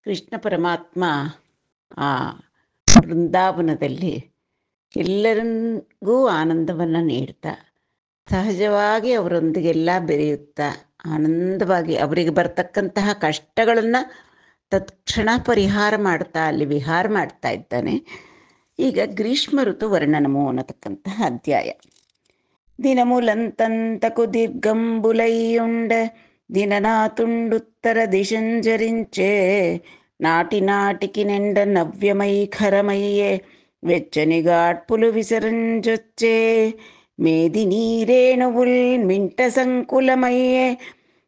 ಕೃಷ್ಣ ಪರಮಾತ್ಮ ಆ ವೃಂದಾವನದಲ್ಲಿ ಎಲ್ಲರಿಗೂ ಆನಂದವನ್ನು ನೀಡ್ತಾ ಸಹಜವಾಗಿ ಅವರೊಂದಿಗೆಲ್ಲ ಬೆರೆಯುತ್ತಾ ಆನಂದವಾಗಿ ಅವರಿಗೆ ಬರ್ತಕ್ಕಂತಹ ಕಷ್ಟಗಳನ್ನು ತತ್ಕ್ಷಣ ಪರಿಹಾರ ಮಾಡ್ತಾ ಅಲ್ಲಿ ವಿಹಾರ ಮಾಡ್ತಾ ಇದ್ದಾನೆ. ಈಗ ಗ್ರೀಷ್ಮ ಋತು ವರ್ಣನಮು ಅನ್ನತಕ್ಕಂತಹ ಅಧ್ಯಾಯ. ദിനമുലന്തന്തകു ദീർഘംബുലയുണ്ട് ദിനനാതുണ്ടുത്തര ദിശഞ്ചരിഞ്ചേ నాటి నాటికి నిండ నవ్యమై ఖరమయ్యే వెచ్చని గాడ్పులు విసరించొచ్చే మేది నీరేణువుల్ మింట సంకులమయ్యే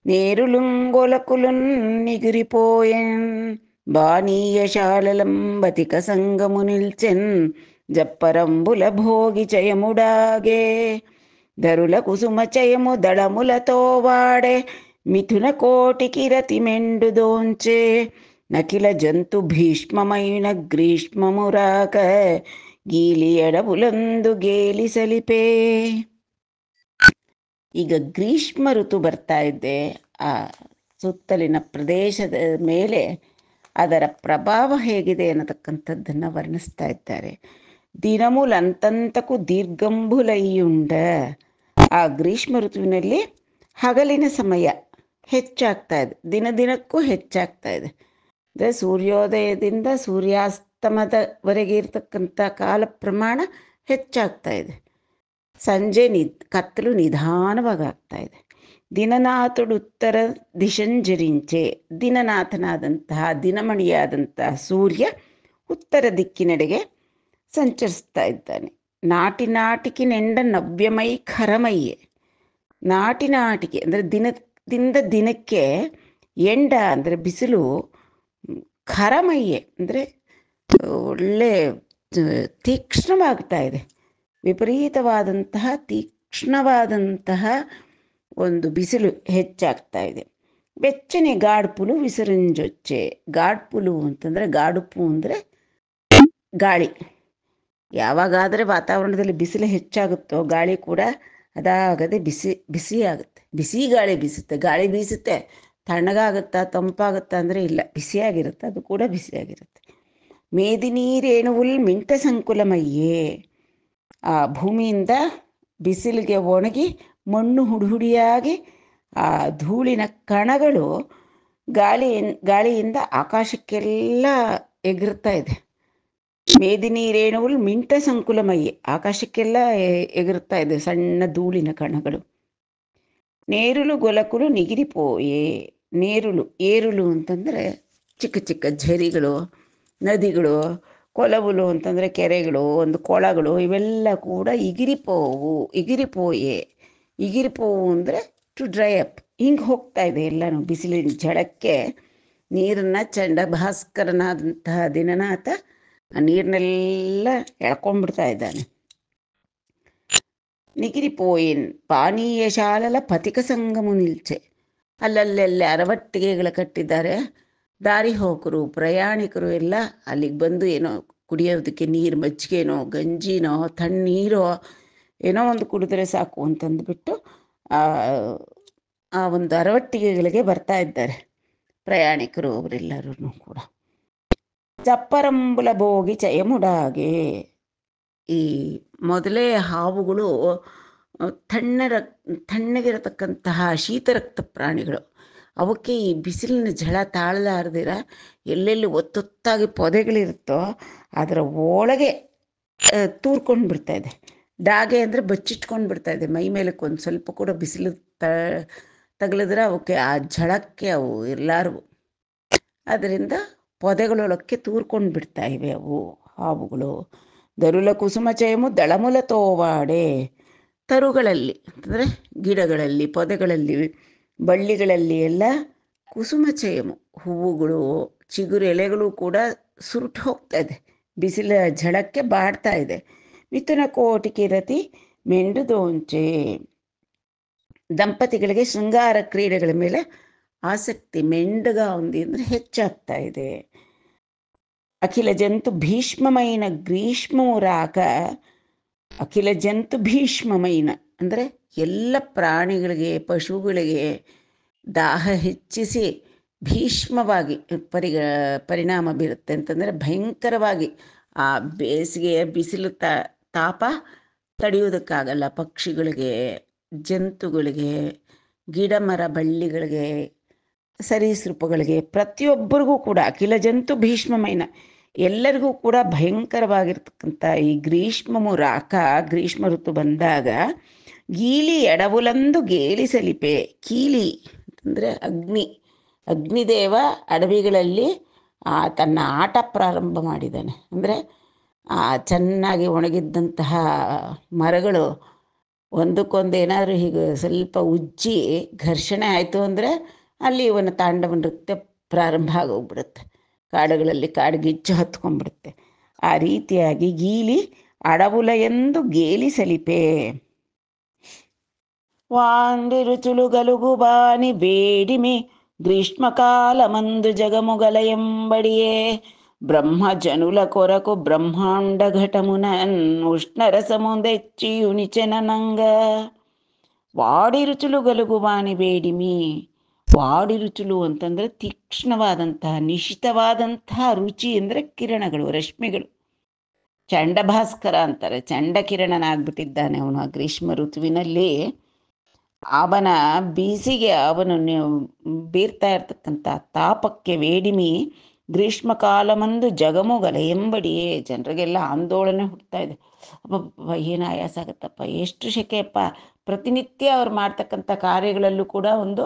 నేరులుంగొలకులున్ నిగిరిపోయెన్ బానీయశాలలం బతిక సంగము నిల్చెన్ జప్పరంబుల భోగి చయముడాగే ధరుల కుసుమ చయము దళములతో వాడే మిథున కోటికి రతి మెండు దోంచే నకిల జంతు భీష్మమైన గ్రీష్మమురాక ಗೀಲಿ ಎಡಬುಲಂದು ಗೇಲಿ ಸಲಿಪೆ. ಈಗ ಗ್ರೀಷ್ಮ ಋತು ಬರ್ತಾ ಇದೆ. ಆ ಸುತ್ತಲಿನ ಪ್ರದೇಶದ ಮೇಲೆ ಅದರ ಪ್ರಭಾವ ಹೇಗಿದೆ ಅನ್ನತಕ್ಕಂಥದ್ದನ್ನು ವರ್ಣಿಸ್ತಾ ಇದ್ದಾರೆ. ದಿನಮುಲಂತಂತಕು ದೀರ್ಘಂಬುಲೈಯುಂಡ. ಆ ಗ್ರೀಷ್ಮ ಋತುವಿನಲ್ಲಿ ಹಗಲಿನ ಸಮಯ ಹೆಚ್ಚಾಗ್ತಾ ಇದೆ, ದಿನಕ್ಕೂ ಹೆಚ್ಚಾಗ್ತಾ ಇದೆ. ಅಂದರೆ ಸೂರ್ಯೋದಯದಿಂದ ಸೂರ್ಯಾಸ್ತಮದವರೆಗೆ ಇರತಕ್ಕಂಥ ಕಾಲ ಪ್ರಮಾಣ ಹೆಚ್ಚಾಗ್ತಾ ಇದೆ. ಸಂಜೆ ಕತ್ತಲು ನಿಧಾನವಾಗಿ ಆಗ್ತಾ ಇದೆ. ದಿನನಾಥುಡುತ್ತರ ದಿಶಂಜರಿಂಚೆ. ದಿನನಾಥನಾದಂತಹ ದಿನಮಣಿಯಾದಂತಹ ಸೂರ್ಯ ಉತ್ತರ ದಿಕ್ಕಿನೆಡೆಗೆ ಸಂಚರಿಸ್ತಾ ಇದ್ದಾನೆ. ನಾಟಿ ನಾಟಿಕೆ ನೆಂಡ ನವ್ಯಮೈ ಖರಮಯ್ಯೆ. ನಾಟಿ ನಾಟಿಕೆ ಅಂದರೆ ದಿನದಿಂದ ದಿನಕ್ಕೆ, ಎಂಡ ಅಂದರೆ ಬಿಸಿಲು, ಖರಮಯ್ಯೆ ಅಂದರೆ ಒಳ್ಳೆ ತೀಕ್ಷ್ಣವಾಗ್ತಾ ಇದೆ. ವಿಪರೀತವಾದಂತಹ ತೀಕ್ಷ್ಣವಾದಂತಹ ಒಂದು ಬಿಸಿಲು ಹೆಚ್ಚಾಗ್ತಾ ಇದೆ. ಬೆಚ್ಚನೆ ಗಾಡ್ಪುಲು ವಿಸರಂಜೊಚ್ಚೆ. ಗಾಡ್ಪುಲು ಅಂತಂದರೆ, ಗಾಡುಪು ಅಂದರೆ ಗಾಳಿ. ಯಾವಾಗಾದರೆ ವಾತಾವರಣದಲ್ಲಿ ಬಿಸಿಲು ಹೆಚ್ಚಾಗುತ್ತೋ ಗಾಳಿ ಕೂಡ ಅದಾಗದೆ ಬಿಸಿ ಆಗುತ್ತೆ. ಬಿಸಿ ಗಾಳಿ ಬೀಸುತ್ತೆ. ಗಾಳಿ ಬೀಸುತ್ತೆ, ತಣ್ಣಗಾಗುತ್ತಾ ತಂಪಾಗುತ್ತಾ ಅಂದರೆ ಇಲ್ಲ, ಬಿಸಿಯಾಗಿರುತ್ತೆ. ಅದು ಕೂಡ ಬಿಸಿಯಾಗಿರುತ್ತೆ. ಮೇದಿನೀರೇಣುವುಲ್ ಮಿಂಟ ಸಂಕುಲಮಯ್ಯೇ. ಆ ಭೂಮಿಯಿಂದ ಬಿಸಿಲಿಗೆ ಒಣಗಿ ಮಣ್ಣು ಹುಡಿಯಾಗಿ ಆ ಧೂಳಿನ ಕಣಗಳು ಗಾಳಿಯಿಂದ ಆಕಾಶಕ್ಕೆಲ್ಲ ಎಗರ್ತಾ ಇದೆ. ಮೇದಿನೀರೇಣುವುಲ್ ಮಿಂಟ ಸಂಕುಲಮಯ್ಯೆ, ಆಕಾಶಕ್ಕೆಲ್ಲ ಎಗರ್ತಾ ಇದೆ ಸಣ್ಣ ಧೂಳಿನ ಕಣಗಳು. ನೇರುಲು ಗೊಲಕುಲು ನಿಗಿರಿಪೋಯೆ. ನೇರುಲು, ಏರುಲು ಅಂತಂದರೆ ಚಿಕ್ಕ ಚಿಕ್ಕ ಝರಿಗಳು, ನದಿಗಳು. ಕೊಲವುಲು ಅಂತಂದರೆ ಕೆರೆಗಳು, ಒಂದು ಕೊಳಗಳು, ಇವೆಲ್ಲ ಕೂಡ ಇಗಿರಿಪೋಯೆ. ಇಗಿರಿಪೋವು ಅಂದರೆ ಟು ಡ್ರೈ ಅಪ್. ಹಿಂಗೆ ಹೋಗ್ತಾ ಇದೆ ಎಲ್ಲನೂ. ಬಿಸಿಲಿನ ಝಳಕ್ಕೆ ನೀರನ್ನು ಚಂಡಭಾಸ್ಕರನಾದಂತಹ ದಿನನಾಥ ಆ ನೀರನ್ನೆಲ್ಲ ಎಳ್ಕೊಂಡ್ಬಿಡ್ತಾ ಇದ್ದಾನೆ. ನಿಗಿರಿಪೋಯಿನ್ ಪಾನೀಯ ಶಾಲಲ ಪಥಿಕ ಸಂಗಮು ನಿಲ್ಚೆ. ಅಲ್ಲಲ್ಲೆಲ್ಲ ಅರವಟ್ಟಿಗೆಗಳು ಕಟ್ಟಿದ್ದಾರೆ. ದಾರಿ ಹೋಕರು, ಪ್ರಯಾಣಿಕರು ಎಲ್ಲ ಅಲ್ಲಿಗೆ ಬಂದು ಏನೋ ಕುಡಿಯೋದಕ್ಕೆ ನೀರು, ಮಜ್ಜಿಗೆನೋ ಗಂಜಿನೋ ತಣ್ಣೀರೋ ಏನೋ ಒಂದು ಕುಡಿದ್ರೆ ಸಾಕು ಅಂತಂದುಬಿಟ್ಟು ಆ ಒಂದು ಅರವಟ್ಟಿಗೆಗಳಿಗೆ ಬರ್ತಾ ಇದ್ದಾರೆ ಪ್ರಯಾಣಿಕರು ಅವರೆಲ್ಲರೂ ಕೂಡ. ಚಪ್ಪರಂಬುಲ ಭೋಗಿ ಚಯಮುಡಾಗೆ. ಈ ಮೊದಲೇ ಹಾವುಗಳು ತಣ್ಣಗಿರತಕ್ಕಂತಹ ಶೀತರಕ್ತ ಪ್ರಾಣಿಗಳು. ಅವಕ್ಕೆ ಈ ಬಿಸಿಲಿನ ಝಳ ತಾಳಲಾರ್ದಿರ ಎಲ್ಲೆಲ್ಲಿ ಒತ್ತೊತ್ತಾಗಿ ಪೊದೆಗಳಿರುತ್ತೋ ಅದರ ಒಳಗೆ ತೂರ್ಕೊಂಡು ಬಿಡ್ತಾ ಇದೆ. ಡಾಗೆ ಅಂದರೆ ಬಚ್ಚಿಟ್ಕೊಂಡು ಬಿಡ್ತಾ ಇದೆ. ಮೈ ಮೇಲಕ್ಕೆ ಒಂದು ಸ್ವಲ್ಪ ಕೂಡ ಬಿಸಿಲು ತಗಲಿದ್ರೆ ಅವಕ್ಕೆ ಆ ಝಳಕ್ಕೆ ಅವು ಇರಲಾರವು. ಅದರಿಂದ ಪೊದೆಗಳೊಳಕ್ಕೆ ತೂರ್ಕೊಂಡು ಬಿಡ್ತಾ ಇವೆ ಅವು ಹಾವುಗಳು. ದರುಲ ಕುಸುಮ ಚಯಮು ದಳಮುಲ ತೋವಾಡೆ. ತರುಗಳಲ್ಲಿ ಅಂದರೆ ಗಿಡಗಳಲ್ಲಿ, ಪೊದೆಗಳಲ್ಲಿ, ಬಳ್ಳಿಗಳಲ್ಲಿ ಎಲ್ಲ ಕುಸುಮ ಚಯಮು ಹೂವುಗಳು, ಚಿಗುರು ಎಲೆಗಳು ಕೂಡ ಸುರುಟು ಹೋಗ್ತಾ ಇದೆ. ಬಿಸಿಲ ಝಳಕ್ಕೆ ಬಾಡ್ತಾ ಇದೆ. ಮಿಥುನ ಕೋಟಿಕೆ ರತಿ ಮೆಂಡು ದೋಂಚೆ. ದಂಪತಿಗಳಿಗೆ ಶೃಂಗಾರ ಕ್ರೀಡೆಗಳ ಮೇಲೆ ಆಸಕ್ತಿ, ಮೆಂಡುಗಾಂದಿ ಅಂದರೆ ಹೆಚ್ಚಾಗ್ತಾ ಇದೆ. ಅಖಿಲ ಜಂತು ಭೀಷ್ಮಮೈನ ಗ್ರೀಷ್ಮರಾಕ. ಅಖಿಲ ಜಂತು ಭೀಷ್ಮಮೈನ ಅಂದರೆ ಎಲ್ಲ ಪ್ರಾಣಿಗಳಿಗೆ, ಪಶುಗಳಿಗೆ ದಾಹ ಹೆಚ್ಚಿಸಿ ಭೀಷ್ಮವಾಗಿ ಪರಿಣಾಮ ಬೀರುತ್ತೆ. ಅಂತಂದರೆ ಭಯಂಕರವಾಗಿ ಆ ಬೇಸಿಗೆಯ ಬಿಸಿಲು ತಾಪ ತಡೆಯೋದಕ್ಕಾಗಲ್ಲ. ಪಕ್ಷಿಗಳಿಗೆ, ಜಂತುಗಳಿಗೆ, ಗಿಡ ಮರ ಬಳ್ಳಿಗಳಿಗೆ, ಸರೀಸೃಪಗಳಿಗೆ, ಪ್ರತಿಯೊಬ್ಬರಿಗೂ ಕೂಡ ಅಖಿಲ ಜಂತು ಭೀಷ್ಮಮೈನ ಎಲ್ಲರಿಗೂ ಕೂಡ ಭಯಂಕರವಾಗಿರ್ತಕ್ಕಂಥ ಈ ಗ್ರೀಷ್ಮಮು ರಾಕ, ಗ್ರೀಷ್ಮ ಋತು ಬಂದಾಗ ಗೀಲಿ ಎಡವುಲಂದು ಗೇಲಿ ಸಲಿಪೆ. ಕೀಲಿ ಅಂತಂದರೆ ಅಗ್ನಿದೇವ ಅಡವಿಗಳಲ್ಲಿ ತನ್ನ ಆಟ ಪ್ರಾರಂಭ ಮಾಡಿದ್ದಾನೆ. ಅಂದರೆ ಚೆನ್ನಾಗಿ ಒಣಗಿದ್ದಂತಹ ಮರಗಳು ಒಂದಕ್ಕೊಂದು ಏನಾದರೂ ಹೀಗೆ ಸ್ವಲ್ಪ ಉಜ್ಜಿ ಘರ್ಷಣೆ ಆಯಿತು ಅಂದರೆ ಅಲ್ಲಿ ಇವನ ತಾಂಡವ ನೃತ್ಯ ಪ್ರಾರಂಭ ಆಗೋಗ್ಬಿಡುತ್ತೆ. ಕಾಡುಗಳಲ್ಲಿ ಕಾಡುಗಿಚ್ಚು ಹತ್ಕೊಂಡ್ಬಿಡುತ್ತೆ. ಆ ರೀತಿಯಾಗಿ ಗೀಲಿ ಅಡವುಲ ಎಂದು ಗೇಲಿ ಸಲಿಪೆ. ವಾಂಡಿರುಚುಲು ಗಲುಗು ಬಾನಿ ಬೇಡಿಮೆ ಗ್ರೀಷ್ಮಕಾಲ ಮಂದು ಜಗಮುಗಲ ಎಂಬಡಿಯೇ ಬ್ರಹ್ಮ ಜನುಲ ಕೊರಕು ಬ್ರಹ್ಮಾಂಡ ಘಟಮುನನ್ ಉಷ್ಣರಸಮುದೆಚ್ಚಿಯುನಿಚೆನನಂಗ. ವಾಡಿರುಚುಲು ಗಲುಗು ಬಾನಿ ಬೇಡಿಮಿ. ವಾಡಿರುಚುಲು ಅಂತಂದರೆ ತೀಕ್ಷ್ಣವಾದಂತಹ ನಿಶಿತವಾದಂತಹ ರುಚಿ ಅಂದರೆ ಕಿರಣಗಳು, ರಶ್ಮಿಗಳು. ಚಂಡಭಾಸ್ಕರ ಅಂತಾರೆ. ಚಂಡಕಿರಣನಾಗ್ಬಿಟ್ಟಿದ್ದಾನೆ ಅವನು ಆ ಗ್ರೀಷ್ಮ ಋತುವಿನಲ್ಲಿ. ಅವನ ಬೀಸಿಗೆ ಅವನು ಬೀರ್ತಾ ಇರ್ತಕ್ಕಂಥ ತಾಪಕ್ಕೆ ವೇಡಿಮಿ ಗ್ರೀಷ್ಮಕಾಲಮಂದು ಜಗಮುಗಲ ಎಂಬಡಿಯೇ. ಜನರಿಗೆಲ್ಲ ಆಂದೋಲನೆ ಹುಡ್ತಾ ಇದೆ. ಅಬ್ಬ ಏನು ಆಯಾಸ ಆಗುತ್ತಪ್ಪ, ಎಷ್ಟು ಶೆಕೆಯಪ್ಪ. ಪ್ರತಿನಿತ್ಯ ಅವ್ರು ಮಾಡ್ತಕ್ಕಂಥ ಕಾರ್ಯಗಳಲ್ಲೂ ಕೂಡ ಒಂದು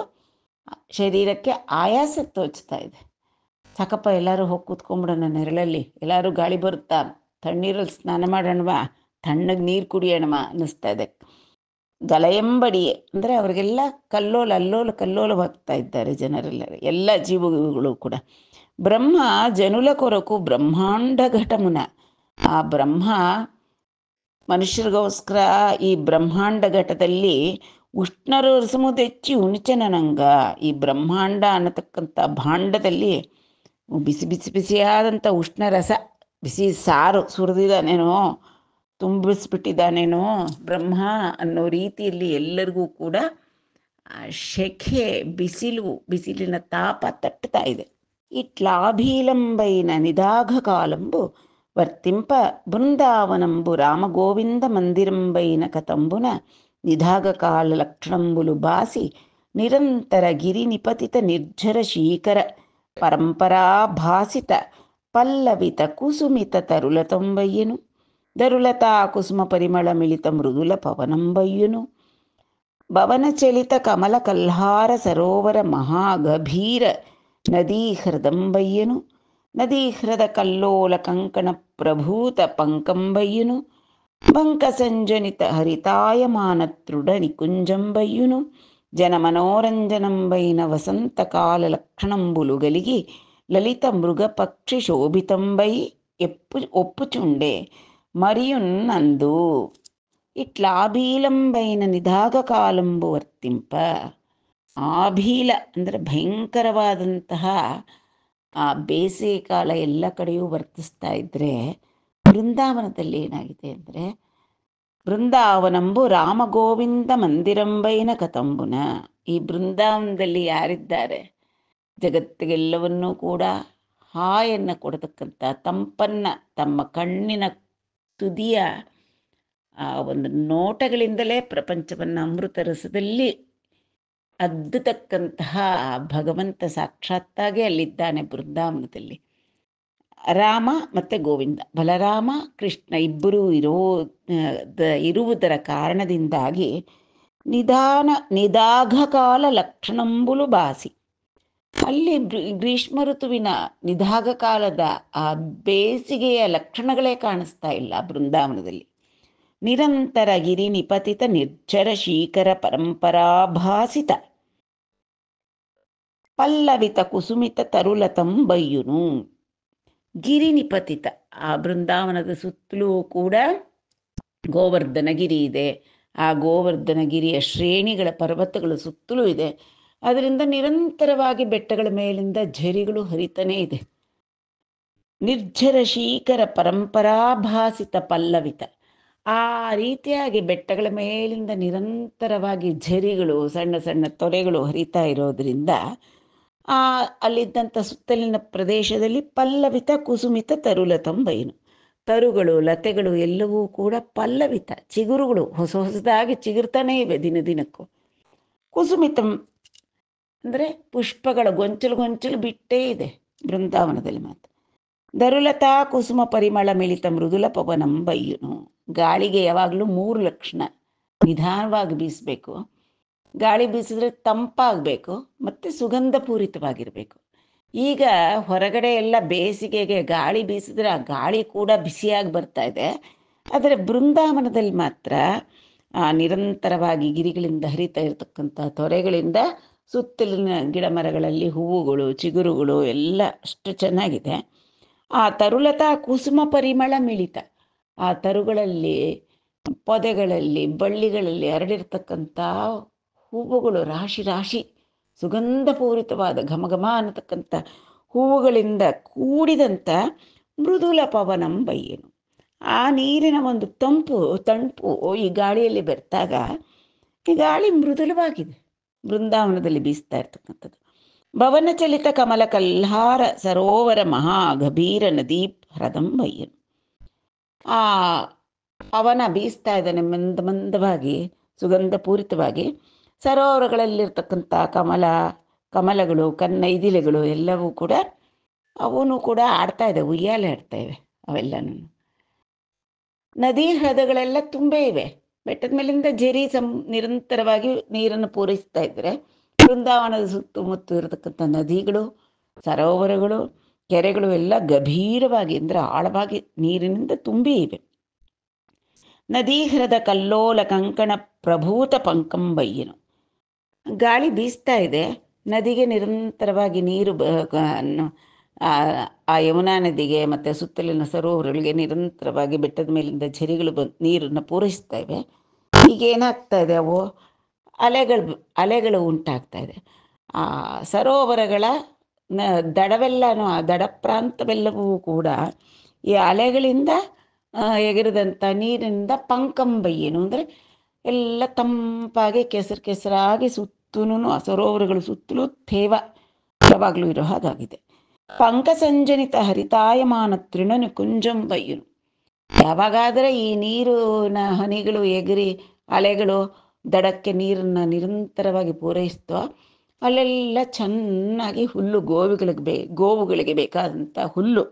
ಶರೀರಕ್ಕೆ ಆಯಾಸ ತೋಚ್ತಾ ಇದೆ. ಸಾಕಪ್ಪ, ಎಲ್ಲರೂ ಹೋಗಿ ಕೂತ್ಕೊಂಡ್ಬಿಡೋಣ ನೆರಳಲ್ಲಿ, ಎಲ್ಲರೂ ಗಾಳಿ ಬರುತ್ತಾ, ತಣ್ಣೀರಲ್ಲಿ ಸ್ನಾನ ಮಾಡೋಣವಾ, ತಣ್ಣಗೆ ನೀರು ಕುಡಿಯೋಣವಾ ಅನ್ನಿಸ್ತಾ ಇದೆ. ಗಲಯಂಬಡಿಯೇ ಅಂದರೆ ಅವರಿಗೆಲ್ಲ ಕಲ್ಲೋಲವಾಗ್ತಾ ಇದ್ದಾರೆ ಜನರೆಲ್ಲರೂ, ಎಲ್ಲ ಜೀವಗಳು ಕೂಡ. ಬ್ರಹ್ಮ ಜನುಲ ಕೊರಕು ಬ್ರಹ್ಮಾಂಡ ಘಟಮುನ. ಆ ಬ್ರಹ್ಮ ಮನುಷ್ಯರಿಗೋಸ್ಕರ ಈ ಬ್ರಹ್ಮಾಂಡ ಘಟದಲ್ಲಿ ಉಷ್ಣರಸಮುದೆಚ್ಚಿ ಉಣಿಚನನಂಗ. ಈ ಬ್ರಹ್ಮಾಂಡ ಅನ್ನತಕ್ಕಂಥ ಭಾಂಡದಲ್ಲಿ ಬಿಸಿ ಬಿಸಿ ಬಿಸಿಯಾದಂಥ ಉಷ್ಣರಸ, ಬಿಸಿ ಸಾರು ಸುರಿದಿದ್ದಾನೇನೋ, ತುಂಬಿಸ್ಬಿಟ್ಟಿದ್ದಾನೇನೋ ಬ್ರಹ್ಮ ಅನ್ನೋ ರೀತಿಯಲ್ಲಿ ಎಲ್ಲರಿಗೂ ಕೂಡ ಶೆಖೆ, ಬಿಸಿಲಿನ ತಾಪ ತಟ್ಟುತ್ತಾ ಇದೆ. ಇಟ್ಲಾಭೀಲಂಬೈನ ನಿದಾಘ ಕಾಲಂಬು ವರ್ತಿಂಪ ಬೃಂದಾವನಂಬು ರಾಮಗೋವಿಂದ ಮಂದಿರಂಬೈನ ಕತಂಬುನ ನಿಧಾಗ ಕಾಲ ಲಕ್ಷಣಂಬುಲು ಬಾಸಿ ನಿರಂತರ ಗಿರಿ ನಿಪತಿತ ನಿರ್ಜರ ಶೀಕರ ಪರಂಪರಾಭಾಸಿತ ಪಲ್ಲವಿತ ಕುಸುಮಿತ ತರುಲತಂಬಯ್ಯನು ದರುಲತಾ ಕುಸುಮ ಪರಿಮಳ ಮಿಳಿತ ಮೃದುಲ ಪವನಂಬಯ್ಯನು ಭವನ ಚಲಿತ ಕಮಲ ಕಲ್ಹಾರ ಸರೋವರ ಮಹಾಗಭೀರ ನದೀ ಹೃದಂಬಯ್ಯನು ನದೀಹೃದ ಕಲ್ಲೋಲ ಕಂಕಣ ಪ್ರಭೂತ ಪಂಕಂಬಯ್ಯನು ಬಂಕ ಸಂಜನಿತ ಹರಿತಾಯಮಾನ ತೃಢ ನಿಕುಂಜಂಬಯ್ಯನು ಜನಮನೋರಂಜನಂಬೈನ ವಸಂತ ಕಾಲ ಲಕ್ಷಣಂಬುಲು ಗಲಿಗಿ ಲಲಿತ ಮೃಗ ಪಕ್ಷಿ ಶೋಭಿತಂಬೈ ಒಪ್ಪುಚುಂಡೆ ಮರಿಯುನ್ನಂದು. ಇಟ್ಲಾಭೀಲಂಬೈನ ನಿಧಾಗ ಕಾಲಂಬು ವರ್ತಿಂಪ. ಆಭೀಲ ಅಂದರೆ ಭಯಂಕರವಾದಂತಹ ಆ ಬೇಸಿಗೆ ಕಾಲ ಎಲ್ಲ ಕಡೆಯೂ ವರ್ತಿಸ್ತಾ ಇದ್ದರೆ, ಬೃಂದಾವನದಲ್ಲಿ ಏನಾಗಿದೆ ಅಂದರೆ, ಬೃಂದಾವನಂಬು ರಾಮಗೋವಿಂದ ಮಂದಿರಂಬೈನ ಕತಂಬುನ. ಈ ಬೃಂದಾವನದಲ್ಲಿ ಯಾರಿದ್ದಾರೆ, ಜಗತ್ತಿಗೆಲ್ಲವನ್ನೂ ಕೂಡ ಹಾಯನ್ನು ಕೊಡತಕ್ಕಂಥ, ತಂಪನ್ನು ತಮ್ಮ ಕಣ್ಣಿನ ತುದಿಯ ಆ ಒಂದು ನೋಟಗಳಿಂದಲೇ ಪ್ರಪಂಚವನ್ನು ಅಮೃತ ರಸದಲ್ಲಿ ಅದ್ದತಕ್ಕಂತಹ ಭಗವಂತ ಸಾಕ್ಷಾತ್ತಾಗಿ ಅಲ್ಲಿದ್ದಾನೆ ಬೃಂದಾವನದಲ್ಲಿ. ರಾಮ ಮತ್ತು ಗೋವಿಂದ, ಬಲರಾಮ ಕೃಷ್ಣ ಇಬ್ಬರೂ ಇರುವುದರ ಕಾರಣದಿಂದಾಗಿ ನಿದಾಘ ಕಾಲ ಲಕ್ಷಣಂಬುಲು ಬಾಸಿ. ಅಲ್ಲಿ ಗ್ರೀಷ್ಮ ಋತುವಿನ ನಿಧಾಗ ಕಾಲದ ಆ ಬೇಸಿಗೆಯ ಲಕ್ಷಣಗಳೇ ಕಾಣಿಸ್ತಾ ಇಲ್ಲ ಬೃಂದಾವನದಲ್ಲಿ. ನಿರಂತರ ಗಿರಿ ನಿಪತಿತ ನಿರ್ಜರ ಶೀಕರ ಪರಂಪರಾಭಾಸಿತ ಪಲ್ಲವಿತ ಕುಸುಮಿತ ತರುಲತಂಬಯ್ಯುನು. ಗಿರಿ ನಿಪತಿತ, ಆ ಬೃಂದಾವನದ ಸುತ್ತಲೂ ಕೂಡ ಗೋವರ್ಧನಗಿರಿ ಇದೆ. ಆ ಗೋವರ್ಧನಗಿರಿಯ ಶ್ರೇಣಿಗಳ ಪರ್ವತಗಳು ಸುತ್ತಲೂ ಇದೆ. ಅದರಿಂದ ನಿರಂತರವಾಗಿ ಬೆಟ್ಟಗಳ ಮೇಲಿಂದ ಝರಿಗಳು ಹರಿತಾನೇ ಇದೆ. ನಿರ್ಜರ ಶೀಕರ ಪರಂಪರಾಭಾಸಿತ ಪಲ್ಲವಿತ, ಆ ರೀತಿಯಾಗಿ ಬೆಟ್ಟಗಳ ಮೇಲಿಂದ ನಿರಂತರವಾಗಿ ಝರಿಗಳು, ಸಣ್ಣ ಸಣ್ಣ ತೊರೆಗಳು ಹರಿತಾ ಇರೋದ್ರಿಂದ ಆ ಅಲ್ಲಿದ್ದಂಥ ಸುತ್ತಲಿನ ಪ್ರದೇಶದಲ್ಲಿ ಪಲ್ಲವಿತ ಕುಸುಮಿತ ತರುಲತಂ ಬೈನು. ತರುಗಳು ಲತೆಗಳು ಎಲ್ಲವೂ ಕೂಡ ಪಲ್ಲವಿತ, ಚಿಗುರುಗಳು ಹೊಸ ಹೊಸದಾಗಿ ಚಿಗುರ್ತಾನೇ ಇವೆ ದಿನ ದಿನಕ್ಕೂ. ಕುಸುಮಿತಂ ಅಂದರೆ ಪುಷ್ಪಗಳ ಗೊಂಚಲು ಗೊಂಚಲು ಬಿಟ್ಟೇ ಇದೆ ಬೃಂದಾವನದಲ್ಲಿ ಮಾತ್ರ. ದರುಲತಾ ಕುಸುಮ ಪರಿಮಳ ಮಿಳಿತ ಮೃದುಲ ಪವನಂ ಬಯ್ಯುನು. ಗಾಳಿಗೆ ಯಾವಾಗಲೂ 3 ಲಕ್ಷಣ: ನಿಧಾನವಾಗಿ ಬೀಸಬೇಕು, ಗಾಳಿ ಬೀಸಿದ್ರೆ ತಂಪಾಗಬೇಕು, ಮತ್ತು ಸುಗಂಧಪೂರಿತವಾಗಿರಬೇಕು. ಈಗ ಹೊರಗಡೆ ಎಲ್ಲ ಬೇಸಿಗೆಗೆ ಗಾಳಿ ಬೀಸಿದ್ರೆ ಆ ಗಾಳಿ ಕೂಡ ಬಿಸಿಯಾಗಿ ಬರ್ತಾ ಇದೆ. ಆದರೆ ಬೃಂದಾವನದಲ್ಲಿ ಮಾತ್ರ ನಿರಂತರವಾಗಿ ಗಿರಿಗಳಿಂದ ಹರಿತಾ ಇರತಕ್ಕಂಥ ತೊರೆಗಳಿಂದ ಸುತ್ತಲಿನ ಗಿಡ ಮರಗಳಲ್ಲಿ ಹೂವುಗಳು ಚಿಗುರುಗಳು ಎಲ್ಲ ಅಷ್ಟು ಚೆನ್ನಾಗಿದೆ. ಆ ತರುಲತಾ ಕುಸುಮ ಪರಿಮಳ ಮಿಳಿತ, ಆ ತರುಗಳಲ್ಲಿ ಪೊದೆಗಳಲ್ಲಿ ಬಳ್ಳಿಗಳಲ್ಲಿ ಹರಡಿರ್ತಕ್ಕಂಥ ಹೂವುಗಳು ರಾಶಿ ರಾಶಿ ಸುಗಂಧಪೂರಿತವಾದ ಘಮಘಮ ಅನ್ನತಕ್ಕಂಥ ಹೂವುಗಳಿಂದ ಕೂಡಿದಂಥ ಮೃದುಲ ಪವನಂ ಬಯ್ಯನು. ಆ ನೀರಿನ ಒಂದು ತಣುಪು ಈ ಗಾಳಿಯಲ್ಲಿ ಬೆರೆತಾಗ ಈ ಗಾಳಿ ಮೃದುಲವಾಗಿದೆ ಬೃಂದಾವನದಲ್ಲಿ ಬೀಸ್ತಾ ಇರ್ತಕ್ಕಂಥದ್ದು. ಭವನಚಲಿತ ಕಮಲ ಕಲ್ಹಾರ ಸರೋವರ ಮಹಾಗಭೀರ ನದೀ ಹ್ರದಂ ಬಯ್ಯನು. ಆ ಪವನ ಬೀಸ್ತಾ ಇದ್ದಾನೆ ಮಂದವಾಗಿ ಸುಗಂಧಪೂರಿತವಾಗಿ. ಸರೋವರಗಳಲ್ಲಿರ್ತಕ್ಕಂಥ ಕಮಲಗಳು ಕನ್ನೈದಿಲೆಗಳು ಎಲ್ಲವೂ ಕೂಡ ಅವನು ಕೂಡ ಆಡ್ತಾ ಇದೆ, ಉಯ್ಯಾಲೆ ಆಡ್ತಾ ಇವೆ ಅವೆಲ್ಲನೂ. ನದಿ ಹೃದಗಳೆಲ್ಲ ತುಂಬೇ ಇವೆ. ಬೆಟ್ಟದ ಮೇಲಿಂದ ಝರಿ ನಿರಂತರವಾಗಿ ನೀರನ್ನು ಪೂರೈಸ್ತಾ ಇದ್ದರೆ ಬೃಂದಾವನದ ಸುತ್ತಮುತ್ತ ಇರತಕ್ಕಂಥ ನದಿಗಳು ಸರೋವರಗಳು ಕೆರೆಗಳು ಎಲ್ಲ ಗಭೀರವಾಗಿ ಅಂದರೆ ಆಳವಾಗಿ ನೀರಿನಿಂದ ತುಂಬಿ ಇವೆ. ನದಿ ಹೃದ ಕಲ್ಲೋಲ ಕಂಕಣ ಪ್ರಭೂತ ಪಂಕಂ ಬಯ್ಯನು. ಗಾಳಿ ಬೀಸ್ತಾ ಇದೆ, ನದಿಗೆ ನಿರಂತರವಾಗಿ ನೀರು ಆ ಯಮುನಾ ನದಿಗೆ ಮತ್ತು ಸುತ್ತಲಿನ ಸರೋವರಗಳಿಗೆ ನಿರಂತರವಾಗಿ ಬೆಟ್ಟದ ಮೇಲಿಂದ ಝರಿಗಳು ನೀರನ್ನು ಪೂರೈಸ್ತಾ ಇವೆ. ಈಗ ಏನಾಗ್ತಾ ಇದೆ, ಅವು ಅಲೆಗಳು ಉಂಟಾಗ್ತಾ ಇದೆ. ಆ ಸರೋವರಗಳ ದಡವೆಲ್ಲನೂ ಆ ದಡ ಪ್ರಾಂತವೆಲ್ಲವೂ ಕೂಡ ಈ ಅಲೆಗಳಿಂದ ಎಗರಿದಂಥ ನೀರಿನಿಂದ ಪಂಕಂಬಯ್ಯನು ಅಂದರೆ ಎಲ್ಲ ತಂಪಾಗಿ ಕೆಸರಾಗಿ ಸುತ್ತಲೂ ಆ ಸರೋವರಗಳು ಸುತ್ತಲೂ ತೇವ ಯಾವಾಗಲೂ ಇರೋ ಹಾಗಾಗಿದೆ. ಪಂಕ ಸಂಜನಿತ ಹರಿತಾಯಮಾನ ತೃಣನು ಕುಂಜಂಬಯ್ಯನು. ಯಾವಾಗಾದರೆ ಈ ನೀರಿನ ಹನಿಗಳು ಎಗರಿ ಅಲೆಗಳು ದಡಕ್ಕೆ ನೀರನ್ನು ನಿರಂತರವಾಗಿ ಪೂರೈಸ್ತೋ ಅಲ್ಲೆಲ್ಲ ಚೆನ್ನಾಗಿ ಹುಲ್ಲು ಗೋವುಗಳಿಗೆ ಬೇಕಾದಂಥ ಹುಲ್ಲು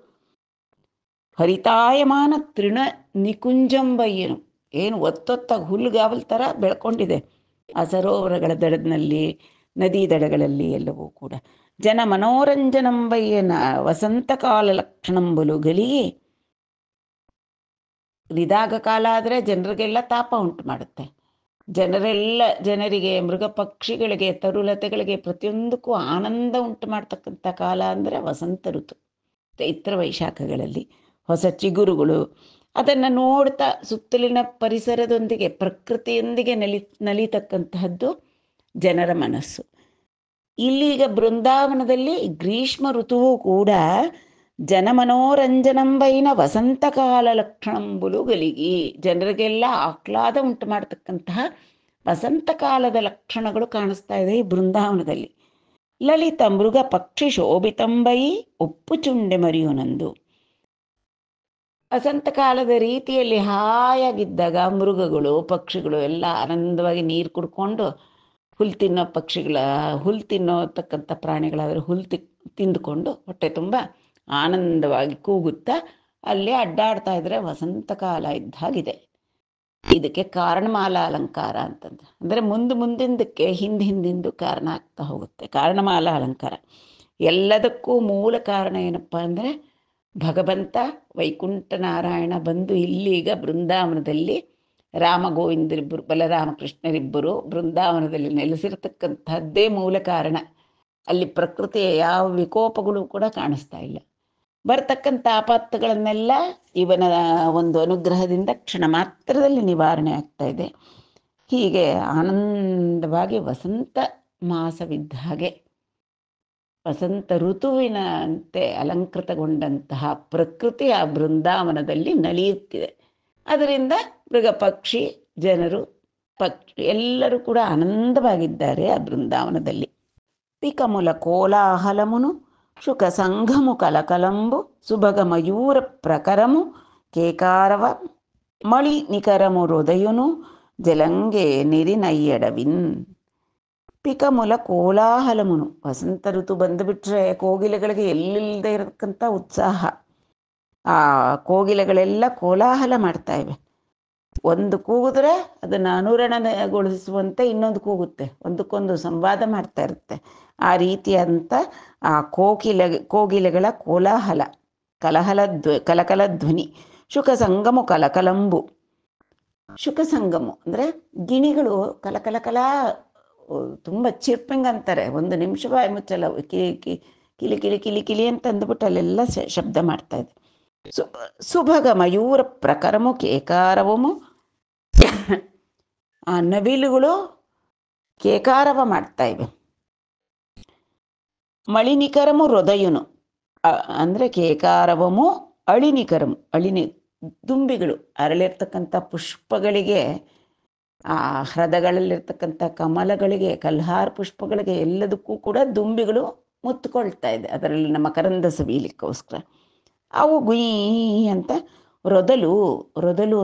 ಹರಿತಾಯಮಾನ ತೃಣ ನಿಕುಂಜಂಬಯ್ಯನು. ಏನು ಒತ್ತೊತ್ತಾಗಿ ಹುಲ್ಲುಗಾವಲ್ ಥರ ಬೆಳ್ಕೊಂಡಿದೆ ಆ ಸರೋವರಗಳ ದಡದಲ್ಲಿ ನದಿ ದಡಗಳಲ್ಲಿ ಎಲ್ಲವೂ ಕೂಡ. ಜನ ಮನೋರಂಜನಂಬಯ್ಯನ ವಸಂತಕಾಲ ಲಕ್ಷಣಂಬಲು ಗಲಿಯೇ. ನಿದಾಗ ಕಾಲ ಆದರೆ ಜನರಿಗೆಲ್ಲ ತಾಪ ಉಂಟು ಮಾಡುತ್ತೆ. ಜನರಿಗೆ ಮೃಗ ಪಕ್ಷಿಗಳಿಗೆ ತರುಲತೆಗಳಿಗೆ ಪ್ರತಿಯೊಂದಕ್ಕೂ ಆನಂದ ಉಂಟು ಮಾಡ್ತಕ್ಕಂಥ ಕಾಲ ಅಂದರೆ ವಸಂತ ಋತು. ಚೈತ್ರ ವೈಶಾಖಗಳಲ್ಲಿ ಹೊಸ ಚಿಗುರುಗಳು ಅದನ್ನು ನೋಡ್ತಾ ಸುತ್ತಲಿನ ಪರಿಸರದೊಂದಿಗೆ ಪ್ರಕೃತಿಯೊಂದಿಗೆ ನಲಿತಕ್ಕಂತಹದ್ದು ಜನರ ಮನಸ್ಸು. ಇಲ್ಲೀಗ ಬೃಂದಾವನದಲ್ಲಿ ಗ್ರೀಷ್ಮ ಋತುವು ಕೂಡ ಜನಮನೋರಂಜನಂಬೈನ ವಸಂತಕಾಲ ಲಕ್ಷಣಂಬುಲು ಗಲಿಗಿ. ಜನರಿಗೆಲ್ಲ ಆಹ್ಲಾದ ಉಂಟು ಮಾಡತಕ್ಕಂತಹ ವಸಂತಕಾಲದ ಲಕ್ಷಣಗಳು ಕಾಣಿಸ್ತಾ ಇದೆ ಈ ಬೃಂದಾವನದಲ್ಲಿ. ಲಲಿತ ಮೃಗ ಪಕ್ಷಿ ಶೋಭಿತಂಬೈ ಒಪ್ಪು ಚುಂಡೆ ಮರಿಯುನಂದು. ವಸಂತಕಾಲದ ರೀತಿಯಲ್ಲಿ ಹಾಯಾಗಿದ್ದಾಗ ಮೃಗಗಳು ಪಕ್ಷಿಗಳು ಎಲ್ಲ ಆನಂದವಾಗಿ ನೀರು ಕುಡ್ಕೊಂಡು ಹುಲ್ಲು ತಿನ್ನೋತಕ್ಕಂಥ ಪ್ರಾಣಿಗಳಾದರೆ ತಿಂದುಕೊಂಡು ಹೊಟ್ಟೆ ತುಂಬ ಆನಂದವಾಗಿ ಕೂಗುತ್ತಾ ಅಲ್ಲೇ ಅಡ್ಡಾಡ್ತಾ ಇದ್ರೆ ವಸಂತಕಾಲ ಇದ್ದಾಗಿದೆ. ಇದಕ್ಕೆ ಕಾರಣಮಾಲಾ ಅಲಂಕಾರ ಅಂತಂದ್ರೆ ಅಂದರೆ ಮುಂದಿಂದಕ್ಕೆ ಹಿಂದಿಂದು ಕಾರಣ ಆಗ್ತಾ ಹೋಗುತ್ತೆ. ಕಾರಣಮಾಲಾ ಅಲಂಕಾರ ಎಲ್ಲದಕ್ಕೂ ಮೂಲ ಕಾರಣ ಏನಪ್ಪ ಅಂದರೆ ಭಗವಂತ ವೈಕುಂಠ ನಾರಾಯಣ ಬಂದು ಇಲ್ಲೀಗ ಬೃಂದಾವನದಲ್ಲಿ ರಾಮ ಗೋವಿಂದರಿಬ್ಬರು ಬಲರಾಮಕೃಷ್ಣರಿಬ್ಬರು ಬೃಂದಾವನದಲ್ಲಿ ನೆಲೆಸಿರ್ತಕ್ಕಂಥದ್ದೇ ಮೂಲ ಕಾರಣ. ಅಲ್ಲಿ ಪ್ರಕೃತಿಯ ಯಾವ ವಿಕೋಪಗಳು ಕೂಡ ಕಾಣಿಸ್ತಾ ಇಲ್ಲ. ಬರ್ತಕ್ಕಂಥ ಆಪತ್ತುಗಳನ್ನೆಲ್ಲ ಇವನ ಒಂದು ಅನುಗ್ರಹದಿಂದ ಕ್ಷಣ ಮಾತ್ರದಲ್ಲಿ ನಿವಾರಣೆ ಆಗ್ತಾ ಇದೆ. ಹೀಗೆ ಆನಂದವಾಗಿ ವಸಂತ ಮಾಸವಿದ್ದ ಹಾಗೆ ವಸಂತ ಋತುವಿನಂತೆ ಅಲಂಕೃತಗೊಂಡಂತಹ ಪ್ರಕೃತಿ ಆ ಬೃಂದಾವನದಲ್ಲಿ ನಲಿಯುತ್ತಿದೆ. ಅದರಿಂದ ಮೃಗ ಪಕ್ಷಿ ಜನರು ಎಲ್ಲರೂ ಕೂಡ ಆನಂದವಾಗಿದ್ದಾರೆ ಆ ಬೃಂದಾವನದಲ್ಲಿ. పికముల కోలాహలమును శుక సంఘము కలకలంబు సుభగ మయూర ప్రకరము కేకారవ ಮಳಿ ನಿಕರಮು ಹೃದಯುನು ಜಲಂಗೆ ನಿರಿನಯ್ಯಡವಿನ್. ಪಿಕಮುಲ ಕೋಲಾಹಲమును, ವಸಂತ ಋತು ಬಂದುಬಿಟ್ರೆ ಕೋಗಿಲೆಗಳಿಗೆ ಎಲ್ಲಿಲ್ಲದೆ ಇರತಕ್ಕಂಥ ಉತ್ಸಾಹ. ಆ ಕೋಗಿಲೆಗಳೆಲ್ಲ ಕೋಲಾಹಲ ಮಾಡ್ತಾ ಇವೆ. ಒಂದು ಕೂಗಿದ್ರೆ ಅದನ್ನು ಅನುರಣನಗೊಳಿಸುವಂತೆ ಇನ್ನೊಂದು ಕೂಗುತ್ತೆ, ಒಂದಕ್ಕೊಂದು ಸಂವಾದ ಮಾಡ್ತಾ ಇರುತ್ತೆ. ಆ ರೀತಿಯಂಥ ಆ ಕೋಗಿಲೆಗಳ ಕೋಲಾಹಲ, ಕಲಕಲ ಧ್ವನಿ. ಶುಕ ಸಂಗಮು ಕಲಕಲಂಬು. ಶುಕ ಸಂಗಮು ಅಂದರೆ ಗಿಣಿಗಳು ಕಲಕಲ ತುಂಬ ಚಿರ್ಪಿಂಗ್ ಅಂತಾರೆ. ಒಂದು ನಿಮಿಷ ಬಾಯಿ ಮುಚ್ಚಲ್ಲ, ಕಿಲಿ ಕಿಲಿ ಕಿಲಿ ಕಿಲಿ ಅಂತ ಅಂದ್ಬಿಟ್ಟು ಅಲ್ಲೆಲ್ಲ ಶಬ್ದ ಮಾಡ್ತಾ ಇದೆ. ಸುಭಗ ಮಯೂರ ಪ್ರಕರಮು ಕೇಕಾರವಮು. ಆ ನವಿಲುಗಳು ಕೇಕಾರವ ಮಾಡ್ತಾ ಇವೆ. ಮಳಿನಿಕರಮು ಹೃದಯುನು ಅಂದರೆ ಕೇಕಾರವಮು ಅಳಿನಿಕರಮು. ದುಂಬಿಗಳು ಅರಳಿರ್ತಕ್ಕಂಥ ಪುಷ್ಪಗಳಿಗೆ, ಆ ಹೃದಯಗಳಲ್ಲಿರ್ತಕ್ಕಂಥ ಕಮಲಗಳಿಗೆ, ಕಲ್ಹಾರ್ ಪುಷ್ಪಗಳಿಗೆ ಎಲ್ಲದಕ್ಕೂ ಕೂಡ ದುಂಬಿಗಳು ಮುತ್ತುಕೊಳ್ತಾ ಇದೆ, ಅದರಲ್ಲಿ ನಮ್ಮ ಮಕರಂದ ಸವಿಲಿಕ್ಕೋಸ್ಕರ. ಅವು ಗುಯಿ ಅಂತ ರೊದಲು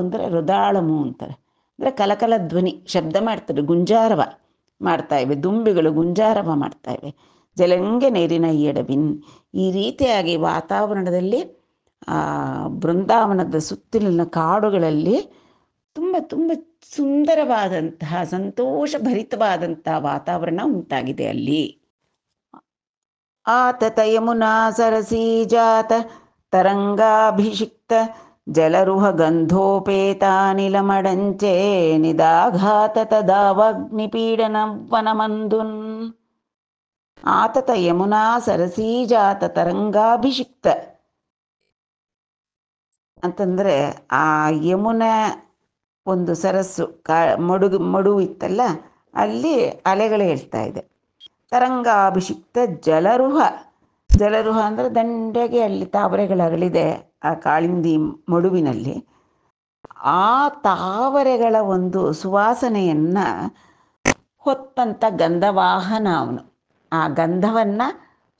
ಅಂದರೆ ರೊದಾಳಮು ಅಂತಾರೆ. ಅಂದರೆ ಕಲಕಲ ಧ್ವನಿ ಶಬ್ದ ಮಾಡ್ತಾರೆ, ಗುಂಜಾರವ ಮಾಡ್ತಾ ಇವೆ. ದುಂಬಿಗಳು ಗುಂಜಾರವ ಮಾಡ್ತಾ ಇವೆ. ಜಲಂಗೆ ನೀರಿನ ಎಡವಿನ್. ಈ ರೀತಿಯಾಗಿ ವಾತಾವರಣದಲ್ಲಿ ಬೃಂದಾವನದ ಸುತ್ತಲಿನ ಕಾಡುಗಳಲ್ಲಿ ತುಂಬ ತುಂಬ ಸುಂದರವಾದಂತಹ, ಸಂತೋಷಭರಿತವಾದಂತಹ ವಾತಾವರಣ ಉಂಟಾಗಿದೆ ಅಲ್ಲಿ. ಆತತ ಯಮುನಾ ಸರಸೀಜಾತ ತರಂಗಾಭಿಷಿಕ್ತ ಜಲರುಹ ಗಂಧೋಪೇತಾನಿಲಮಡಂಚೆ ನಿದಾಘಾತ ತದಾವಗ್ನಿಪೀಡನವನಮಂದುನ್. ಆತತ ಯಮುನಾ ಸರಸೀಜಾತ ತರಂಗಾಭಿಷಿಕ್ತ ಅಂತಂದರೆ ಆ ಯಮುನಾ ಒಂದು ಸರಸ್ಸು ಮಡು ಇತ್ತಲ್ಲ, ಅಲ್ಲಿ ಅಲೆಗಳು ಹೇಳ್ತಾ ಇದೆ. ತರಂಗಾಭಿಷಿಕ್ತ ಜಲರುಹ ಅಂದರೆ ದಂಡೆಗೆ ಅಲ್ಲಿ ತಾವರೆಗಳು ಅರಳಿದೆ ಆ ಕಾಳಿಂದಿ ಮಡುವಿನಲ್ಲಿ. ಆ ತಾವರೆಗಳ ಒಂದು ಸುವಾಸನೆಯನ್ನು ಹೊತ್ತಂಥ ಗಂಧವಾಹನ ಅವನು. ಆ ಗಂಧವನ್ನು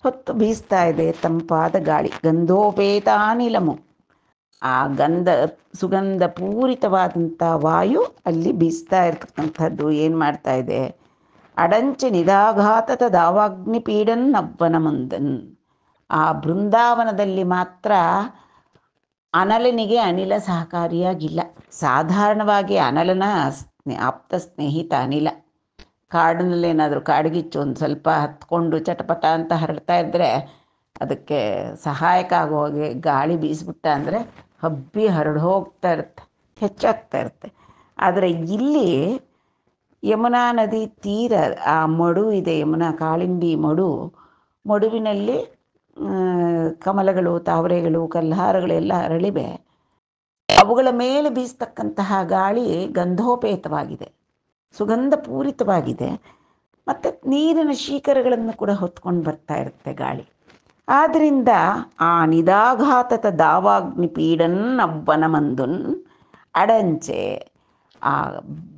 ಹೊತ್ತು ಬೀಸ್ತಾ ಇದೆ ತಂಪಾದ ಗಾಳಿ. ಗಂಧೋಪೇತಾನಿಲಮು, ಆ ಸುಗಂಧ ಪೂರಿತವಾದಂಥ ವಾಯು ಅಲ್ಲಿ ಬೀಸ್ತಾ ಇರ್ತಕ್ಕಂಥದ್ದು ಏನು ಮಾಡ್ತಾ ಇದೆ? ಅಡಂಚೆ ನಿದಾಘಾತದ ದಾವಾಗ್ನಿ ಪೀಡನ್ ಅವ್ವನ ಮುಂದನ್. ಆ ಬೃಂದಾವನದಲ್ಲಿ ಮಾತ್ರ ಅನಲನಿಗೆ ಅನಿಲ ಸಹಕಾರಿಯಾಗಿಲ್ಲ. ಸಾಧಾರಣವಾಗಿ ಅನಲನ ಆಪ್ತ ಸ್ನೇಹಿತ ಅನಿಲ. ಕಾಡಿನಲ್ಲೇನಾದರೂ ಕಾಡ್ಗಿಚ್ಚು ಒಂದು ಸ್ವಲ್ಪ ಹತ್ಕೊಂಡು ಚಟಪಟ ಅಂತ ಹರಡ್ತಾ ಇದ್ದರೆ ಅದಕ್ಕೆ ಸಹಾಯಕ ಆಗೋ ಹಾಗೆ ಗಾಳಿ ಬೀಸ್ಬಿಟ್ಟ ಅಂದರೆ ಹಬ್ಬಿ ಹರಡು ಹೋಗ್ತಾ ಇರುತ್ತೆ, ಹೆಚ್ಚಾಗ್ತಾ ಇರುತ್ತೆ. ಆದರೆ ಇಲ್ಲಿ ಯಮುನಾ ನದಿ ತೀರ ಆ ಮಡು ಇದೆ, ಯಮುನಾ ಕಾಳಿಂದಿ ಮಡುವಿನಲ್ಲಿ ಕಮಲಗಳು, ತಾವರೆಗಳು, ಕಲ್ಹಾರಗಳೆಲ್ಲ ಅರಳಿವೆ. ಅವುಗಳ ಮೇಲೆ ಬೀಸ್ತಕ್ಕಂತಹ ಗಾಳಿ ಗಂಧೋಪೇತವಾಗಿದೆ, ಸುಗಂಧ ಪೂರಿತವಾಗಿದೆ. ಮತ್ತು ನೀರಿನ ಶೀಕರಗಳನ್ನು ಕೂಡ ಹೊತ್ಕೊಂಡು ಬರ್ತಾ ಇರುತ್ತೆ ಗಾಳಿ. ಆದ್ದರಿಂದ ಆ ನಿದಾಘಾತದ ದಾವಾಗ್ನಿ ಪೀಡನ್ ಅವ್ವನ ಮಂದುನ್ ಅಡಂಚೆ, ಆ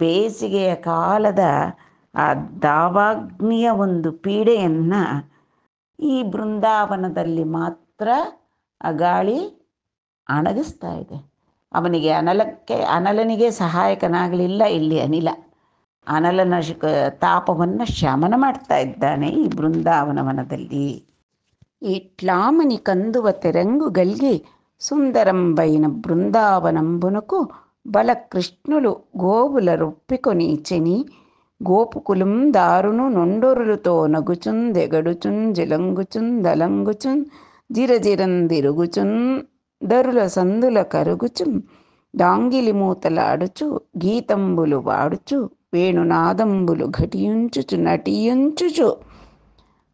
ಬೇಸಿಗೆಯ ಕಾಲದ ಆ ದಾವಾಗ್ನಿಯ ಒಂದು ಪೀಡೆಯನ್ನು ಈ ಬೃಂದಾವನದಲ್ಲಿ ಮಾತ್ರ ಆ ಗಾಳಿ ಅಣಗಿಸ್ತಾ ಇದೆ. ಅವನಿಗೆ ಅನಲನಿಗೆ ಸಹಾಯಕನಾಗಲಿಲ್ಲ ಇಲ್ಲಿ ಅನಿಲ. ಅನಲನ ತಾಪವನ್ನು ಶಮನ ಮಾಡ್ತಾ ಇದ್ದಾನೆ ಈ ಬೃಂದಾವನವನದಲ್ಲಿ. ఇట్లామని కందువ తెరంగు గల్గి సుందరంబైన బృందావనంబునకు బల కృష్ణులు గోవుల రొప్పికొని చెని గోపుకులం దారును నొండొరులతో నగుచున్ దెగడుచున్ జిలంగుచున్ దలంగుచున్ జిరజిరందిరుగుచున్ దరుల సందుల కరుగుచున్ డాంగిలి మూతలాడుచు గీతంబులు వాడుచు వేణునాదంబులు ఘటియుంచుచు నటియుంచుచు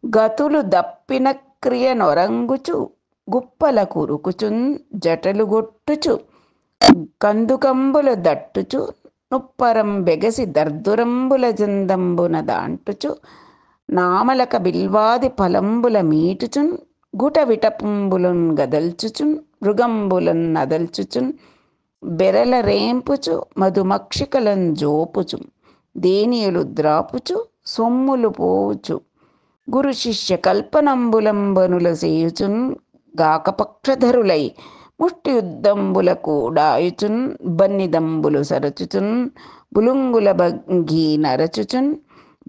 గతులు దప్పిన క్రియ నొరంగుచు గుప్పల కురుకుచున్ జటలు గొట్టుచు కందుకంబుల దట్టుచు నుప్పరం బెగసి దర్దురంబుల జందంబున దాంటుచు నామలక బిల్వాది ఫలంబుల మీటుచున్ గుట విటపుంబులున్ గదల్చుచున్ మృగంబులన్ నదల్చుచున్ బెరల రేంపుచు మధుమక్షికలన్ జోపుచు దేనియులు ద్రాపుచు సొమ్ములు పోవుచు గురు శిష్య కల్పనంబులంబనుల సేయుచున్ గాకపక్షధరులై ముష్టియుద్ధంబుల కూడాయుచున్ బన్నిదంబులు సరచుచున్ బులుంగుల భంగి నరచుచున్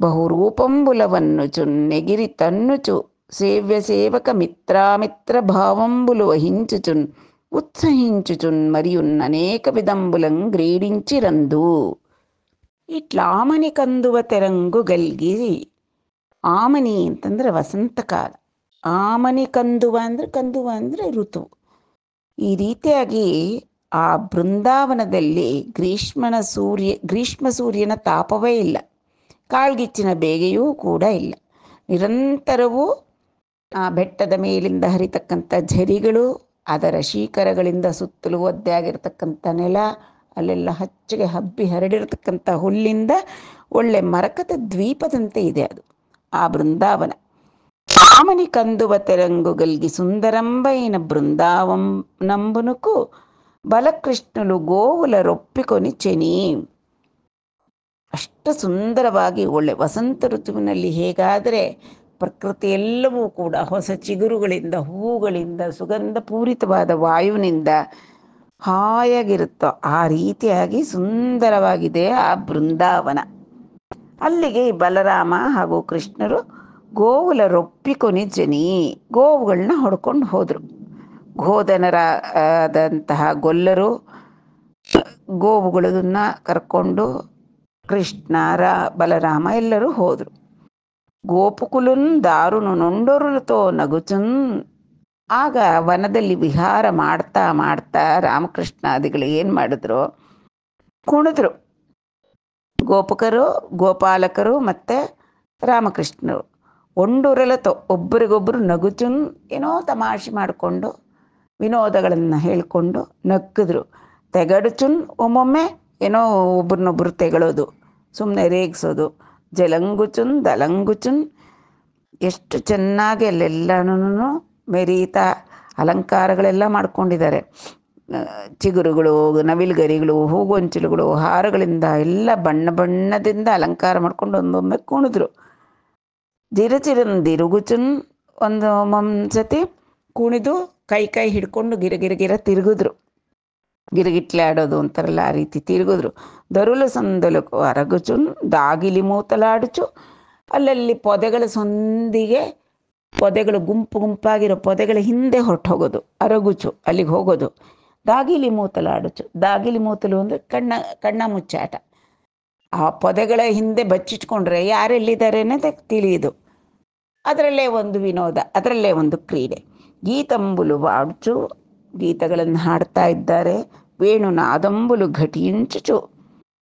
బహురూపంబుల వన్నుచున్ నెగిరి తన్నుచు సేవ్య సేవక మిత్రామిత్ర భావంబులు వహించుచున్ ఉత్సహించుచున్ మరియు అనేక విధంబులం గ్రీడించిరందు. ఇట్లామని కందువ తెరంగు ಗಲ್ಗಿ. ಆಮನಿ ಅಂತಂದ್ರೆ ವಸಂತಕಾಲ, ಆಮನಿ ಕಂದುವ ಅಂದರೆ ಋತುವು. ಈ ರೀತಿಯಾಗಿ ಆ ಬೃಂದಾವನದಲ್ಲಿ ಗ್ರೀಷ್ಮ ಸೂರ್ಯನ ತಾಪವೇ ಇಲ್ಲ, ಕಾಳ್ಗಿಚ್ಚಿನ ಬೇಗೆಯೂ ಕೂಡ ಇಲ್ಲ. ನಿರಂತರವೂ ಆ ಬೆಟ್ಟದ ಮೇಲಿಂದ ಹರಿತಕ್ಕಂಥ ಝರಿಗಳು, ಅದರ ಶೀಕರಗಳಿಂದ ಸುತ್ತಲೂ ಒದ್ದೆ ಆಗಿರ್ತಕ್ಕಂಥ ನೆಲ, ಅಲ್ಲೆಲ್ಲ ಹಚ್ಚಗೆ ಹಬ್ಬಿ ಹರಡಿರ್ತಕ್ಕಂಥ ಹುಲ್ಲಿಂದ ಒಳ್ಳೆ ಮರಕತ ದ್ವೀಪದಂತೆ ಇದೆ ಅದು ಆ ಬೃಂದಾವನ. ఆమని కందువ తెరంగు గల్గి సుందరంబైన బృందావం నంబునకు ಬಲಕೃಷ್ಣನು ಗೋವುಲ ರೊಪ್ಪಿకొని ಚೆನಿ. ಅಷ್ಟು ಸುಂದರವಾಗಿ ಒಳ್ಳೆ ವಸಂತ ಋತುವಿನಲ್ಲಿ ಹೇಗಾದರೆ ಪ್ರಕೃತಿ ಎಲ್ಲವೂ ಕೂಡ ಹೊಸ ಚಿಗುರುಗಳಿಂದ, ಹೂವುಗಳಿಂದ, ಸುಗಂಧ ಪೂರಿತವಾದ ವಾಯುವಿನಿಂದ ಹಾಯಾಗಿರುತ್ತೋ ಆ ರೀತಿಯಾಗಿ ಸುಂದರವಾಗಿದೆ ಆ ಬೃಂದಾವನ. ಅಲ್ಲಿಗೆ ಬಲರಾಮ ಹಾಗೂ ಕೃಷ್ಣರು ಗೋವುಲ ರೊಪ್ಪಿకొని ಜನಿ, ಗೋವುಗಳನ್ನ ಹೊಡ್ಕೊಂಡು ಹೋದರು. ಗೋಧನರಾದಂತಹ ಗೊಲ್ಲರು ಗೋವುಗಳನ್ನ ಕರ್ಕೊಂಡು ಕೃಷ್ಣ ಬಲರಾಮ ಎಲ್ಲರೂ ಹೋದರು. ಗೋಪುಕುಲುನ್ ದಾರುನು ನೊಂಡೊರುತೋ ನಗುಚುನ್. ಆಗ ವನದಲ್ಲಿ ವಿಹಾರ ಮಾಡ್ತಾ ಮಾಡ್ತಾ ರಾಮಕೃಷ್ಣಾದಿಗಳು ಏನು ಮಾಡಿದ್ರು, ಕುಣಿದ್ರು. ಗೋಪಕರು, ಗೋಪಾಲಕರು ಮತ್ತು ರಾಮಕೃಷ್ಣರು ಒಂಡುರಲತೋ ಒಬ್ಬರಿಗೊಬ್ಬರು ನಗುಚುನ್, ಏನೋ ತಮಾಷೆ ಮಾಡಿಕೊಂಡು ವಿನೋದಗಳನ್ನು ಹೇಳಿಕೊಂಡು ನಕ್ಕಿದ್ರು. ತೆಗಡುಚುನ್, ಒಮ್ಮೊಮ್ಮೆ ಏನೋ ಒಬ್ರನ್ನೊಬ್ಬರು ತೆಗಳೋದು, ಸುಮ್ಮನೆ ರೇಗಿಸೋದು. ಜಲಂಗುಚುನ್ ದಲಂಗುಚುನ್, ಎಷ್ಟು ಚೆನ್ನಾಗಿ ಅಲ್ಲೆಲ್ಲನೂ ಮೆರೀತಾ ಅಲಂಕಾರಗಳೆಲ್ಲ ಮಾಡ್ಕೊಂಡಿದ್ದಾರೆ. ಚಿಗುರುಗಳು, ನವಿಲುಗರಿಗಳು, ಹೂಗೊಂಚಲುಗಳು, ಹಾರಗಳಿಂದ ಎಲ್ಲ ಬಣ್ಣ ಬಣ್ಣದಿಂದ ಅಲಂಕಾರ ಮಾಡ್ಕೊಂಡು ಒಂದೊಮ್ಮೆ ಕುಣಿದ್ರು. ದಿರುಗುಚುನ್, ಒಂದ್ಸತಿ ಕುಣಿದು ಕೈ ಹಿಡ್ಕೊಂಡು ಗಿರಗಿರ ತಿರುಗಿದ್ರು. ಗಿರಗಿಟ್ಲೆ ಆಡೋದು ಅಂತಾರಲ್ಲ ಆ ರೀತಿ ತಿರುಗಿದ್ರು. ದರುಲು ಸಂದಲಕು ಅರಗುಚುನ್, ದಾಗಿಲಿ ಮೂತಲಾಡುಚು. ಅಲ್ಲಲ್ಲಿ ಪೊದೆಗಳ ಸಂದಿಗೆ, ಪೊದೆಗಳು ಗುಂಪು ಗುಂಪಾಗಿರೋ ಪೊದೆಗಳ ಹಿಂದೆ ಹೊರಟು ಹೋಗೋದು, ಅರಗುಚು ಅಲ್ಲಿಗೆ ಹೋಗೋದು. ದಾಗಿಲಿ ಮೂತಲಾಡುಚು, ದಾಗಿಲಿ ಮೂತಲು ಅಂದರೆ ಕಣ್ಣ ಮುಚ್ಚಾಟ. ಆ ಪೊದೆಗಳ ಹಿಂದೆ ಬಚ್ಚಿಟ್ಕೊಂಡ್ರೆ ಯಾರೆಲ್ಲಿದ್ದಾರೆ ಅನ್ನೋದೇ ತಿಳಿಯುದು. ಅದರಲ್ಲೇ ಒಂದು ವಿನೋದ, ಅದರಲ್ಲೇ ಒಂದು ಕ್ರೀಡೆ. ಗೀತಂಬುಲು ವಾಡ್ಚು, ಗೀತಗಳನ್ನು ಹಾಡ್ತಾ ಇದ್ದಾರೆ. ವೇಣುನಾದಂಬುಲು ಘಟಿಂಚುಚು,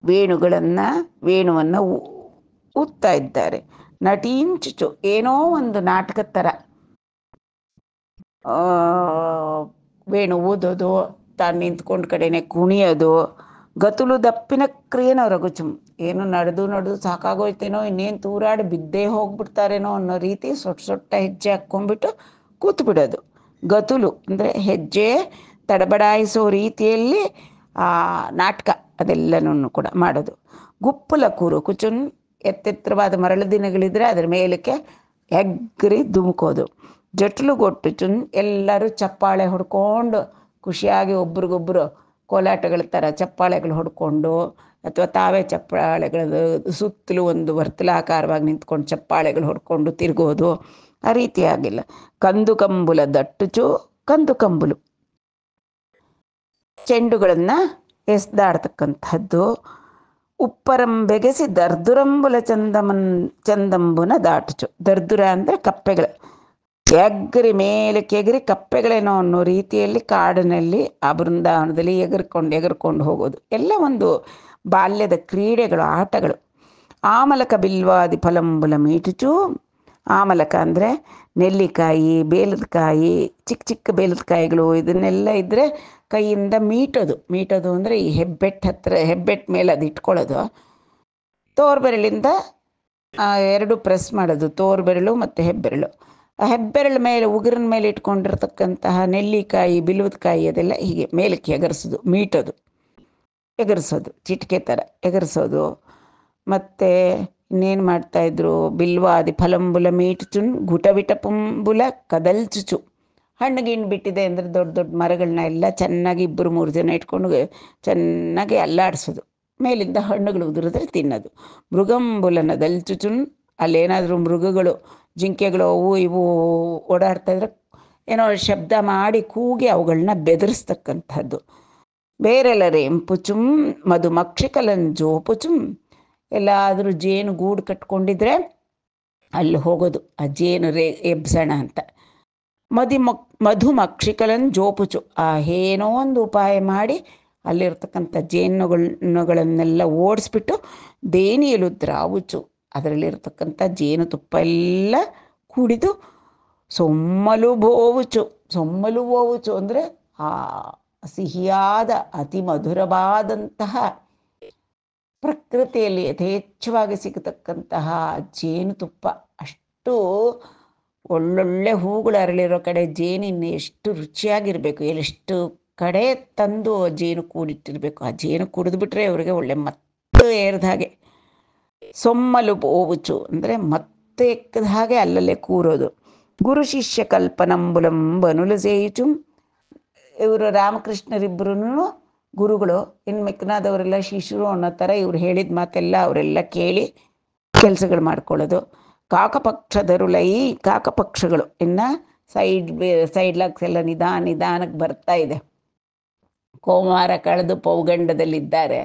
ವೇಣುವನ್ನು ಊದ್ತಾ ಇದ್ದಾರೆ. ನಟೀಂಚುಚು, ಏನೋ ಒಂದು ನಾಟಕದ ಥರ ವೇಣು ಊದೋದು, ತಾನು ನಿಂತ್ಕೊಂಡು ಕಡೆನೆ ಕುಣಿಯೋದು. ಗತುಲು ದಪ್ಪಿನ ಕ್ರಿಯೆನೋ ರಘುಚುಮ್, ಏನು ನಡೆದು ಸಾಕಾಗೋಯ್ತೇನೋ, ಇನ್ನೇನು ತೂರಾಡಿ ಬಿದ್ದೇ ಹೋಗ್ಬಿಡ್ತಾರೇನೋ ಅನ್ನೋ ರೀತಿ ಸೊಟ್ಟ ಹೆಜ್ಜೆ ಹಾಕ್ಕೊಂಡ್ಬಿಟ್ಟು ಕೂತು ಬಿಡೋದು. ಗತುಲು ಅಂದರೆ ಹೆಜ್ಜೆ ತಡಬಡಾಯಿಸೋ ರೀತಿಯಲ್ಲಿ ಆ ನಾಟಕ ಅದೆಲ್ಲನೂ ಕೂಡ ಮಾಡೋದು. ಗುಪ್ಪುಲ ಕುರುಕುಚುನ್, ಎತ್ತೆತ್ತರವಾದ ಮರಳು ದಿನಗಳಿದ್ರೆ ಅದರ ಮೇಲಕ್ಕೆ ಎಗ್ರಿ ಧುಮುಕೋದು. ಜಟ್ಲುಗೊಟ್ಟು ಚುನ್, ಎಲ್ಲರೂ ಚಪ್ಪಾಳೆ ಹೊಡ್ಕೊಂಡು ಖುಷಿಯಾಗಿ ಒಬ್ರಿಗೊಬ್ಬರು ಕೋಲಾಟಗಳ ಥರ ಚಪ್ಪಾಳೆಗಳು ಹೊಡ್ಕೊಂಡು, ಅಥವಾ ತಾವೇ ಚಪ್ಪಾಳೆಗಳು ಸುತ್ತಲೂ ಒಂದು ವರ್ತುಲಾಕಾರವಾಗಿ ನಿಂತ್ಕೊಂಡು ಚಪ್ಪಾಳೆಗಳು ಹೊಡ್ಕೊಂಡು ತಿರುಗೋದು, ಆ ರೀತಿಯಾಗಿಲ್ಲ. ಕಂದು ಕಂಬುಲ ದಟ್ಟುಚು, ಕಂದು ಕಂಬುಲು ಚೆಂಡುಗಳನ್ನು ಎಸ್ದಾಡ್ತಕ್ಕಂಥದ್ದು. ಉಪ್ಪರಂಬೆಗೆಸಿ ದರ್ದುರಂಬುಲ ಚಂದಂಬುನ ದಾಟುಚು, ದರ್ದುರ ಅಂದರೆ ಕಪ್ಪೆಗಳು, ಎಗ್ರಿ ಮೇಲಕ್ಕೆ ಎಗರಿ ಕಪ್ಪೆಗಳೇನೋ ಅನ್ನೋ ರೀತಿಯಲ್ಲಿ ಕಾಡಿನಲ್ಲಿ ಆ ಬೃಂದಾವನದಲ್ಲಿ ಎಗರ್ಕೊಂಡು ಹೋಗೋದು ಎಲ್ಲ ಒಂದು ಬಾಲ್ಯದ ಕ್ರೀಡೆಗಳು, ಆಟಗಳು. ಆಮಲಕ ಬಿಲ್ವಾದಿ ಫಲಂಬುಲ ಮೀಟುಚು, ಆಮಲಕ ಅಂದರೆ ನೆಲ್ಲಿಕಾಯಿ, ಬೇಲದ ಕಾಯಿ, ಚಿಕ್ಕ ಬೇಲದ ಕಾಯಿಗಳು, ಇದನ್ನೆಲ್ಲ ಇದ್ದರೆ ಕೈಯಿಂದ ಮೀಟೋದು ಅಂದರೆ ಈ ಹೆಬ್ಬೆಟ್ ಮೇಲೆ ಅದು ಇಟ್ಕೊಳ್ಳೋದು. ತೋರ್ಬೆರಳಿಂದ ಎರಡು ಪ್ರೆಸ್ ಮಾಡೋದು, ತೋರ್ಬೆರಳು ಮತ್ತು ಹೆಬ್ಬೆರಳು. ಆ ಹೆಬ್ಬೆರಳ ಮೇಲೆ ಉಗುರಿನ ಮೇಲೆ ಇಟ್ಕೊಂಡಿರ್ತಕ್ಕಂತಹ ನೆಲ್ಲಿಕಾಯಿ, ಬಿಲ್ವದ ಕಾಯಿ ಅದೆಲ್ಲ ಹೀಗೆ ಮೇಲಕ್ಕೆ ಎಗರಿಸೋದು, ಚಿಟಿಕೆ ಥರ ಎಗರಿಸೋದು. ಮತ್ತು ಇನ್ನೇನು ಮಾಡ್ತಾಯಿದ್ರು, ಬಿಲ್ವಾದಿ ಫಲಂಬುಲ ಮೀಟುಚುನ್ ಗುಟಬಿಟ ಪುಂಬುಲ ಕದಲ್ಚುಚು. ಹಣ್ಣು ಗಿಣ್ಣು ಬಿಟ್ಟಿದೆ ಅಂದರೆ ದೊಡ್ಡ ದೊಡ್ಡ ಮರಗಳನ್ನ ಎಲ್ಲ ಚೆನ್ನಾಗಿ 2-3 ಜನ ಇಟ್ಕೊಂಡು ಚೆನ್ನಾಗಿ ಅಲ್ಲಾಡಿಸೋದು, ಮೇಲಿಂದ ಹಣ್ಣುಗಳು ಉದುರಿದ್ರೆ ತಿನ್ನೋದು. ಮೃಗಂಬುಲನ ದಲ್ಚುಚುನ್, ಅಲ್ಲೇನಾದರೂ ಮೃಗಗಳು, ಜಿಂಕೆಗಳು ಅವು ಇವು ಓಡಾಡ್ತಾಯಿದ್ರೆ ಏನೋ ಶಬ್ದ ಮಾಡಿ ಕೂಗಿ ಅವುಗಳನ್ನ ಬೆದರಿಸ್ತಕ್ಕಂಥದ್ದು. ಬೇರೆಲ್ಲರೆ ಎಂಪುಚುಂ ಮಧುಮಕ್ಷಿಕಲನ್ ಜೋಪುಚುಂ, ಎಲ್ಲಾದರೂ ಜೇನು ಗೂಡು ಕಟ್ಕೊಂಡಿದ್ರೆ ಅಲ್ಲಿ ಹೋಗೋದು, ಆ ಜೇನು ಎಬ್ಸೋಣ ಅಂತ. ಮಧುಮಕ್ಷಿಕಲನ್ ಜೋಪುಚು, ಏನೋ ಒಂದು ಉಪಾಯ ಮಾಡಿ ಅಲ್ಲಿರ್ತಕ್ಕಂಥ ಜೇನುಗಳನ್ನೆಲ್ಲ ಓಡಿಸ್ಬಿಟ್ಟು ದೇನಿಯಲು ದ್ರಾವುಚು, ಅದರಲ್ಲಿರ್ತಕ್ಕಂಥ ಜೇನುತುಪ್ಪ ಎಲ್ಲ ಕುಡಿದು ಸೊಮ್ಮಲು ಬೋವುಚು. ಸೊಮ್ಮಲು ಬೋವುಚು ಅಂದರೆ ಆ ಸಿಹಿಯಾದ ಅತಿ ಮಧುರವಾದಂತಹ ಪ್ರಕೃತಿಯಲ್ಲಿ ಯಥೇಚ್ಛವಾಗಿ ಸಿಗತಕ್ಕಂತಹ ಜೇನುತುಪ್ಪ, ಅಷ್ಟು ಒಳ್ಳೊಳ್ಳೆ ಹೂಗಳು ಅರಳಿರೋ ಕಡೆ ಜೇನಿನ್ನು ಎಷ್ಟು ರುಚಿಯಾಗಿರಬೇಕು, ಎಷ್ಟು ಕಡೆ ತಂದು ಜೇನು ಕೂಡಿಟ್ಟಿರಬೇಕು. ಆ ಜೇನು ಕುಡಿದ್ಬಿಟ್ರೆ ಅವರಿಗೆ ಒಳ್ಳೆ ಮತ್ತೆ ಏರಿದ ಹಾಗೆ. ಸೊಮ್ಮಲು ಬೋವುಚು ಅಂದರೆ ಮತ್ತೆ ಎಕ್ಕದ ಹಾಗೆ ಅಲ್ಲಲ್ಲೇ ಕೂರೋದು. ಗುರು ಶಿಷ್ಯ ಕಲ್ಪನಂಬುಲಂ ಬನುಲು ಸೇಯುಚು, ಇವರು ರಾಮಕೃಷ್ಣರಿಬ್ಬರೂ ಗುರುಗಳು, ಇನ್ನು ಮಿಕ್ಕನಾದವರೆಲ್ಲ ಶಿಷ್ಯರು ಅನ್ನೋ ಥರ ಇವ್ರು ಹೇಳಿದ ಮಾತೆಲ್ಲ ಅವರೆಲ್ಲ ಕೇಳಿ ಕೆಲಸಗಳು ಮಾಡ್ಕೊಳ್ಳೋದು. ಕಾಕಪಕ್ಷದರುಲೈ, ಕಾಕಪಕ್ಷಗಳು ಇನ್ನು ಸೈಡ್ ಲಾಕ್ಸ್ ಎಲ್ಲ ನಿಧಾನಕ್ಕೆ ಬರ್ತಾ ಇದೆ. ಕೋಮಾರ ಕಳೆದು ಪೌಗಂಡದಲ್ಲಿದ್ದಾರೆ,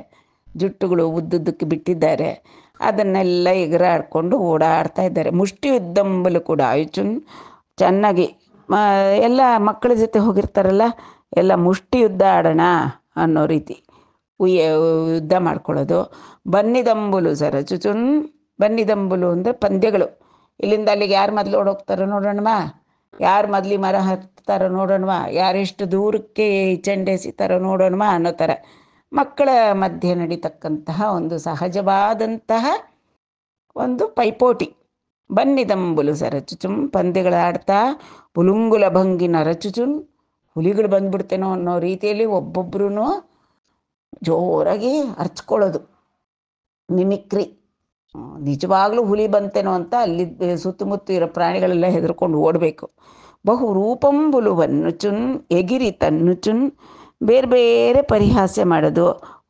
ಜುಟ್ಟುಗಳು ಉದ್ದುದ್ದಕ್ಕೆ ಬಿಟ್ಟಿದ್ದಾರೆ, ಅದನ್ನೆಲ್ಲ ಎಗರಾಡ್ಕೊಂಡು ಓಡಾಡ್ತಾ ಇದ್ದಾರೆ. ಮುಷ್ಟಿ ಯುದ್ಧಂಬಲು ಕೂಡ ಆಯುಚುನ್, ಚೆನ್ನಾಗಿ ಎಲ್ಲ ಮಕ್ಕಳ ಜೊತೆ ಹೋಗಿರ್ತಾರಲ್ಲ, ಎಲ್ಲ ಮುಷ್ಟಿ ಯುದ್ಧ ಆಡೋಣ ಅನ್ನೋ ರೀತಿ ಯುದ್ಧ ಮಾಡ್ಕೊಳ್ಳೋದು. ಬನ್ನಿದಂಬುಲು ಸರಚುಚುನ್, ಬನ್ನಿದಂಬುಲು ಅಂದರೆ ಪಂದ್ಯಗಳು, ಇಲ್ಲಿಂದ ಅಲ್ಲಿಗೆ ಯಾರು ಮೊದಲು ಓಡೋಗ್ತಾರೋ ನೋಡೋಣವಾ, ಯಾರು ಮೊದಲು ಮರ ಹತ್ತಾರೋ ನೋಡೋಣವಾ, ಯಾರೆಷ್ಟು ದೂರಕ್ಕೆ ಚೆಂಡೆ ಎಸಿತಾರೋ ನೋಡೋಣವಾ ಅನ್ನೋ ಥರ ಮಕ್ಕಳ ಮಧ್ಯೆ ನಡೀತಕ್ಕಂತಹ ಒಂದು ಸಹಜವಾದಂತಹ ಒಂದು ಪೈಪೋಟಿ. ಬನ್ನಿದಂಬುಲು ಸರಚುಚುಂ, ಪಂದ್ಯಗಳಾಡ್ತಾ. ಪುಲುಂಗುಲ ಭಂಗಿನ ರಚುಚುನ್, ಹುಲಿಗಳು ಬಂದ್ಬಿಡ್ತೇನೋ ಅನ್ನೋ ರೀತಿಯಲ್ಲಿ ಒಬ್ಬೊಬ್ರು ಜೋರಾಗಿ ಅರ್ಚ್ಕೊಳ್ಳೋದು, ಮಿಮಿಕ್ರಿ. ನಿಜವಾಗ್ಲೂ ಹುಲಿ ಬಂತೇನೋ ಅಂತ ಅಲ್ಲಿ ಸುತ್ತಮುತ್ತ ಇರೋ ಪ್ರಾಣಿಗಳೆಲ್ಲ ಹೆದರ್ಕೊಂಡು ಓಡಬೇಕು. ಬಹು ರೂಪಂಬುಲು ವನ್ನುಚುನ್ ಎಗಿರಿ ತನ್ನುಚುನ್, ಬೇರೆ ಬೇರೆ ಪರಿಹಾಸ್ಯ ಮಾಡೋದು,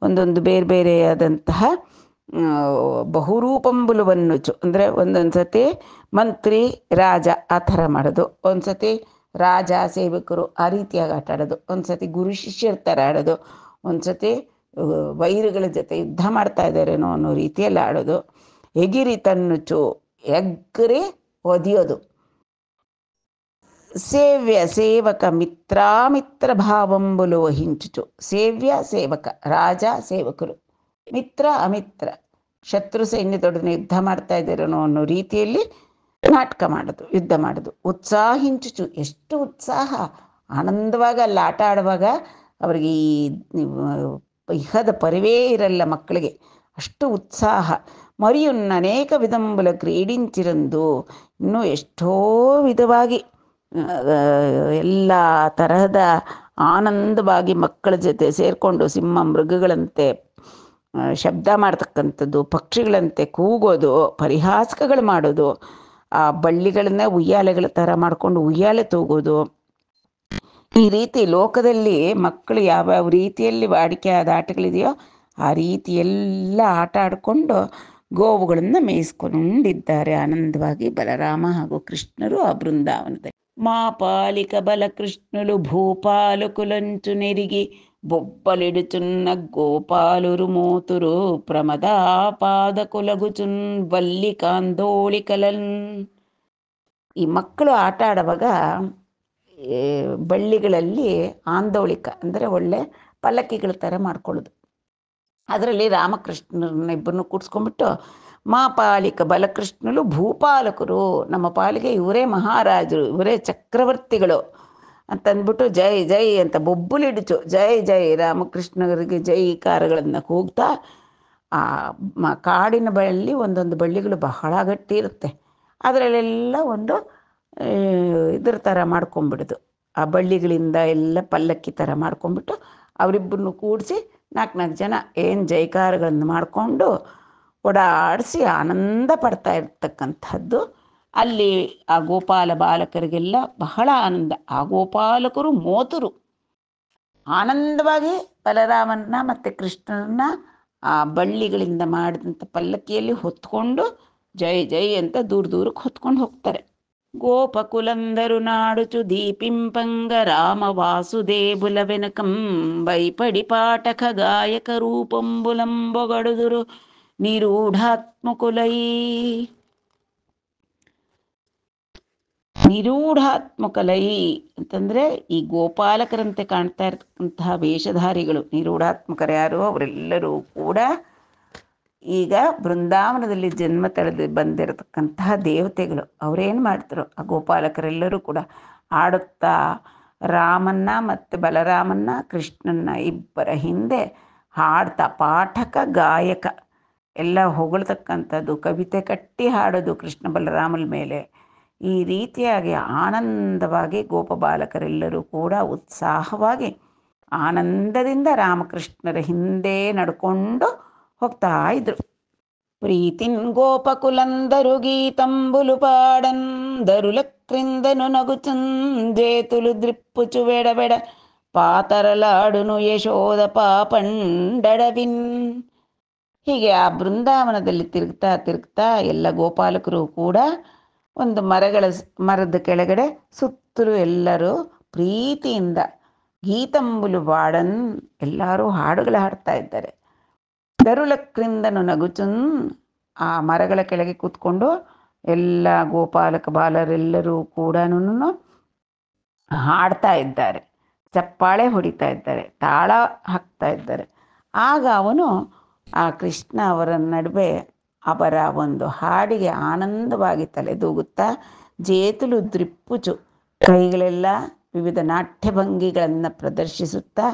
ಒಂದೊಂದು ಬೇರೆ ಬೇರೆಯಾದಂತಹ ಬಹುರೂಪಂಬುಲು ವನ್ನುಚು ಅಂದರೆ ಒಂದೊಂದು ಸತಿ ಮಂತ್ರಿ ರಾಜ ಆ ಥರ ಮಾಡೋದು, ಒಂದು ಸತಿ ರಾಜ ಸೇವಕರು ಆ ರೀತಿಯಾಗಿ ಆಟ ಆಡೋದು, ಒಂದು ಸತಿ ಗುರು ಶಿಷ್ಯರ ಥರ ಆಡೋದು, ಒಂದು ಸತಿ ವೈರಿಗಳ ಜೊತೆ ಯುದ್ಧ ಮಾಡ್ತಾ ಇದ್ದಾರೇನೋ ಅನ್ನೋ ರೀತಿಯಲ್ಲಿ ಆಡೋದು. ಎಗಿರಿ ತನ್ನುಚು ಎಗ್ರಿ ಒದಿಯೋದು. ಸೇವ್ಯ ಸೇವಕ ಮಿತ್ರ ಭಾವಂಬುಲು ವಹಿಂಚುಚು, ಸೇವ್ಯ ಸೇವಕ ರಾಜ ಸೇವಕರು, ಮಿತ್ರ ಅಮಿತ್ರ ಶತ್ರು ಸೈನ್ಯದೊಡನೆ ಯುದ್ಧ ಮಾಡ್ತಾ ಇದ್ದಾರೇನೋ ಅನ್ನೋ ರೀತಿಯಲ್ಲಿ ನಾಟಕ ಮಾಡೋದು, ಯುದ್ಧ ಮಾಡೋದು. ಉತ್ಸಾಹಿಂಚುಚು, ಎಷ್ಟು ಉತ್ಸಾಹ, ಆನಂದವಾಗಿ ಅಲ್ಲಿ ಆಟ ಆಡುವಾಗ ಅವರಿಗೆ ಈ ಇಹದ ಪರಿವೇ ಇರಲ್ಲ ಮಕ್ಕಳಿಗೆ, ಅಷ್ಟು ಉತ್ಸಾಹ. ಮರಿಯುನ್ನ ಅನೇಕ ವಿಧಂಬುಲ ಕ್ರೀಡಿಂಚಿರಂದು, ಇನ್ನೂ ಎಷ್ಟೋ ವಿಧವಾಗಿ ಎಲ್ಲ ತರಹದ ಆನಂದವಾಗಿ ಮಕ್ಕಳ ಜೊತೆ ಸೇರಿಕೊಂಡು ಸಿಂಹ ಮೃಗಗಳಂತೆ ಶಬ್ದ ಮಾಡ್ತಕ್ಕಂಥದ್ದು, ಪಕ್ಷಿಗಳಂತೆ ಕೂಗೋದು, ಪರಿಹಾಸಕಗಳು ಮಾಡೋದು, ಆ ಬಳ್ಳಿಗಳನ್ನ ಉಯ್ಯಾಲೆಗಳ ಥರ ಮಾಡಿಕೊಂಡು ಉಯ್ಯಾಲೆ ತೂಗೋದು. ಈ ರೀತಿ ಲೋಕದಲ್ಲಿ ಮಕ್ಕಳು ಯಾವ್ಯಾವ ರೀತಿಯಲ್ಲಿ ವಾಡಿಕೆ ಆದ ಆಟಗಳಿದೆಯೋ ಆ ರೀತಿ ಎಲ್ಲ ಆಟ ಆಡಿಕೊಂಡು ಗೋವುಗಳನ್ನು ಮೇಯಿಸ್ಕೊಂಡಿದ್ದಾರೆ ಆನಂದವಾಗಿ ಬಲರಾಮ ಹಾಗೂ ಕೃಷ್ಣರು ಆ ಬೃಂದಾವನದಲ್ಲಿ. ಮಾಪಾಲಿಕ ಬಲಕೃಷ್ಣುಲು ಭೂಪಾಲು ಕುಲಂಚು ನೆರಿಗಿ ಬೊಬ್ಬಲಿಡುಚುನ್ನ ಗೋಪಾಲುರು ಮೋತುರು ಪ್ರಮದಾಪಾದ ಕುಲಗುಚುನ್ ವಲ್ಲಿ ಕಾಂದೋಳಿಕಲನ್. ಈ ಮಕ್ಕಳು ಆಟ ಆಡುವಾಗ ಬಳ್ಳಿಗಳಲ್ಲಿ ಆಂದೋಳಿಕ ಅಂದರೆ ಒಳ್ಳೆ ಪಲ್ಲಕ್ಕಿಗಳ ಥರ ಮಾಡ್ಕೊಳ್ಳೋದು, ಅದರಲ್ಲಿ ರಾಮಕೃಷ್ಣರನ್ನ ಇಬ್ಬರನ್ನು ಕೂಡಿಸ್ಕೊಂಡ್ಬಿಟ್ಟು ಮಾಪಾಲಿಕ ಬಲಕೃಷ್ಣರು ಭೂಪಾಲಕರು, ನಮ್ಮ ಪಾಲಿಗೆ ಇವರೇ ಮಹಾರಾಜರು, ಇವರೇ ಚಕ್ರವರ್ತಿಗಳು ಅಂತಂದ್ಬಿಟ್ಟು ಜೈ ಜೈ ಅಂತ ಬೊಬ್ಬುಲಿಡಿಚು, ಜೈ ಜೈ ರಾಮಕೃಷ್ಣರಿಗೆ ಜೈಕಾರಗಳನ್ನು ಕೂಗ್ತಾ. ಆ ಕಾಡಿನ ಬಳ್ಳಿ ಒಂದೊಂದು ಬಳ್ಳಿಗಳು ಬಹಳ ಗಟ್ಟಿ ಇರುತ್ತೆ, ಅದರಲ್ಲೆಲ್ಲ ಒಂದು ಇದ್ರ ಥರ ಮಾಡ್ಕೊಂಬಿಡೋದು, ಆ ಬಳ್ಳಿಗಳಿಂದ ಎಲ್ಲ ಪಲ್ಲಕ್ಕಿ ಥರ ಮಾಡ್ಕೊಂಬಿಟ್ಟು ಅವರಿಬ್ಬರನ್ನು ಕೂಡಿಸಿ 4 ಜನ ಏನು ಜೈಕಾರಗಳನ್ನು ಮಾಡಿಕೊಂಡು ಓಡಾಡಿಸಿ ಆನಂದ ಪಡ್ತಾ ಇರ್ತಕ್ಕಂಥದ್ದು. ಅಲ್ಲಿ ಆ ಗೋಪಾಲ ಬಾಲಕರಿಗೆಲ್ಲ ಬಹಳ ಆನಂದ. ಆ ಗೋಪಾಲಕರು ಮೋತರು ಆನಂದವಾಗಿ ಬಲರಾಮನ್ನ ಮತ್ತು ಕೃಷ್ಣನನ್ನ ಆ ಬಳ್ಳಿಗಳಿಂದ ಮಾಡಿದಂಥ ಪಲ್ಲಕ್ಕಿಯಲ್ಲಿ ಹೊತ್ಕೊಂಡು ಜೈ ಜೈ ಅಂತ ದೂರ ದೂರಕ್ಕೆ ಹೊತ್ಕೊಂಡು ಹೋಗ್ತಾರೆ. ಗೋಪಕುಲಂದರು ನಾಡುಚು ದೀಪಿಂಪಂಗ ರಾಮ ವಾಸುದೇಬುಲ వెనకం ಬೈಪಡಿ ಪಾಠಕ ಗಾಯಕ ರೂಪಂಬುಲಂಬೊಗಡುದುರು ನಿರೂಢಾತ್ಮಕುಲೈ. ನಿರೂಢಾತ್ಮಕಲೈ ಅಂತಂದರೆ ಈ ಗೋಪಾಲಕರಂತೆ ಕಾಣ್ತಾ ಇರ್ತಕ್ಕಂತಹ ವೇಷಧಾರಿಗಳು. ನಿರೂಢಾತ್ಮಕರು ಯಾರು? ಅವರೆಲ್ಲರೂ ಕೂಡ ಈಗ ಬೃಂದಾವನದಲ್ಲಿ ಜನ್ಮ ತಳೆದು ಬಂದಿರತಕ್ಕಂತಹ ದೇವತೆಗಳು. ಅವರೇನು ಮಾಡ್ತಾರೋ ಆ ಗೋಪಾಲಕರೆಲ್ಲರೂ ಕೂಡ ಆಡುತ್ತಾ ರಾಮನ್ನ ಮತ್ತು ಬಲರಾಮನ್ನ ಕೃಷ್ಣನ್ನ ಇಬ್ಬರ ಹಿಂದೆ ಹಾಡ್ತಾ, ಪಾಠಕ ಗಾಯಕ ಎಲ್ಲ ಹೊಗಳ್ತಕ್ಕಂಥದ್ದು, ಕವಿತೆ ಕಟ್ಟಿ ಹಾಡೋದು ಕೃಷ್ಣ ಬಲರಾಮನ ಮೇಲೆ. ಈ ರೀತಿಯಾಗಿ ಆನಂದವಾಗಿ ಗೋಪಬಾಲಕರೆಲ್ಲರೂ ಕೂಡ ಉತ್ಸಾಹವಾಗಿ ಆನಂದದಿಂದ ರಾಮಕೃಷ್ಣರ ಹಿಂದೆ ನಡ್ಕೊಂಡು ಹೋಗ್ತಾ ಇದ್ರು. ಪ್ರೀತಿನ್ ಗೋಪಕುಲಂದರು ಗೀತಂಬುಲು ಪಾಡನ್ ದರುಲಕ್ರಿಂದನು ನಗುಚುನ್ ಜೇತುಲು ದ್ರಿಪ್ಪುಚು ಬೆಡಬೆಡ ಪಾತರಲಾಡುನು ಯಶೋದ ಪಾಪಂಡಡವಿನ್. ಹೀಗೆ ಆ ಬೃಂದಾವನದಲ್ಲಿ ತಿರುಗ್ತಾ ತಿರುಗ್ತಾ ಎಲ್ಲ ಗೋಪಾಲಕರು ಕೂಡ ಒಂದು ಮರದ ಕೆಳಗಡೆ ಸುತ್ತಲೂ ಎಲ್ಲರೂ ಪ್ರೀತಿಯಿಂದ ಗೀತಂಬುಲು ಬಾಡನ್ ಎಲ್ಲರೂ ಹಾಡುಗಳು ಹಾಡ್ತಾ ಇದ್ದಾರೆ. ದರುಲಕ್ರಿಂದನು ನಗುಚುನ್ ಆ ಮರಗಳ ಕೆಳಗೆ ಕೂತ್ಕೊಂಡು ಎಲ್ಲ ಗೋಪಾಲಕ ಬಾಲರೆಲ್ಲರೂ ಕೂಡ ಹಾಡ್ತಾ ಇದ್ದಾರೆ, ಚಪ್ಪಾಳೆ ಹೊಡಿತಾ ಇದ್ದಾರೆ, ತಾಳ ಹಾಕ್ತಾ ಇದ್ದಾರೆ. ಆಗ ಅವನು ಆ ಕೃಷ್ಣ ಅವರ ನಡುವೆ ಅವರ ಒಂದು ಹಾಡಿಗೆ ಆನಂದವಾಗಿ ತಲೆದೂಗುತ್ತಾ ಜೇತುಲು ದ್ರಿಪ್ಪುಚು ಕೈಗಳೆಲ್ಲ ವಿವಿಧ ನಾಟ್ಯ ಭಂಗಿಗಳನ್ನು ಪ್ರದರ್ಶಿಸುತ್ತಾ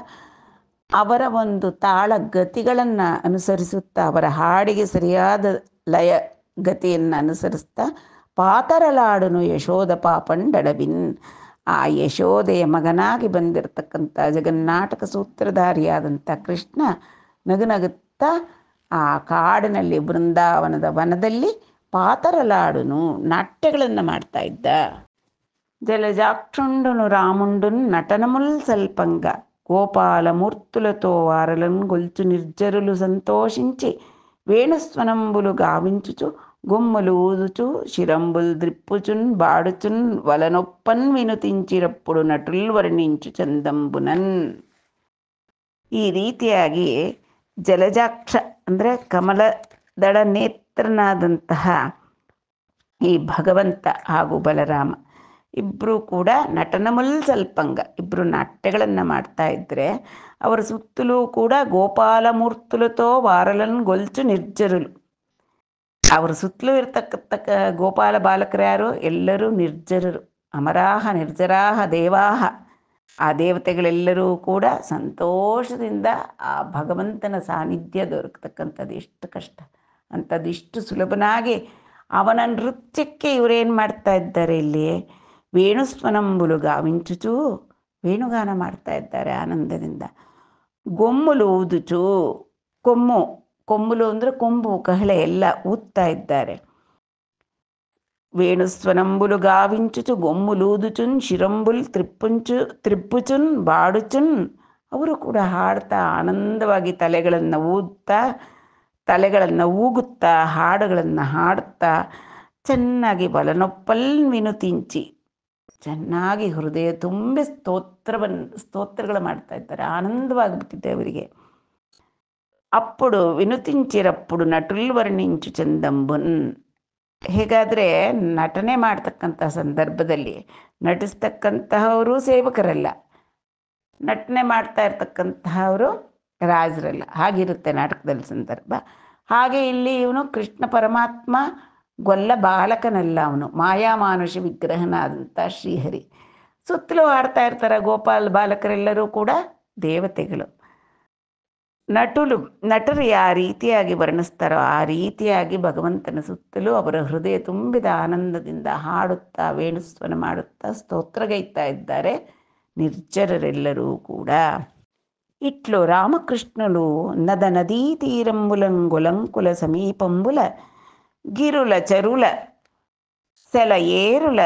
ಅವರ ಒಂದು ತಾಳ ಗತಿಗಳನ್ನು ಅನುಸರಿಸುತ್ತಾ ಅವರ ಹಾಡಿಗೆ ಸರಿಯಾದ ಲಯ ಗತಿಯನ್ನು ಅನುಸರಿಸ್ತಾ ಪಾತರಲಾಡುನು ಯಶೋದ ಪಾಪಂಡಡವಿನ್. ಆ ಯಶೋದೆಯ ಮಗನಾಗಿ ಬಂದಿರತಕ್ಕಂಥ ಜಗನ್ನಾಟಕ ಸೂತ್ರಧಾರಿಯಾದಂಥ ಕೃಷ್ಣ ನಗುನಗುತ್ತಾ ಆ ಕಾಡಿನಲ್ಲಿ ಬೃಂದಾವನದ ವನದಲ್ಲಿ ಪಾತರಲಾಡುನು ನಾಟ್ಯಗಳನ್ನು ಮಾಡ್ತಾ ಇದ್ದ. జలజాక్షుండును రాముండున్ నటనముల్ సల్పంగా గోపాల మూర్తులతో వారలను గొల్చు నిర్జరులు సంతోషించి వేణుస్వనంబులు గావించుచు గుమ్ములు ఊదుచు శిరంబుల్ ద్రిప్పుచున్ బాడుచున్ వలనొప్పన్ వినుతించిరప్పుడు ನಟುಲ್ ವರ್ಣಿಂಚು ಚಂದಂಬುನನ್. ಈ ರೀತಿಯಾಗಿ ಜಲಜಾಕ್ಷ ಅಂದರೆ ಕಮಲದಳ ನೇತ್ರನಾದಂತಹ ಈ ಭಗವಂತ ಹಾಗೂ ಬಲರಾಮ ಇಬ್ಬರು ಕೂಡ ನಟನಮುಲ್ ಸಲ್ಪಂಗ ಇಬ್ಬರು ನಾಟ್ಯಗಳನ್ನು ಮಾಡ್ತಾ ಇದ್ದರೆ ಅವರ ಸುತ್ತಲೂ ಕೂಡ ಗೋಪಾಲ ಮೂರ್ತುಲತೋ ವಾರಲನ್ ಗೊಲ್ಚು ನಿರ್ಜರುಲು. ಅವರ ಸುತ್ತಲೂ ಇರ್ತಕ್ಕಂಥ ಗೋಪಾಲ ಬಾಲಕರು ಯಾರು? ಎಲ್ಲರೂ ನಿರ್ಜರರು, ಅಮರಾಹ ನಿರ್ಜರಾಹ ದೇವಾಹ. ಆ ದೇವತೆಗಳೆಲ್ಲರೂ ಕೂಡ ಸಂತೋಷದಿಂದ ಆ ಭಗವಂತನ ಸಾನ್ನಿಧ್ಯ ದೊರಕತಕ್ಕಂಥದ್ದು ಎಷ್ಟು ಕಷ್ಟ ಅಂಥದ್ದು ಇಷ್ಟು ಸುಲಭನಾಗಿ ಅವನ ನೃತ್ಯಕ್ಕೆ ಇವರೇನು ಮಾಡ್ತಾ ಇದ್ದಾರೆ? ಇಲ್ಲಿ ವೇಣುಸ್ವನಂಬುಲು ಗಾವಿಂಚುಚು ವೇಣುಗಾನ ಮಾಡ್ತಾ ಇದ್ದಾರೆ ಆನಂದದಿಂದ. ಗೊಮ್ಮುಲು ಊದುಚು ಕೊಮ್ಮುಲು ಅಂದರೆ ಕೊಂಬು ಕಹಳೆ ಎಲ್ಲ ಊದ್ತಾ ಇದ್ದಾರೆ. ವೇಣುಸ್ವನಂಬುಲು ಗಾವಿಂಚುಚು ಗೊಮ್ಮುಲೂದುಚುನ್ ಶಿರಂಬುಲ್ ತ್ರಿಪ್ಪುಚುನ್ ಬಾಡುಚುನ್. ಅವರು ಕೂಡ ಹಾಡ್ತಾ ಆನಂದವಾಗಿ ತಲೆಗಳನ್ನು ಊಗುತ್ತಾ ಹಾಡುಗಳನ್ನು ಹಾಡುತ್ತಾ ಚೆನ್ನಾಗಿ ಬಲನೊಪ್ಪಲ್ ವಿನುತಿಂಚಿ ಚೆನ್ನಾಗಿ ಹೃದಯ ತುಂಬಿ ಸ್ತೋತ್ರಗಳು ಮಾಡ್ತಾ ಇದ್ದಾರೆ. ಆನಂದವಾಗಿಬಿಟ್ಟಿದೆ ಅವರಿಗೆ. ಅప్పుడు ವಿನುತಿಂಚಿರప్పుడు ನಟುಲ್ ವರ್ಣಿಂಚು ಚಂದಂಬುನ್. ಹೇಗಾದರೆ ನಟನೆ ಮಾಡ್ತಕ್ಕಂಥ ಸಂದರ್ಭದಲ್ಲಿ ನಟಿಸ್ತಕ್ಕಂತಹವರು ಸೇವಕರಲ್ಲ, ನಟನೆ ಮಾಡ್ತಾ ಇರ್ತಕ್ಕಂತಹವರು ರಾಜರಲ್ಲ. ಹಾಗಿರುತ್ತೆ ನಾಟಕದಲ್ಲಿ ಸಂದರ್ಭ. ಹಾಗೆ ಇಲ್ಲಿ ಇವನು ಕೃಷ್ಣ ಪರಮಾತ್ಮ ಗೊಲ್ಲ ಬಾಲಕನಲ್ಲ, ಅವನು ಮಾಯಾಮಾನುಷ ವಿಗ್ರಹನಾದಂಥ ಶ್ರೀಹರಿ. ಸುತ್ತಲೂ ಆಡ್ತಾ ಇರ್ತಾರೆ ಗೋಪಾಲ ಬಾಲಕರೆಲ್ಲರೂ ಕೂಡ ದೇವತೆಗಳು. ನಟರು ಯಾವ ರೀತಿಯಾಗಿ ವರ್ಣಿಸ್ತಾರೋ ಆ ರೀತಿಯಾಗಿ ಭಗವಂತನ ಸುತ್ತಲೂ ಅವರ ಹೃದಯ ತುಂಬಿದ ಆನಂದದಿಂದ ಹಾಡುತ್ತಾ ವೇಣುಸ್ವನ ಮಾಡುತ್ತಾ ಸ್ತೋತ್ರಗೈತಾ ಇದ್ದಾರೆ ನಿರ್ಜರರೆಲ್ಲರೂ ಕೂಡ. ఇట్లు రామకృష్ణులు నద నదీ తీరంబులంగులంకుల సమీపంబుల గిరుల చెరుల సెల ఏరుల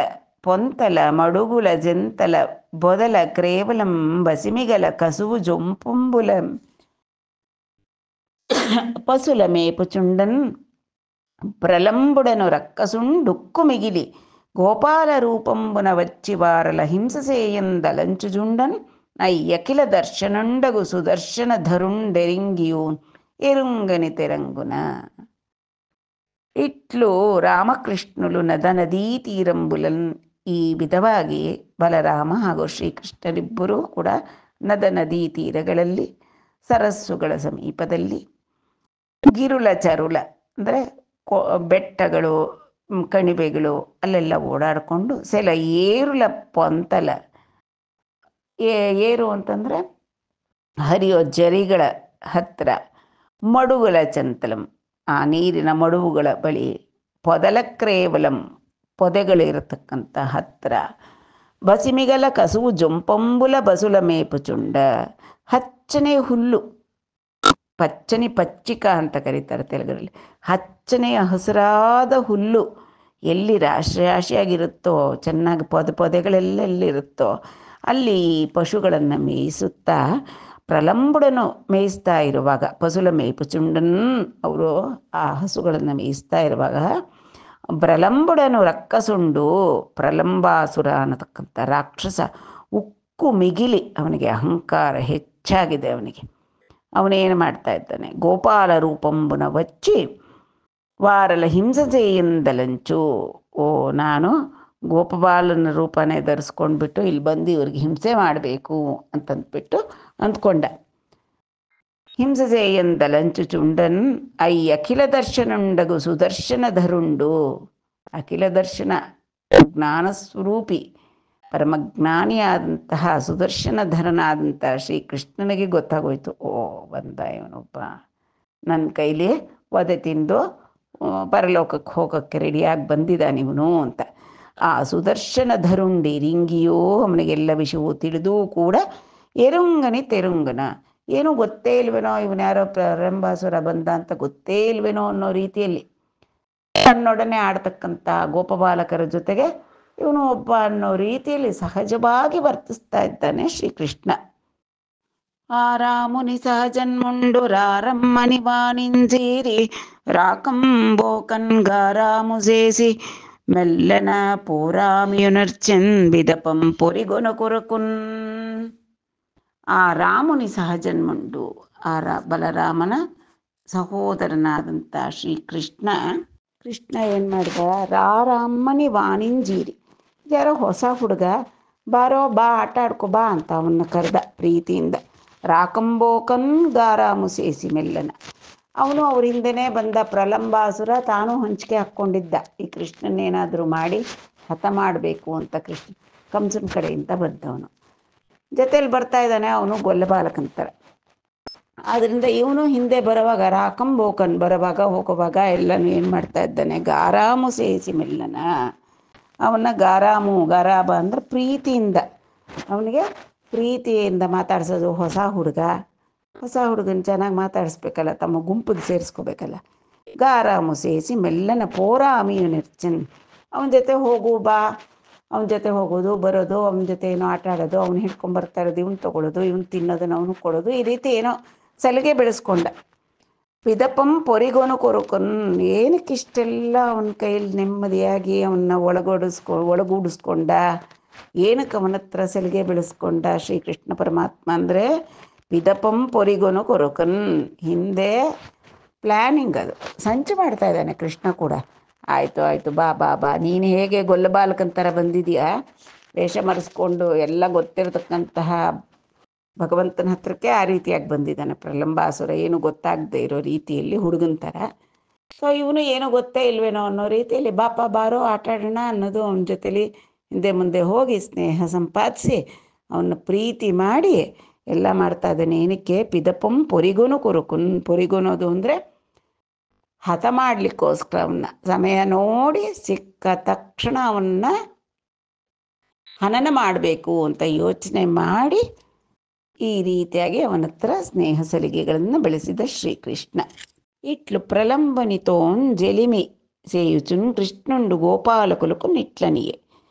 పొంతల మడుగుల జంతల బొదల క్రేవలం బసిమిగల కసువు జొంపుంబుల పశుల మేపుచుండన్ ప్రలంబుడను రక్కసుండుక్కు మిగిలి గోపాల రూపంబున వచ్చి వారల హింససేయందలంచుజుండన్ అయ్యఖిల దర్శనుండగు సుదర్శన ధరుండెరింగియూన్ ఎరుంగని తెరంగున. ಇಟ್ಲು ರಾಮಕೃಷ್ಣುಲು ನದ ನದೀ ತೀರಂಬುಲನ್. ಈ ವಿಧವಾಗಿ ಬಲರಾಮ ಹಾಗೂ ಶ್ರೀಕೃಷ್ಣರಿಬ್ಬರೂ ಕೂಡ ನದ ನದೀ ತೀರಗಳಲ್ಲಿ, ಸರಸ್ಸುಗಳ ಸಮೀಪದಲ್ಲಿ, ಗಿರುಳ ಚರುಳ ಅಂದರೆ ಬೆಟ್ಟಗಳು, ಕಣಿವೆಗಳು ಅಲ್ಲೆಲ್ಲ ಓಡಾಡಿಕೊಂಡು, ಸೆಲ ಏರುಲ ಪೊಂತಲ, ಏರು ಅಂತಂದರೆ ಹರಿಯೋ ಜರಿಗಳ ಹತ್ರ, ಮಡುಗಳ ಚಂತಲಂ ಆ ನೀರಿನ ಮಡುವುಗಳ ಬಳಿ, ಪೊದಲ ಕ್ರೇವಲಂ ಪೊದೆಗಳಿರತಕ್ಕಂಥ ಹತ್ರ, ಬಸಿಮಿಗಲ ಕಸುವು ಜೊಂಪಂಬುಲ ಬಸುಲ ಮೇಪುಚುಂಡ ಹಚ್ಚನೆ ಹುಲ್ಲು, ಪಚ್ಚನಿ ಪಚ್ಚಿಕ ಅಂತ ಕರೀತಾರೆ ತೆಲುಗರಲ್ಲಿ, ಹಚ್ಚನೆಯ ಹಸಿರಾದ ಹುಲ್ಲು ಎಲ್ಲಿ ರಾಶಿ ರಾಶಿಯಾಗಿರುತ್ತೋ, ಚೆನ್ನಾಗಿ ಪೊದೆಗಳೆಲ್ಲ ಎಲ್ಲಿರುತ್ತೋ ಅಲ್ಲಿ ಪಶುಗಳನ್ನು ಮೇಯಿಸುತ್ತಾ ಪ್ರಲಂಬುಡನು ಮೇಯಿಸ್ತಾ ಇರುವಾಗ, ಪಸುಲ ಮೇಪುಚುಂಡನ್ ಅವರು ಆ ಹಸುಗಳನ್ನು ಮೇಯಿಸ್ತಾ ಇರುವಾಗ, ಪ್ರಲಂಬುಡನು ರಕ್ಕಸುಂಡು ಪ್ರಲಂಬಾಸುರ ಅನ್ನತಕ್ಕಂಥ ರಾಕ್ಷಸ ಉಕ್ಕು ಮಿಗಿಲಿ, ಅವನಿಗೆ ಅಹಂಕಾರ ಹೆಚ್ಚಾಗಿದೆ. ಅವನೇನು ಮಾಡ್ತಾ ಇದ್ದಾನೆ, ಗೋಪಾಲ ರೂಪಂಬುನ ವಚ್ಚಿ ವಾರಲ ಹಿಂಸೆಯಿಂದಲಂಚು, ಓ ನಾನು ಗೋಪಾಲನ ರೂಪನೇ ಧರಿಸ್ಕೊಂಡ್ಬಿಟ್ಟು ಇಲ್ಲಿ ಬಂದು ಇವ್ರಿಗೆ ಹಿಂಸೆ ಮಾಡಬೇಕು ಅಂತಂದ್ಬಿಟ್ಟು ಅಂದ್ಕೊಂಡ. ಹಿಂಸೆಯೆಂದಲಂಚು ಚುಂಡನ್ ಐ ಅಖಿಲ ದರ್ಶನುಂಡಗು ಸುದರ್ಶನ ಧರುಂಡು. ಅಖಿಲ ದರ್ಶನ ಜ್ಞಾನಸ್ವರೂಪಿ ಪರಮಜ್ಞಾನಿಯಾದಂತಹ ಸುದರ್ಶನಧರನಾದಂತಹ ಶ್ರೀಕೃಷ್ಣನಿಗೆ ಗೊತ್ತಾಗೋಯ್ತು, ಓ ಬಂದ ಇವನೊಬ್ಬ ನನ್ನ ಕೈಲಿ ವಧೆ ತಿಂದು ಪರಲೋಕಕ್ಕೆ ಹೋಗೋಕ್ಕೆ ರೆಡಿಯಾಗಿ ಬಂದಿದ್ದಾನಿವನು ಅಂತ. ಆ ಸುದರ್ಶನ ಧರುಂಡಿ ರಿಂಗಿಯೋ ಅವನಿಗೆಲ್ಲ ವಿಷಯವೂ ತಿಳಿದೂ ಕೂಡ ಎರುಂಗನಿ ತೆರುಂಗನ, ಏನೂ ಗೊತ್ತೇ ಇಲ್ವೇನೋ ಇವನು ಯಾರೋ ಪ್ರಲಂಬಾಸುರ ಬಂದ ಅಂತ ಗೊತ್ತೇ ಇಲ್ವೇನೋ ಅನ್ನೋ ರೀತಿಯಲ್ಲಿ ತನ್ನೊಡನೆ ಆಡ್ತಕ್ಕಂಥ ಗೋಪಬಾಲಕರ ಜೊತೆಗೆ ಇವನು ಒಬ್ಬ ಅನ್ನೋ ರೀತಿಯಲ್ಲಿ ಸಹಜವಾಗಿ ವರ್ತಿಸ್ತಾ ಇದ್ದಾನೆ ಶ್ರೀಕೃಷ್ಣ. ಆ ರಾಮುನಿ ಸಹಜನ್ಮುಂಡು ರಾರಮ್ಮನಿ ವಾಣಿಂಜೀರಿ ರಾಕಂಬೋಕನ್ ಗಾರಾಮು ಸೇಸಿ ಮೆಲ್ಲನ ಪೂರಾಮಿಯುನರ್ಚನ್ ಬಿದಪಂ ಪೊರಿಗೊನ ಕೊರಕುನ್. ಆ ರಾಮುನಿ ಸಹಜನ್ಮುಂಡು, ಆ ಬಲರಾಮನ ಸಹೋದರನಾದಂಥ ಶ್ರೀಕೃಷ್ಣ ಏನು ಮಾಡಿದ, ರಾರಮ್ಮನಿ ವಾಣಿಂಜೀರಿ, ಯಾರೋ ಹೊಸ ಹುಡುಗ, ಬಾರೋ ಬಾ ಆಟ ಆಡ್ಕೊ ಬಾ ಅಂತ ಅವನ್ನ ಕರೆದ ಪ್ರೀತಿಯಿಂದ. ರಾಕಂಬೋಕನ್ ಗಾರಾಮು ಸೇಸಿ ಮೆಲ್ಲನ, ಅವನು ಅವ್ರ ಹಿಂದೆನೇ ಬಂದ. ಪ್ರಲಂಬಾಸುರ ತಾನು ಹಂಚಿಕೆ ಹಾಕ್ಕೊಂಡಿದ್ದ, ಈ ಕೃಷ್ಣನ್ನೇನಾದರೂ ಮಾಡಿ ಹತ ಮಾಡಬೇಕು ಅಂತ. ಕಂಸನ ಕಡೆಯಿಂದ ಬಂದವನು ಜೊತೆಯಲ್ಲಿ ಬರ್ತಾ ಇದ್ದಾನೆ, ಅವನು ಗೊಲ್ಲಬಾಲಕಂತಾರೆ. ಆದ್ದರಿಂದ ಇವನು ಹಿಂದೆ ಬರುವಾಗ, ರಾಕಂಬೋಕನ್ ಬರುವಾಗ ಹೋಗುವಾಗ ಎಲ್ಲನೂ ಏನು ಮಾಡ್ತಾ ಇದ್ದಾನೆ, ಗಾರಾಮು ಸೇಸಿ ಮೆಲ್ಲನ, ಅವನ್ನ ಗಾರಾಬ ಅಂದ್ರೆ ಪ್ರೀತಿಯಿಂದ, ಅವನಿಗೆ ಪ್ರೀತಿಯಿಂದ ಮಾತಾಡ್ಸೋದು. ಹೊಸ ಹುಡುಗನ ಚೆನ್ನಾಗಿ ಮಾತಾಡಿಸ್ಬೇಕಲ್ಲ, ತಮ್ಮ ಗುಂಪಿಗೆ ಸೇರಿಸ್ಕೋಬೇಕಲ್ಲ. ಗಾರಾಮು ಸೇಸಿ ಮೆಲ್ಲನ ಪೋರಾಮಿಯು ನಿರ್ಚನ್, ಅವನ ಜೊತೆ ಹೋಗು ಬಾ, ಅವನ ಜೊತೆ ಹೋಗೋದು ಬರೋದು, ಅವನ ಜೊತೆ ಏನೋ ಆಟ ಆಡೋದು, ಅವ್ನು ಹಿಡ್ಕೊಂಬರ್ತಾ ಇರೋದು ಇವನು ತೊಗೊಳ್ಳೋದು, ಇವನು ತಿನ್ನೋದನ್ನು ಅವನು ಕೊಡೋದು, ಈ ರೀತಿ ಏನೋ ಸಲಿಗೆ ಬೆಳೆಸ್ಕೊಂಡ. ಪಿದಪಂ ಪೊರಿಗೋನು ಕೊರಕನ್, ಏನಕ್ಕಿಷ್ಟೆಲ್ಲ ಅವನ ಕೈಯಲ್ಲಿ ನೆಮ್ಮದಿಯಾಗಿ ಅವನ್ನ ಒಳಗೂಡಿಸ್ಕೊಂಡ, ಏನಕ್ಕೆ ಅವನ ಹತ್ರ ಸಲಿಗೆ ಬೆಳೆಸ್ಕೊಂಡ ಶ್ರೀಕೃಷ್ಣ ಪರಮಾತ್ಮ ಅಂದರೆ, ಪಿದಪಂ ಪೊರಿಗೋನು ಕೊರಕನ್, ಹಿಂದೆ ಪ್ಲ್ಯಾನಿಂಗ್, ಅದು ಸಂಚು ಮಾಡ್ತಾ ಇದ್ದಾನೆ ಕೃಷ್ಣ ಕೂಡ. ಆಯಿತು ಬಾ ಬಾ ಬಾ, ನೀನು ಹೇಗೆ ಗೊಲ್ಲಬಾಲಕಂತರ ಬಂದಿದೆಯಾ, ವೇಷ ಮರೆಸ್ಕೊಂಡು ಎಲ್ಲ ಗೊತ್ತಿರತಕ್ಕಂತಹ ಭಗವಂತನ ಹತ್ರಕ್ಕೆ ಆ ರೀತಿಯಾಗಿ ಬಂದಿದ್ದಾನೆ ಪ್ರಲಂಬಾಸುರ, ಏನು ಗೊತ್ತಾಗದೆ ಇರೋ ರೀತಿಯಲ್ಲಿ ಹುಡುಗನ ಥರ. ಸೊ ಇವನು ಏನೋ ಗೊತ್ತೇ ಇಲ್ವೇನೋ ಅನ್ನೋ ರೀತಿಯಲ್ಲಿ ಬಾರೋ ಆಟ ಆಡೋಣ ಅನ್ನೋದು, ಅವನ ಜೊತೆಲಿ ಹಿಂದೆ ಮುಂದೆ ಹೋಗಿ ಸ್ನೇಹ ಸಂಪಾದಿಸಿ ಅವನ್ನ ಪ್ರೀತಿ ಮಾಡಿ ಎಲ್ಲ ಮಾಡ್ತಾ ಇದ್ದಾನೆ. ಏನಕ್ಕೆ, ಪಿದಪಂ ಪೊರಿಗೋನು ಕೊರಕುನ್, ಪೊರಿಗೋನೋದು ಅಂದರೆ ಹತ ಮಾಡಲಿಕ್ಕೋಸ್ಕರ, ಅವನ್ನ ಸಮಯ ನೋಡಿ ಸಿಕ್ಕ ತಕ್ಷಣ ಅವನ್ನ ಹನನ ಮಾಡಬೇಕು ಅಂತ ಯೋಚನೆ ಮಾಡಿ ಈ ರೀತಿಯಾಗಿ ಅವನ ಹತ್ರ ಸ್ನೇಹ ಸಲಿಗೆಗಳನ್ನು ಬೆಳೆಸಿದ ಶ್ರೀಕೃಷ್ಣ. ಇಟ್ಲು ಪ್ರಲಂಬನಿತೋನ್ ಜಲಿಮಿ ಸೇಯುಚುನ್ ಕೃಷ್ಣುಂಡು ಗೋಪಾಲಕುಲಕು ನಿಟ್ಲನಿಗೆ.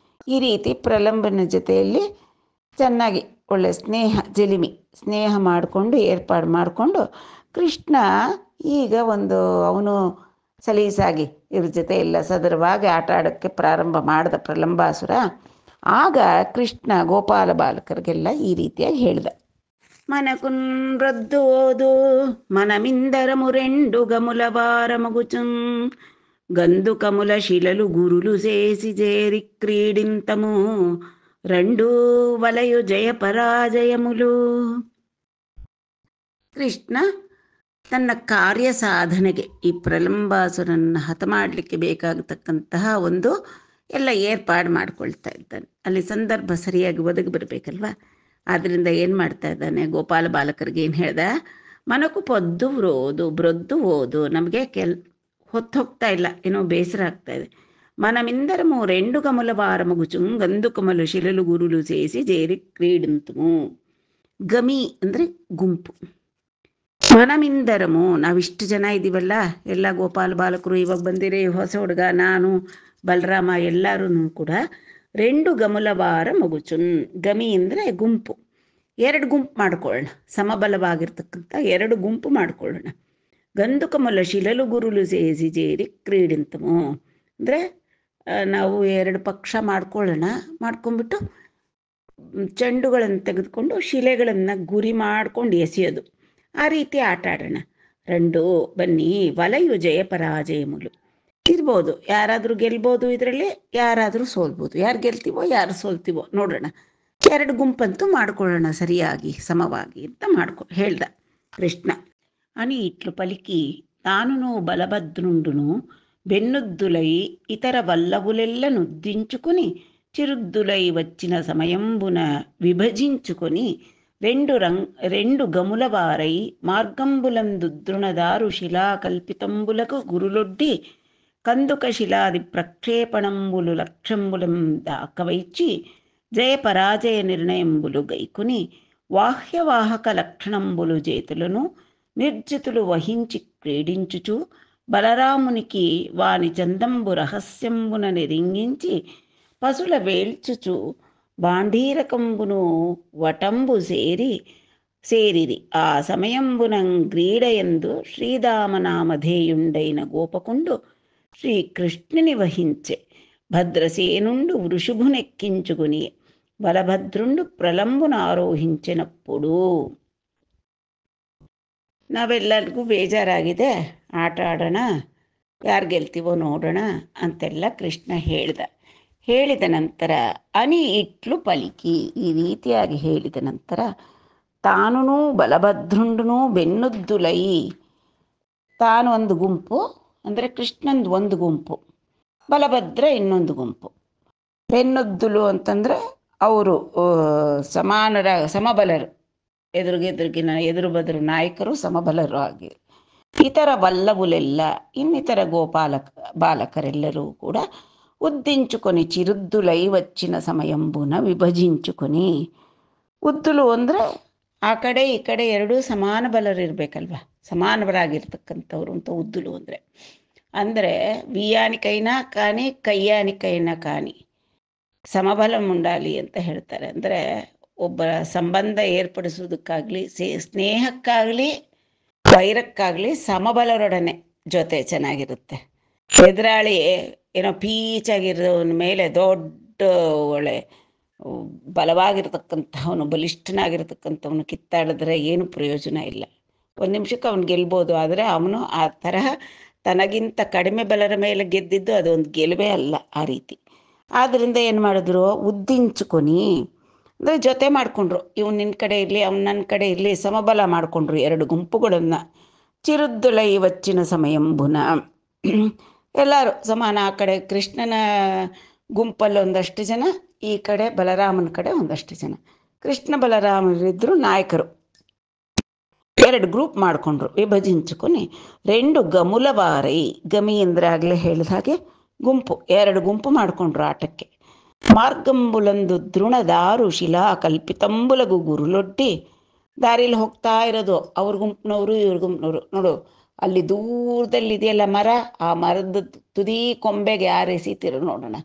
ಈ ರೀತಿ ಪ್ರಲಂಬನ ಜೊತೆಯಲ್ಲಿ ಚೆನ್ನಾಗಿ ಒಳ್ಳೆ ಜಲಿಮಿ ಸ್ನೇಹ ಮಾಡಿಕೊಂಡು ಏರ್ಪಾಡು ಮಾಡಿಕೊಂಡು ಕೃಷ್ಣ ಈಗ ಅವನು ಸಲೀಸಾಗಿ ಇವ್ರ ಜೊತೆ ಎಲ್ಲ ಸದರವಾಗಿ ಆಟ ಆಡೋಕ್ಕೆ ಪ್ರಾರಂಭ ಮಾಡಿದ ಪ್ರಲಂಬಾಸುರ. ಆಗ ಕೃಷ್ಣ ಗೋಪಾಲ ಬಾಲಕರಿಗೆಲ್ಲ ಈ ರೀತಿಯಾಗಿ ಹೇಳಿದ. మనకున్ రొద్దు ఓదు మనమిందరము రెండు గముల వారమగుచున్ గందుకముల శిలలు గురులు చేసి చేరి క్రీడింతము రెండు వలయు జయ ಪರಾಜಯములు. ಕೃಷ್ಣ ತನ್ನ ಕಾರ್ಯ ಸಾಧನೆಗೆ ಈ ಪ್ರಲಂಬಾಸುರನ್ನು ಹತ ಮಾಡಲಿಕ್ಕೆ ಬೇಕಾಗತಕ್ಕಂತಹ ಎಲ್ಲ ಏರ್ಪಾಡು ಮಾಡ್ಕೊಳ್ತಾ ಇದ್ದಾನೆ. ಅಲ್ಲಿ ಸಂದರ್ಭ ಸರಿಯಾಗಿ ಒದಗಿ ಬರಬೇಕಲ್ವ. ಆದ್ದರಿಂದ ಏನು ಮಾಡ್ತಾ ಇದ್ದಾನೆ, ಗೋಪಾಲ ಬಾಲಕರಿಗೆ ಏನು ಹೇಳ್ದ, ಮನಕು ಪೊದ್ದು ಬ್ರೊದ್ದು ಓದು, ನಮಗೆ ಹೊತ್ತು ಹೋಗ್ತಾ ಇಲ್ಲ, ಏನೋ ಬೇಸರ ಆಗ್ತಾ ಇದೆ. మనమిందరము రెండు గముల వారమగుచుం గందుకముల శిలలు గురులు చేసి జೇರಿ ಕ್ರೀಡಿಂತುಮು. ಗಮಿ ಅಂದರೆ ಗುಂಪು. మనమిಂದರము ನಾವಿಷ್ಟು ಜನ ಇದ್ದೀವಲ್ಲ, ಎಲ್ಲ ಗೋಪಾಲ ಬಾಲಕರು ಇವಾಗ ಬಂದಿರಿ, ಹೊಸ ಹುಡುಗ, ನಾನು, ಬಲರಾಮ ಎಲ್ಲರೂ ಕೂಡ రెండు ಗಮುಲ ವಾರ ಮಗುಚುನ್. ಗಮಿ ಅಂದರೆ ಗುಂಪು. ಎರಡು ಗುಂಪು ಮಾಡ್ಕೊಳ್ಳೋಣ, ಸಮಬಲವಾಗಿರ್ತಕ್ಕಂಥ ಎರಡು ಗುಂಪು ಮಾಡ್ಕೊಳ್ಳೋಣ. ಗಂದುಕಮುಲ ಶಿಲಲು ಗುರುಲು ಸೇಸಿ ಜೇರಿ ಕ್ರೀಡಿಂತಮು ಅಂದರೆ ನಾವು ಎರಡು ಪಕ್ಷ ಮಾಡ್ಕೊಂಡ್ಬಿಟ್ಟು ಚೆಂಡುಗಳನ್ನು ತೆಗೆದುಕೊಂಡು ಶಿಲೆಗಳನ್ನು ಗುರಿ ಮಾಡ್ಕೊಂಡು ಎಸೆಯೋದು. ಆ ರೀತಿ ಆಟ ಆಡೋಣ. రెండు ಬನ್ನಿ, ವಲಯು ಜಯ ಪರಾಜಯములు ಇರ್ಬೋದು, ಯಾರಾದರೂ ಗೆಲ್ಬೋದು, ಇದರಲ್ಲಿ ಯಾರಾದರೂ ಸೋಲ್ಬೋದು. ಯಾರು ಗೆಲ್ತೀವೋ ಯಾರು ಸೋಲ್ತೀವೋ ನೋಡೋಣ. ಎರಡು ಗುಂಪಂತೂ ಮಾಡ್ಕೊಳ್ಳೋಣ ಸರಿಯಾಗಿ ಸಮವಾಗಿ ಅಂತ ಹೇಳ್ದ ಕೃಷ್ಣ. అని ఇట్లు పలికి తానును బలభద్రుండును బెన్నుద్దులై ఇతర వల్లవులెల్ల నుద్దించుకుని చిరుద్దులై వచ్చిన సమయంబున విభజించుకొని రెండు గముల వారై మార్గంబులందుద్రుణదారు శిలాకల్పితంబులకు గురులొడ్డి కందుక శిలాది ప్రక్షేపణంబులు లక్ష్యంబులం దాకవైచి జయ పరాజయ నిర్ణయంబులు గైకుని వాహ్యవాహక లక్షణంబులు చేతులను నిర్జితులు వహించి క్రీడించుచు బలరామునికి వాని చందంబు రహస్యంబున నిరింగించి పశుల వేల్చుచు బాండీరకంబును వటంబు సేరిరి. ఆ సమయంబునం గ్రీడయందు శ్రీదామనామధేయుండైన గోపకుండు శ్రీకృష్ణుని వహించే. భద్రసేనుండు వృషభునెక్కించుకుని బలభద్రుండు ప్రలంబున ಆರೋಹಿಂಚಿನప్పుడు. ನಾವೆಲ್ಲರಿಗೂ ಬೇಜಾರಾಗಿದೆ, ಆಟ ಆಡೋಣ, ಯಾರು ಗೆಲ್ತೀವೋ ನೋಡೋಣ ಅಂತೆಲ್ಲ ಕೃಷ್ಣ ಹೇಳಿದ ನಂತರ ಅನಿ ಇಟ್ಲು ಪಲಿಕಿ, ಈ ರೀತಿಯಾಗಿ ಹೇಳಿದ ನಂತರ ತಾನುನೂ ಬಲಭದ್ರುಂಡುನೂ ಬೆನ್ನುದ್ದುಲೈ, ತಾನು ಒಂದು ಗುಂಪು ಅಂದರೆ ಕೃಷ್ಣಂದು ಒಂದು ಗುಂಪು, ಬಲಭದ್ರ ಇನ್ನೊಂದು ಗುಂಪು. ಬೆನ್ನುದ್ದುಲು ಅಂತಂದರೆ ಅವರು ಸಮಬಲರು, ಎದುರು ಬದರು ನಾಯಕರು ಸಮಬಲರು ಆಗಿ. ಇತರ ವಲ್ಲವುಲೆಲ್ಲ ಇನ್ನಿತರ ಬಾಲಕರೆಲ್ಲರೂ ಕೂಡ ಉದ್ದಿಂಚುకొని ಚಿರುದ್ದುಲೈ వచ్చిన ಸಮಯಂಬುನ ವಿಭಜಿಂಚುకొని. ಉದ್ದುಲು ಅಂದರೆ ಆ ಕಡೆ ಈ ಕಡೆ ಎರಡೂ ಸಮಾನ ಬಲರು ಇರಬೇಕಲ್ವ, ಸಮಾನವರಾಗಿರ್ತಕ್ಕಂಥವ್ರು ಅಂತ ಉದ್ದುಲು ಅಂದರೆ ವಿಯಾನಿಕೈನಾ ಕಾನಿ ಕೈಯಾನಿಕೈನಾ ಕಾನಿ ಸಮಬಲ ಮುಂಡಾಲಿ ಅಂತ ಹೇಳ್ತಾರೆ. ಅಂದರೆ ಒಬ್ಬ ಸಂಬಂಧ ಏರ್ಪಡಿಸೋದಕ್ಕಾಗಲಿ ಸ್ನೇಹಕ್ಕಾಗಲಿ ವೈರಕ್ಕಾಗಲಿ ಸಮಬಲರೊಡನೆ ಜೊತೆ ಚೆನ್ನಾಗಿರುತ್ತೆ. ಎದುರಾಳಿ ಏನೋ ಪೀಚಾಗಿರೋನ ಮೇಲೆ ದೊಡ್ಡ ಒಳ್ಳೆ ಬಲವಾಗಿರ್ತಕ್ಕಂಥವನು, ಬಲಿಷ್ಠನಾಗಿರ್ತಕ್ಕಂಥವನು ಕಿತ್ತಾಡಿದ್ರೆ ಏನು ಪ್ರಯೋಜನ ಇಲ್ಲ. ಒಂದು ನಿಮಿಷಕ್ಕೆ ಅವನು ಗೆಲ್ಬೋದು, ಆದರೆ ಅವನು ಆ ತರಹ ತನಗಿಂತ ಕಡಿಮೆ ಬಲರ ಮೇಲೆ ಗೆದ್ದಿದ್ದು ಅದೊಂದು ಗೆಲುವೇ ಅಲ್ಲ ಆ ರೀತಿ. ಆದ್ದರಿಂದ ಏನು ಮಾಡಿದ್ರು, ಉದ್ದಿಂಚುకొని ಅಂದರೆ ಜೊತೆ ಮಾಡಿಕೊಂಡ್ರು. ಇವ್ನು ನಿನ್ನ ಕಡೆ ಇರಲಿ, ಅವ್ನು ನನ್ನ ಕಡೆ ಇರಲಿ, ಸಮಬಲ ಮಾಡಿಕೊಂಡ್ರು ಎರಡು ಗುಂಪುಗಳನ್ನು. ಚಿರುದ್ದುಲೈ వచ్చిన ಸಮಯಂಬುನ ಎಲ್ಲರೂ ಸಮಾನ. ಆ ಕಡೆ ಕೃಷ್ಣನ ಗುಂಪಲ್ಲಿ ಒಂದಷ್ಟು ಜನ, ಈ ಕಡೆ ಬಲರಾಮನ ಕಡೆ ಒಂದಷ್ಟು ಜನ. ಕೃಷ್ಣ ಬಲರಾಮರಿದ್ದರು ನಾಯಕರು. ಎರಡು ಗ್ರೂಪ್ ಮಾಡಿಕೊಂಡ್ರು, ವಿಭಜಿಂచుకొని రెండు ಗಮುಲ ವಾರೈ, ಗಮಿ ಅಂದರೆ ಆಗಲೇ ಹೇಳಿದ ಹಾಗೆ ಗುಂಪು, ಎರಡು ಗುಂಪು ಮಾಡಿಕೊಂಡ್ರು ಆಟಕ್ಕೆ. మార్గంబులందు దృణదారు శిలా కల్పితంబులగు గురులొడ్డి ದಾರಿಲಿ ಹೋಗ್ತಾ ಇರೋದು ಅವ್ರ ಗುಂಪಿನವರು ಇವ್ರ ಗುಂಪಿನವರು. ನೋಡು ಅಲ್ಲಿ ದೂರದಲ್ಲಿ ಇದೆಯಲ್ಲ ಮರ, ಆ ಮರದ ತುದಿ ಕೊಂಬೆಗೆ ಯಾರು ಎಸಿತೀರೋ ನೋಡೋಣ.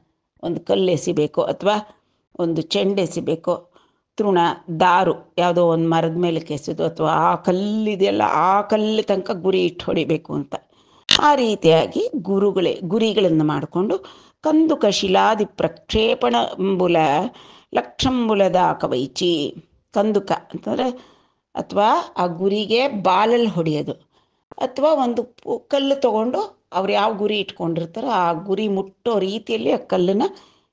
ಒಂದು ಕಲ್ಲು ಎಸಿಬೇಕು ಅಥವಾ ಒಂದು ಚೆಂಡು ಎಸಿಬೇಕು, ತೃಣ ದಾರು ಯಾವುದೋ ಒಂದು ಮರದ ಮೇಲೆ ಕೆಸೋದು, ಅಥವಾ ಆ ಕಲ್ಲಿದೆಯಲ್ಲ ಆ ಕಲ್ಲು ತನಕ ಗುರಿ ಇಟ್ಟು ಹೊಡಿಬೇಕು ಅಂತ. ಆ ರೀತಿಯಾಗಿ ಗುರಿಗಳನ್ನು ಮಾಡಿಕೊಂಡು ಕಂದುಕ ಶಿಲಾದಿ ಪ್ರಕ್ಷೇಪಣ ಅಂಬುಲ ಲಕ್ಷಂಬುಲದ ಕವೈಚಿ. ಕಂದುಕ ಅಂತಂದರೆ ಅಥವಾ ಆ ಗುರಿಗೆ ಬಾಲಲ್ಲಿ ಹೊಡೆಯೋದು, ಅಥವಾ ಒಂದು ಕಲ್ಲು ತಗೊಂಡು ಅವ್ರು ಯಾವ ಗುರಿ ಇಟ್ಕೊಂಡಿರ್ತಾರೋ ಆ ಗುರಿ ಮುಟ್ಟೋ ರೀತಿಯಲ್ಲಿ ಆ ಕಲ್ಲನ್ನು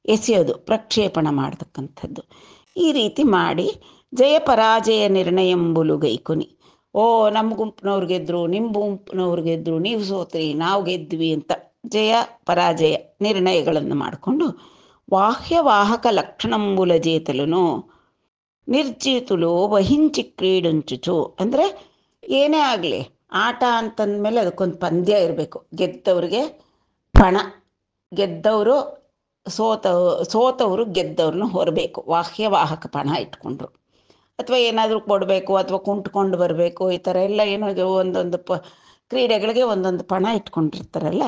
ಎಸೆಯೋದು, ಪ್ರಕ್ಷೇಪಣ ಮಾಡ್ತಕ್ಕಂಥದ್ದು. ಈ ರೀತಿ ಮಾಡಿ ಜಯ ಪರಾಜಯ ನಿರ್ಣಯಂಬುಲು ಗೈಕೊನಿ. ಓ ನಮ್ಮ ಗುಂಪಿನವ್ರು ಗೆದ್ರು, ನಿಮ್ಮ ಗುಂಪಿನವ್ರು ಗೆದ್ರು, ನೀವು ಸೋತ್ರಿ ನಾವು ಗೆದ್ವಿ ಅಂತ ಜಯ ಪರಾಜಯ ನಿರ್ಣಯಗಳನ್ನು ಮಾಡಿಕೊಂಡು ವಾಹ್ಯವಾಹಕ ಲಕ್ಷಣಂಬುಲ ಜೇತಲುನು ನಿರ್ಜೀತುಲು ವಹಿಂಚಿ ಕ್ರೀಡಂಚುಚು. ಅಂದರೆ ಏನೇ ಆಗಲಿ ಆಟ ಅಂತಂದಮೇಲೆ ಅದಕ್ಕೊಂದು ಪಂದ್ಯ ಇರಬೇಕು. ಗೆದ್ದವ್ರಿಗೆ ಪಣ, ಗೆದ್ದವರು ಸೋತವರು ಗೆದ್ದವ್ರನ್ನ ಹೊರಬೇಕು. ವಾಹ್ಯವಾಹಕ ಪಣ ಇಟ್ಕೊಂಡ್ರು, ಅಥವಾ ಏನಾದರೂ ಕೊಡಬೇಕು ಅಥವಾ ಕುಂಟ್ಕೊಂಡು ಬರಬೇಕು, ಈ ಥರ ಎಲ್ಲ ಏನೋ ಒಂದೊಂದು ಕ್ರೀಡೆಗಳಿಗೆ ಒಂದೊಂದು ಪಣ ಇಟ್ಕೊಂಡಿರ್ತಾರಲ್ಲ.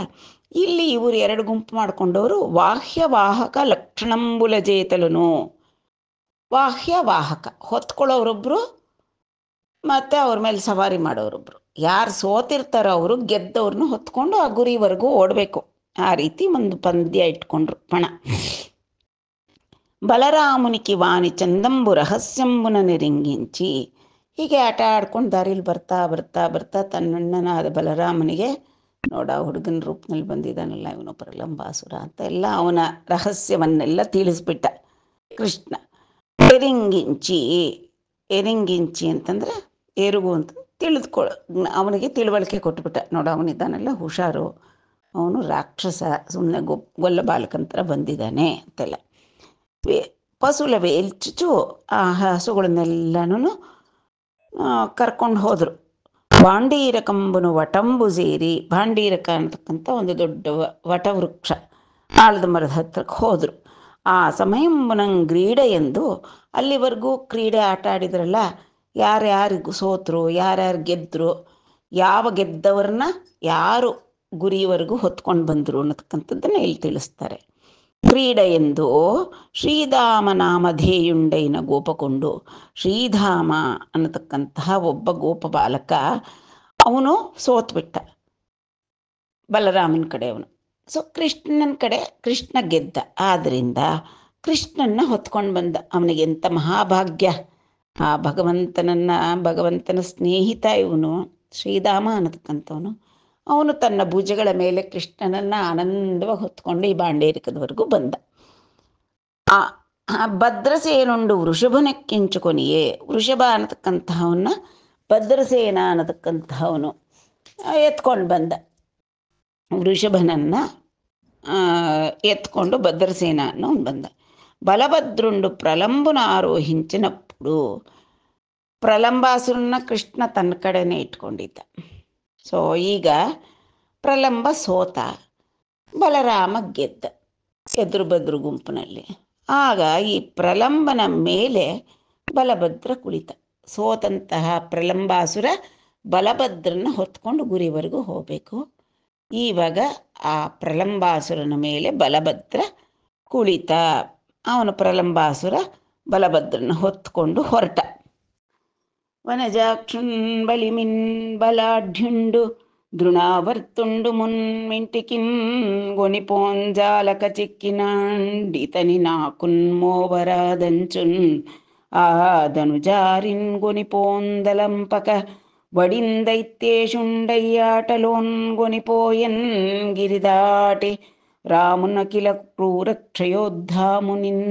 ಇಲ್ಲಿ ಇವರು ಎರಡು ಗುಂಪು ಮಾಡಿಕೊಂಡವರು ವಾಹ್ಯವಾಹಕ ಲಕ್ಷಣಂಬುಲ ಜೇತಲನು. ವಾಹ್ಯವಾಹಕ ಹೊತ್ಕೊಳ್ಳೋರೊಬ್ಬರು ಮತ್ತು ಅವ್ರ ಮೇಲೆ ಸವಾರಿ ಮಾಡೋರೊಬ್ಬರು. ಯಾರು ಸೋತಿರ್ತಾರೋ ಅವರು ಗೆದ್ದವ್ರನ್ನ ಹೊತ್ಕೊಂಡು ಆ ಗುರಿವರೆಗೂ ಓಡಬೇಕು. ಆ ರೀತಿ ಒಂದು ಪಂದ್ಯ ಇಟ್ಕೊಂಡ್ರು, ಪಣ. ಬಲರಾಮುನಿಕಿ ವಾಣಿ ಚಂದಂಬು ರಹಸ್ಯಂಬುನ ನೆರಿಂಗಿಂಚಿ. ಹೀಗೆ ಆಟ ಆಡ್ಕೊಂಡು ದಾರಿಲಿ ಬರ್ತಾ ಬರ್ತಾ ಬರ್ತಾ ತನ್ನಣ್ಣನಾದ ಬಲರಾಮನಿಗೆ, ನೋಡ ಹುಡುಗನ ರೂಪದಲ್ಲಿ ಬಂದಿದ್ದಾನಲ್ಲ ಇವನು ಪ್ರಲಂಬಾಸುರ ಅಂತ ಎಲ್ಲ ಅವನ ರಹಸ್ಯವನ್ನೆಲ್ಲ ತಿಳಿಸ್ಬಿಟ್ಟ ಕೃಷ್ಣ. ಎರಿಂಗಿಂಚಿ, ಎರಿಂಗಿಂಚಿ ಅಂತಂದರೆ ಎರುಗು ಅಂತ ಅವನಿಗೆ ತಿಳುವಳಿಕೆ ಕೊಟ್ಬಿಟ್ಟ. ನೋಡು ಅವನಿದ್ದಾನಲ್ಲ ಹುಷಾರು, ಅವನು ರಾಕ್ಷಸ, ಸುಮ್ಮನೆ ಗೊಲ್ಲ ಬಾಲಕಂತರ ಬಂದಿದ್ದಾನೆ ಅಂತೆಲ್ಲ. ಪಸುಲ ವೇಲ್ಚುಚು ಆ ಹಸುಗಳನ್ನೆಲ್ಲನೂ ಕರ್ಕೊಂಡು ಹೋದರು. ಭಾಂಡೀರಕಂಬನು ವಟಂಬು ಸೇರಿ, ಭಾಂಡೀರಕ ಅಂತಕ್ಕಂಥ ಒಂದು ದೊಡ್ಡ ವಟವೃಕ್ಷ ಆಲದ ಮರದ ಹತ್ರಕ್ಕೆ ಹೋದರು. ಆ ಸಮಯಂಬುನಂಗೆ ಕ್ರೀಡೆ ಎಂದು, ಅಲ್ಲಿವರೆಗೂ ಕ್ರೀಡೆ ಆಟ ಆಡಿದ್ರಲ್ಲ, ಯಾರ್ಯಾರಿಗೂ ಸೋತರು ಯಾರ್ಯಾರು ಗೆದ್ದರು, ಯಾವ ಗೆದ್ದವ್ರನ್ನ ಯಾರು ಗುರಿವರೆಗೂ ಹೊತ್ಕೊಂಡು ಬಂದರು ಅನ್ನತಕ್ಕಂಥದ್ದನ್ನು ಇಲ್ಲಿ ತಿಳಿಸ್ತಾರೆ. ಕ್ರೀಡೆ ಎಂದು ಶ್ರೀಧಾಮ ನಾಮಧೇಯುಂಡೈನ ಗೋಪಕೊಂಡು. ಶ್ರೀಧಾಮ ಅನ್ನತಕ್ಕಂತಹ ಒಬ್ಬ ಗೋಪ ಬಾಲಕ, ಅವನು ಸೋತ್ಬಿಟ್ಟ ಬಲರಾಮನ ಕಡೆ ಅವನು. ಸೊ ಕೃಷ್ಣನ ಕಡೆ ಕೃಷ್ಣ ಗೆದ್ದ. ಆದ್ದರಿಂದ ಕೃಷ್ಣನ್ನ ಹೊತ್ಕೊಂಡು ಬಂದ. ಅವನಿಗೆ ಎಂಥ ಮಹಾಭಾಗ್ಯ. ಆ ಭಗವಂತನ ಸ್ನೇಹಿತ ಇವನು ಶ್ರೀಧಾಮ ಅನ್ನತಕ್ಕಂಥವನು. ಅವನು ತನ್ನ ಭುಜಗಳ ಮೇಲೆ ಕೃಷ್ಣನನ್ನು ಆನಂದವಾಗಿ ಹೊತ್ಕೊಂಡು ಈ ಬಾಂಡೇರಿಕದವರೆಗೂ ಬಂದ. ಭದ್ರಸೇನುಂಡು ವೃಷಭನಕ್ಕಿಂಚುಕೊನಿಯೇ. ವೃಷಭ ಅನ್ನತಕ್ಕಂತಹವನ್ನ ಭದ್ರಸೇನ ಅನ್ನತಕ್ಕಂತಹವನು ಎತ್ಕೊಂಡು ಬಂದ. ವೃಷಭನನ್ನು ಎತ್ಕೊಂಡು ಭದ್ರಸೇನ ಅನ್ನೋನು ಬಂದ. ಬಲಭದ್ರುಂಡು ಪ್ರಲಂಬನ ಆರೋಹಿಂಚಿನప్పుడు. ಪ್ರಲಂಬಾಸುರನ್ನ ಕೃಷ್ಣ ತನ್ನ ಕಡೆನೇ ಇಟ್ಕೊಂಡಿದ್ದ. ಸೊ ಈಗ ಪ್ರಲಂಬ ಸೋತ, ಬಲರಾಮ ಗೆದ್ದ ಎದುರು ಬದ್ರು ಗುಂಪಿನಲ್ಲಿ. ಆಗ ಈ ಪ್ರಲಂಬನ ಮೇಲೆ ಬಲಭದ್ರ ಕುಳಿತ. ಸೋತಂತಹ ಪ್ರಲಂಬಾಸುರ ಬಲಭದ್ರನ ಹೊತ್ಕೊಂಡು ಗುರಿವರೆಗೂ ಹೋಗಬೇಕು. ಇವಾಗ ಆ ಪ್ರಲಂಬಾಸುರನ ಮೇಲೆ ಬಲಭದ್ರ ಕುಳಿತ. ಅವನು ಪ್ರಲಂಬಾಸುರ ಬಲಭದ್ರನ ಹೊತ್ಕೊಂಡು ಹೊರಟ. ವನಜಾಕ್ಷುನ್ ಬಲಿಮಿನ್ ಬಲಾಢ್ಯುಂಡು ದೃಣಾವರ್ತುಂಡು ಮುನ್ಮಿಂಟಿಕಿನ್ ಗೊನಿಪೋಂಜಾಲಕ ಚಿಕ್ಕಿನಾಂಡಿತನಿ ನಾಕುನ್ಮೋವರಾದಂಚುನ್ ಆದನುಜಾರಿನ್ ಗೊನಿಪೋಂದಲಂಪಕ వడిందైత్యేషుండయ్యాటలోన్ గొనిపోయన్ గిరిదాటి రామునకిల ಕ್ರೂರಕ್ಷಯೋದ್ಧಾಮುನಿನ್.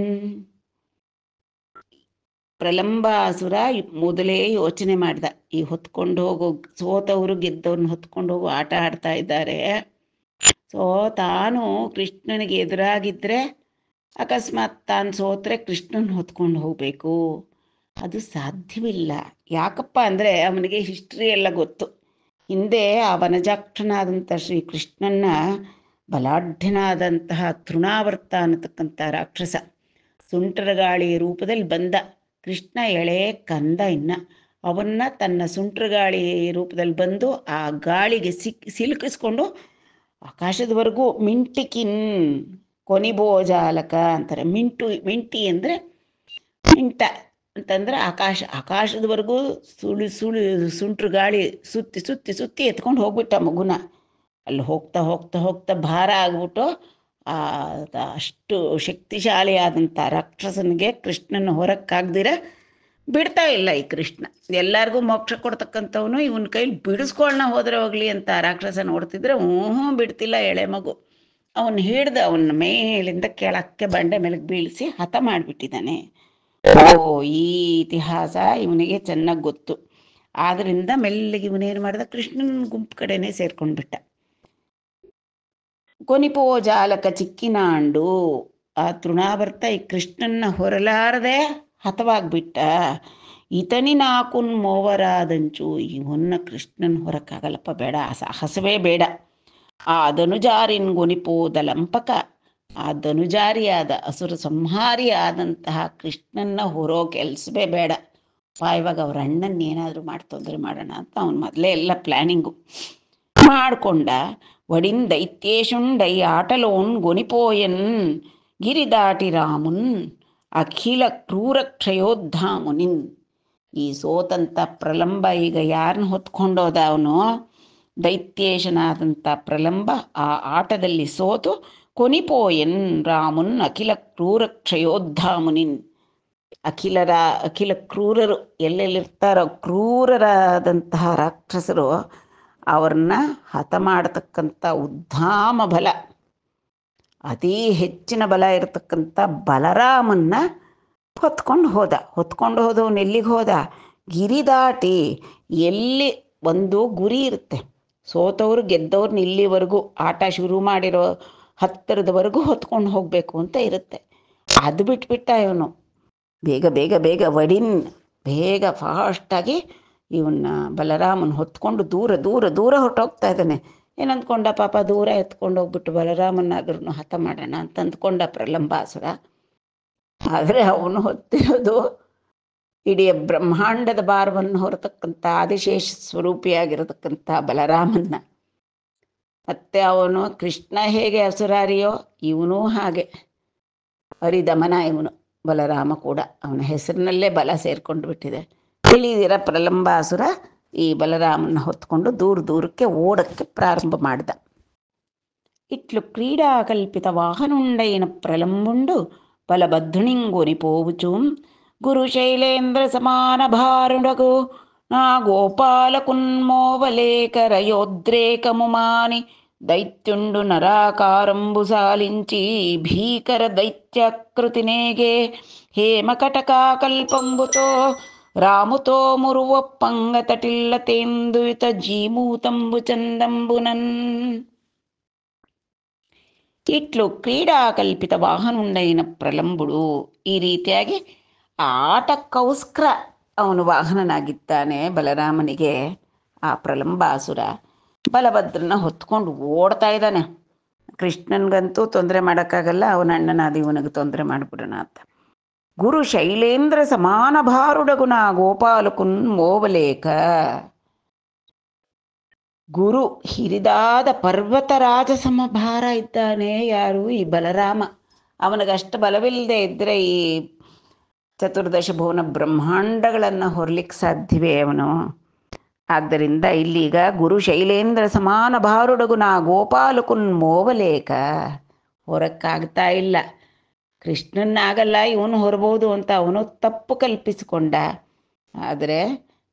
ಪ್ರಲಂಬಾಸುರ ಮೊದಲೇ ಯೋಚನೆ ಮಾಡ್ದ, ಈ ಹೊತ್ಕೊಂಡು ಹೋಗೋ ಸೋತವರು ಗೆದ್ದವ್ರನ್ನ ಹೊತ್ಕೊಂಡು ಹೋಗೋ ಆಟ ಆಡ್ತಾ ಇದ್ದಾರೆ. ಸೊ ತಾನು ಕೃಷ್ಣನಿಗೆ ಎದುರಾಗಿದ್ದರೆ ಅಕಸ್ಮಾತ್ ತಾನು ಸೋತ್ರೆ ಕೃಷ್ಣನ ಹೊತ್ಕೊಂಡು ಹೋಗಬೇಕು, ಅದು ಸಾಧ್ಯವಿಲ್ಲ. ಯಾಕಪ್ಪ ಅಂದರೆ ಅವನಿಗೆ ಹಿಸ್ಟ್ರಿ ಎಲ್ಲ ಗೊತ್ತು. ಹಿಂದೆ ಆ ವನಜಾಕ್ಷನಾದಂಥ ಶ್ರೀಕೃಷ್ಣನ ಬಲಾಢ್ಯನಾದಂತಹ ತೃಣಾವರ್ತ ಅನ್ನತಕ್ಕಂಥ ರಾಕ್ಷಸ ಸುಂಟರಗಾಳಿ ರೂಪದಲ್ಲಿ ಬಂದ. ಕೃಷ್ಣ ಎಳೆ ಕಂದ, ಅವನ್ನ ತನ್ನ ಸುಂಟ್ರಗಾಳಿ ರೂಪದಲ್ಲಿ ಬಂದು ಆ ಗಾಳಿಗೆ ಸಿಲುಕಿಸ್ಕೊಂಡು ಆಕಾಶದವರೆಗೂ ಮಿಂಟಿಕಿನ್ ಕೊನಿಬೋಜಾಲಕ ಅಂತಾರೆ. ಮಿಂಟಿ ಅಂದರೆ ಮಿಂಟ ಅಂತಂದ್ರೆ ಆಕಾಶದವರೆಗೂ ಸುಂಟ್ರು ಗಾಳಿ ಸುತ್ತಿ ಸುತ್ತಿ ಸುತ್ತಿ ಎತ್ಕೊಂಡು ಹೋಗ್ಬಿಟ್ಟ ಮಗುನ. ಅಲ್ಲಿ ಹೋಗ್ತಾ ಹೋಗ್ತಾ ಹೋಗ್ತಾ ಭಾರ ಆಗ್ಬಿಟ್ಟು ಅಷ್ಟು ಶಕ್ತಿಶಾಲಿಯಾದಂಥ ರಾಕ್ಷಸನಿಗೆ ಕೃಷ್ಣನ ಹೊರಕ್ಕಾಗ್ದಿರ ಬಿಡ್ತಾ ಇಲ್ಲ ಈ ಕೃಷ್ಣ. ಎಲ್ಲರಿಗೂ ಮೋಕ್ಷ ಕೊಡ್ತಕ್ಕಂಥವನು ಇವನ ಕೈಲಿ ಬಿಡಿಸ್ಕೊಳ್ಳೋಣ ಹೋದ್ರೆ ಹೋಗ್ಲಿ ಅಂತ ರಾಕ್ಷಸ ನೋಡ್ತಿದ್ರೆ ಬಿಡ್ತಿಲ್ಲ ಎಳೆ ಮಗು. ಅವನು ಹಿಡ್ದು ಅವನ ಮೇಲಿಂದ ಕೆಳಕ್ಕೆ ಬಂಡೆ ಮೇಲೆ ಬೀಳಿಸಿ ಹತ ಮಾಡಿಬಿಟ್ಟಿದ್ದಾನೆ. ಈ ಇತಿಹಾಸ ಇವನಿಗೆ ಚೆನ್ನಾಗಿ ಗೊತ್ತು. ಆದ್ರಿಂದ ಮೆಲ್ಲಿಗೆ ಇವನೇನು ಮಾಡಿದ, ಕೃಷ್ಣನ ಗುಂಪು ಕಡೆನೇ ಸೇರ್ಕೊಂಡ್ಬಿಟ್ಟ. ಕೊನಿಪೋ ಜಾಲಕ ಚಿಕ್ಕಿನಾಂಡು, ಆ ತೃಣಾವರ್ತ ಈ ಕೃಷ್ಣನ್ನ ಹೊರಲಾರದೆ ಹತವಾಗ್ಬಿಟ್ಟ. ಇತನಿ ನಾಕುನ್ ಮೋವರಾದಂಚು, ಇವನ್ನ ಕೃಷ್ಣನ್ ಹೊರಕ್ಕಾಗಲ್ಲಪ್ಪ, ಬೇಡ, ಸಾಹಸವೇ ಬೇಡ. ಆ ಧನುಜಾರಿನ್ ಗೊನಿಪೋದಲಂಪಕ, ಆ ಧನುಜಾರಿಯಾದ ಅಸುರ ಸಂಹಾರಿಯಾದಂತಹ ಕೃಷ್ಣನ್ನ ಹೊರೋ ಕೆಲಸವೇ ಬೇಡ. ಇವಾಗ ಅವ್ರ ಅಣ್ಣನ ಏನಾದರೂ ಮಾಡಿ ತೊಂದರೆ ಮಾಡೋಣ ಅಂತ ಅವನು ಮೊದಲೇ ಎಲ್ಲ ಪ್ಲ್ಯಾನಿಂಗು ಮಾಡ್ಕೊಂಡ. ವಡಿನ್ ದೈತ್ಯೇಶುಂಡೈ ಆಟಲೋನ್ ಗೊನಿಪೋಯನ್ ಗಿರಿದಾಟಿ ರಾಮುನ್ ಅಖಿಲ ಕ್ರೂರಕ್ಷಯೋದ್ಧಾಮುನಿನ್. ಈ ಸೋತಂಥ ಪ್ರಲಂಬ ಈಗ ಯಾರನ್ನ ಹೊತ್ಕೊಂಡೋದ ಅವನು? ದೈತ್ಯೇಶನಾದಂಥ ಪ್ರಲಂಬ ಆ ಆಟದಲ್ಲಿ ಸೋತು ಕೊನಿಪೋಯನ್ ರಾಮುನ್ ಅಖಿಲ ಕ್ರೂರಕ್ಷಯೋದ್ಧಾಮುನಿನ್. ಅಖಿಲ ಕ್ರೂರರು ಎಲ್ಲೆಲ್ಲಿರ್ತಾರೋ ಕ್ರೂರರಾದಂತಹ ರಾಕ್ಷಸರು ಅವ್ರನ್ನ ಹತ ಮಾಡತಕ್ಕಂಥ ಉದ್ಧಾಮ ಬಲ, ಅತೀ ಹೆಚ್ಚಿನ ಬಲ ಇರತಕ್ಕಂಥ ಬಲರಾಮನ್ನ ಹೊತ್ಕೊಂಡು ಹೋದವನು ಎಲ್ಲಿಗೆ ಹೋದ? ಗಿರಿದಾಟಿ. ಎಲ್ಲಿ ಒಂದು ಗುರಿ ಇರುತ್ತೆ, ಸೋತವ್ರು ಗೆದ್ದವ್ರನ್ನ ಇಲ್ಲಿವರೆಗೂ ಆಟ ಶುರು ಮಾಡಿರೋ ಹತ್ತಿರದವರೆಗೂ ಹೊತ್ಕೊಂಡು ಹೋಗಬೇಕು ಅಂತ ಇರುತ್ತೆ. ಅದು ಬಿಟ್ಬಿಟ್ಟ ಇವನು. ಬೇಗ ಬೇಗ ಬೇಗ ವಡಿನ್ ಬೇಗ ಫಾಸ್ಟಾಗಿ ಇವನ್ನ ಬಲರಾಮನ ಹೊತ್ಕೊಂಡು ದೂರ ದೂರ ದೂರ ಹೊರಟೋಗ್ತಾ ಇದ್ದಾನೆ. ಏನಂದ್ಕೊಂಡ ಪಾಪ, ದೂರ ಎತ್ಕೊಂಡು ಹೋಗ್ಬಿಟ್ಟು ಬಲರಾಮನಾದ್ರೂ ಹತ ಮಾಡೋಣ ಅಂತ ಅಂದ್ಕೊಂಡ ಪ್ರಲಂಬಾಸುರ. ಆದರೆ ಅವನು ಹೊತ್ತಿರೋದು ಇಡೀ ಬ್ರಹ್ಮಾಂಡದ ಭಾರವನ್ನು ಹೊರತಕ್ಕಂಥ ಆದಿಶೇಷ ಸ್ವರೂಪಿಯಾಗಿರತಕ್ಕಂಥ ಬಲರಾಮನ್ನ. ಮತ್ತೆ ಅವನು ಕೃಷ್ಣ ಹೇಗೆ ಅಸುರಾರಿಯೋ ಇವನೂ ಹಾಗೆ ಹರಿದಮನ. ಇವನು ಬಲರಾಮ ಕೂಡ ಅವನ ಹೆಸರಿನಲ್ಲೇ ಬಲ ಸೇರ್ಕೊಂಡು ಬಿಟ್ಟಿದೆ. ತಿಳಿದಿರ ಪ್ರಲಂಬಾಸುರ ಈ ಬಲರಾಮನ ಹೊತ್ಕೊಂಡು ದೂರ ದೂರಕ್ಕೆ ಓಡಕ್ಕೆ ಪ್ರಾರಂಭ ಮಾಡ್ದ. ಇಟ್ಲು ಕ್ರೀಡಾಕಲ್ಪಿತ ವಾಹನುಂಡೈನ ಪ್ರಲಂಬುಂಡು ಬಲಬದ್ಧುಣಿಂಗೊನಿಪೋವುಚುಂ ಗುರು ಶೈಲೇಂದ್ರ ಸಮಾನ ಭಾರುಡಗು ನಾ ಗೋಪಾಲಕುನ್ಮೋವಲೇಕರಯೋದ್ರೇಕಮುಮಾನಿ ದೈತ್ಯುಂಡು ನರಾಕಾರಂಬು ಸಾಲಿಂಚಿ ಭೀಕರ ದೈತ್ಯಾಕೃತಿನೇಗೆ ಹೇಮಕಟಕಾಕಲ್ಪಂಬುತೋ ರಾಮುತೋ ಮುರುವಪ್ಪಂಗತಟಿಲ್ಲತೆಂದುಯಿತ ಜೀಮೂತಂಬು ಚಂದಂಬುನನ್. ಇಟ್ಲು ಕ್ರೀಡಾಕಲ್ಪಿತ ವಾಹನುಂಡೈನ ಪ್ರಲಂಬುಡು. ಈ ರೀತಿಯಾಗಿ ಆಟಕ್ಕೋಸ್ಕರ ಅವನು ವಾಹನನಾಗಿದ್ದಾನೆ ಬಲರಾಮನಿಗೆ. ಆ ಪ್ರಲಂಬಾಸುರ ಬಲಭದ್ರನ ಹೊತ್ಕೊಂಡು ಓಡ್ತಾ ಇದ್ದಾನೆ. ಕೃಷ್ಣನ್ಗಂತೂ ತೊಂದರೆ ಮಾಡೋಕ್ಕಾಗಲ್ಲ, ಅವನ ಅಣ್ಣನಾದ ಇವನಿಗೆ ತೊಂದರೆ ಮಾಡಿಬಿಡೋಣ ಅಂತ. ಗುರು ಶೈಲೇಂದ್ರ ಸಮಾನ ಭಾರುಡಗುಣ ಗೋಪಾಲಕುನ್ ಮೋವಲೇಕ. ಗುರು ಹಿರಿದಾದ ಪರ್ವತರಾಜ ಸಮಭಾರ ಇದ್ದಾನೆ. ಯಾರು? ಈ ಬಲರಾಮ. ಅವನಿಗಷ್ಟು ಬಲವಿಲ್ಲದೆ ಇದ್ದರೆ ಈ ಚತುರ್ದಶ ಭುವನ ಬ್ರಹ್ಮಾಂಡಗಳನ್ನು ಹೊರಲಿಕ್ಕೆ ಸಾಧ್ಯವೇ ಅವನು? ಆದ್ದರಿಂದ ಇಲ್ಲೀಗ ಗುರು ಶೈಲೇಂದ್ರ ಸಮಾನ ಭಾರುಡಗುಣ ಗೋಪಾಲಕುನ್ ಮೋವಲೇಕ. ಹೊರಕ್ಕಾಗ್ತಾ ಇಲ್ಲ. ಕೃಷ್ಣನಾಗಲ್ಲ, ಇವನು ಹೊರಬಹುದು ಅಂತ ಅವನು ತಪ್ಪು ಕಲ್ಪಿಸಿಕೊಂಡ. ಆದರೆ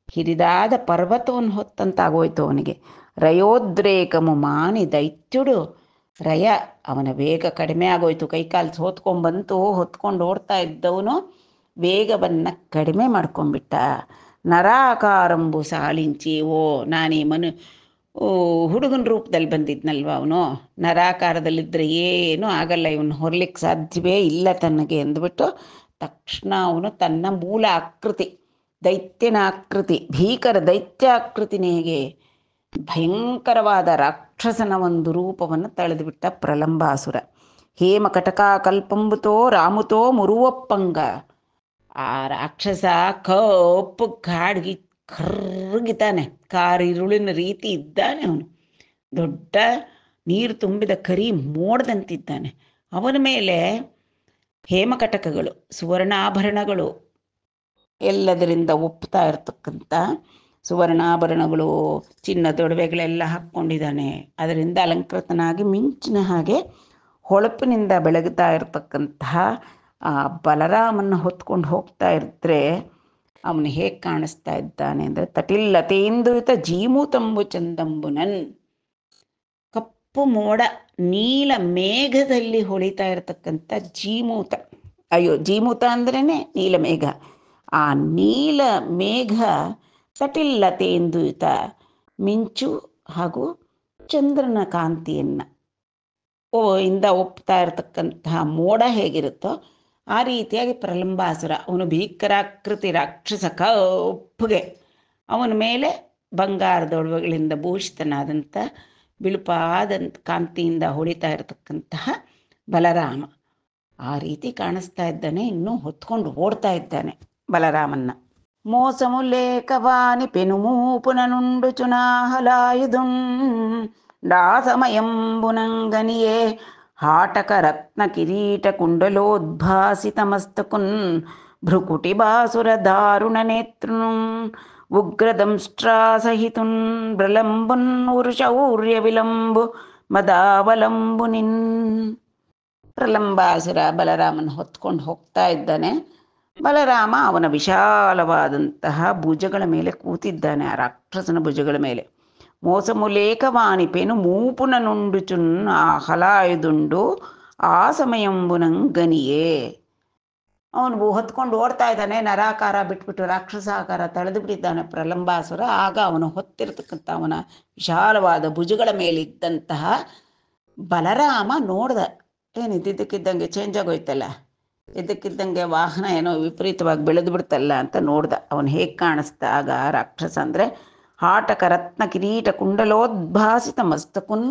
ಹಿರಿದಾದ ಪರ್ವತವನ್ನು ಹೊತ್ತಂತಾಗೋಯ್ತು ಅವನಿಗೆ. ರಯೋದ್ರೇಕಮು ಮಾನಿ ದೈತ್ಯುಡು. ರಯ, ಅವನ ವೇಗ ಕಡಿಮೆ ಆಗೋಯ್ತು. ಕೈಕಾಲು ಸೋತ್ಕೊಂಡ್ಬಂತು. ಹೊತ್ಕೊಂಡು ಓಡ್ತಾ ಇದ್ದವನು ವೇಗವನ್ನು ಕಡಿಮೆ ಮಾಡ್ಕೊಂಡ್ಬಿಟ್ಟ. ನರಾಕಾರಂಬು ಸಾಲಿಂಚಿ. ನಾನೀ ಹುಡುಗನ ರೂಪದಲ್ಲಿ ಬಂದಿದ್ನಲ್ವ ಅವನು, ನರಾಕಾರದಲ್ಲಿದ್ದರೆ ಏನೂ ಆಗಲ್ಲ, ಇವನು ಹೊರಲಿಕ್ಕೆ ಸಾಧ್ಯವೇ ಇಲ್ಲ ತನಗೆ ಅಂದ್ಬಿಟ್ಟು ತಕ್ಷಣ ಅವನು ತನ್ನ ಮೂಲ ಆಕೃತಿ, ದೈತ್ಯನ ಆಕೃತಿ, ಭೀಕರ ದೈತ್ಯಾಕೃತಿನೇಗೆ ಭಯಂಕರವಾದ ರಾಕ್ಷಸನ ಒಂದು ರೂಪವನ್ನು ತಳೆದುಬಿಟ್ಟ ಪ್ರಲಂಬಾಸುರ. ಹೇಮ ಕಟಕಾ ಕಲ್ಪಂಬುತೋ ರಾಮುತೋ ಮುರುವಪ್ಪಂಗ. ಆ ರಾಕ್ಷಸ ಕಪ್ಪು ಕರ್ರಗಿದ್ದಾನೆ, ಕಾರಿರುಳಿನ ರೀತಿ ಇದ್ದಾನೆ ಅವನು. ದೊಡ್ಡ ನೀರು ತುಂಬಿದ ಕರಿ ಮೋಡದಂತಿದ್ದಾನೆ. ಅವನ ಮೇಲೆ ಹೇಮಕಟಕಗಳು, ಸುವರ್ಣಾಭರಣಗಳು, ಎಲ್ಲದರಿಂದ ಒಪ್ತಾ ಇರ್ತಕ್ಕಂಥ ಸುವರ್ಣಾಭರಣಗಳು, ಚಿನ್ನದೊಡವೆಗಳೆಲ್ಲ ಹಾಕ್ಕೊಂಡಿದ್ದಾನೆ. ಅದರಿಂದ ಅಲಂಕೃತನಾಗಿ ಮಿಂಚಿನ ಹಾಗೆ ಹೊಳಪಿನಿಂದ ಬೆಳಗುತ್ತಾ ಇರತಕ್ಕಂತಹ ಆ ಬಲರಾಮನ್ನ ಹೊತ್ಕೊಂಡು ಹೋಗ್ತಾ ಇದ್ರೆ ಅವನು ಹೇಗೆ ಕಾಣಿಸ್ತಾ ಇದ್ದಾನೆ ಅಂದರೆ, ತಟಿಲ್ಲತೇಂದುತ ಜೀಮೂತಂಬು ಚಂದಂಬುನನ್. ಕಪ್ಪು ಮೋಡ, ನೀಲ ಮೇಘದಲ್ಲಿ ಹೊಳಿತಾ ಇರತಕ್ಕಂಥ ಜೀಮೂತ. ಜೀಮೂತ ಅಂದ್ರೇ ನೀಲ ಮೇಘ. ಆ ನೀಲ ಮೇಘ ತಟಿಲ್ಲತೇಂದುತ, ಮಿಂಚು ಹಾಗೂ ಚಂದ್ರನ ಕಾಂತಿಯನ್ನು ಇಂದ ಒಪ್ತಾ ಇರತಕ್ಕಂತಹ ಮೋಡ ಹೇಗಿರುತ್ತೋ ಆ ರೀತಿಯಾಗಿ ಪ್ರಲಂಬಾಸುರ, ಅವನು ಭೀಕರಾಕೃತಿ ರಾಕ್ಷಸ, ಕಪ್ಪಗೆ. ಅವನ ಮೇಲೆ ಬಂಗಾರದೊಡವೆಗಳಿಂದ ಭೂಷಿತನಾದಂಥ ಬಿಳುಪಾದಂಥ ಕಾಂತಿಯಿಂದ ಹೊಳಿತಾ ಇರತಕ್ಕಂತಹ ಬಲರಾಮ ಆ ರೀತಿ ಕಾಣಿಸ್ತಾ ಇದ್ದಾನೆ. ಇನ್ನೂ ಹೊತ್ಕೊಂಡು ಓಡ್ತಾ ಇದ್ದಾನೆ ಬಲರಾಮನ್ನ. మోసము లేకవాని పెనుమూపుననుండు చునాహలాయుధుం డాసమయంబునంగనియే హాటక రత్న కిరీట కుండలోద్భాసితమస్తకున్ భృకుటి బాసుర దారుణ నేత్రును ఉగ్రదంష్ట్రాసహితున్ బ్రలంబున్ ఉరుషౌర్య విలంబు ಮದಾವಲಂಬುನಿನ್. ಪ್ರಲಂಬಾಸುರ ಬಲರಾಮನ ಹೊತ್ಕೊಂಡು ಹೋಗ್ತಾ ಇದ್ದಾನೆ. ಬಲರಾಮ ಅವನ ವಿಶಾಲವಾದಂತಹ ಭುಜಗಳ ಮೇಲೆ ಕೂತಿದ್ದಾನೆ, ಆ ರಾಕ್ಷಸನ ಭುಜಗಳ ಮೇಲೆ. ಮೋಸಮುಲೇಖವಾಣಿಪೇನು ಮೂಪುನ ನುಂಡುಚುನ್ ಆ ಹಲಾಯುದುಂಡು ಆ ಸಮಯಂಬುನಂಗನಿಯೇ. ಅವನು ಹೊತ್ಕೊಂಡು ಓಡ್ತಾ ಇದ್ದಾನೆ. ನರಾಕಾರ ಬಿಟ್ಬಿಟ್ಟು ರಾಕ್ಷಸಾಕಾರ ತಳೆದು ಬಿಟ್ಟಿದ್ದಾನೆ ಪ್ರಲಂಬಾಸುರ. ಆಗ ಅವನು ಹೊತ್ತಿರತಕ್ಕಂಥ ಅವನ ವಿಶಾಲವಾದ ಭುಜಗಳ ಮೇಲಿದ್ದಂತಹ ಬಲರಾಮ ನೋಡ್ದ, ಏನಿದ್ದಕ್ಕಿದ್ದಂಗೆ ಚೇಂಜ್ ಆಗೋಯ್ತಲ್ಲ, ಇದ್ದಕ್ಕಿದ್ದಂಗೆ ವಾಹನ ಏನೋ ವಿಪರೀತವಾಗಿ ಬೆಳೆದು ಬಿಡ್ತಲ್ಲ ಅಂತ ನೋಡ್ದ. ಅವನು ಹೇಗೆ ಕಾಣಿಸ್ತಾ ಆಗ ರಾಕ್ಷಸ ಅಂದರೆ, ಹಾಟಕ ರತ್ನ ಕಿರೀಟ ಕುಂಡಲೋದ್ಭಾಸಿತ ಮಸ್ತಕುನ್.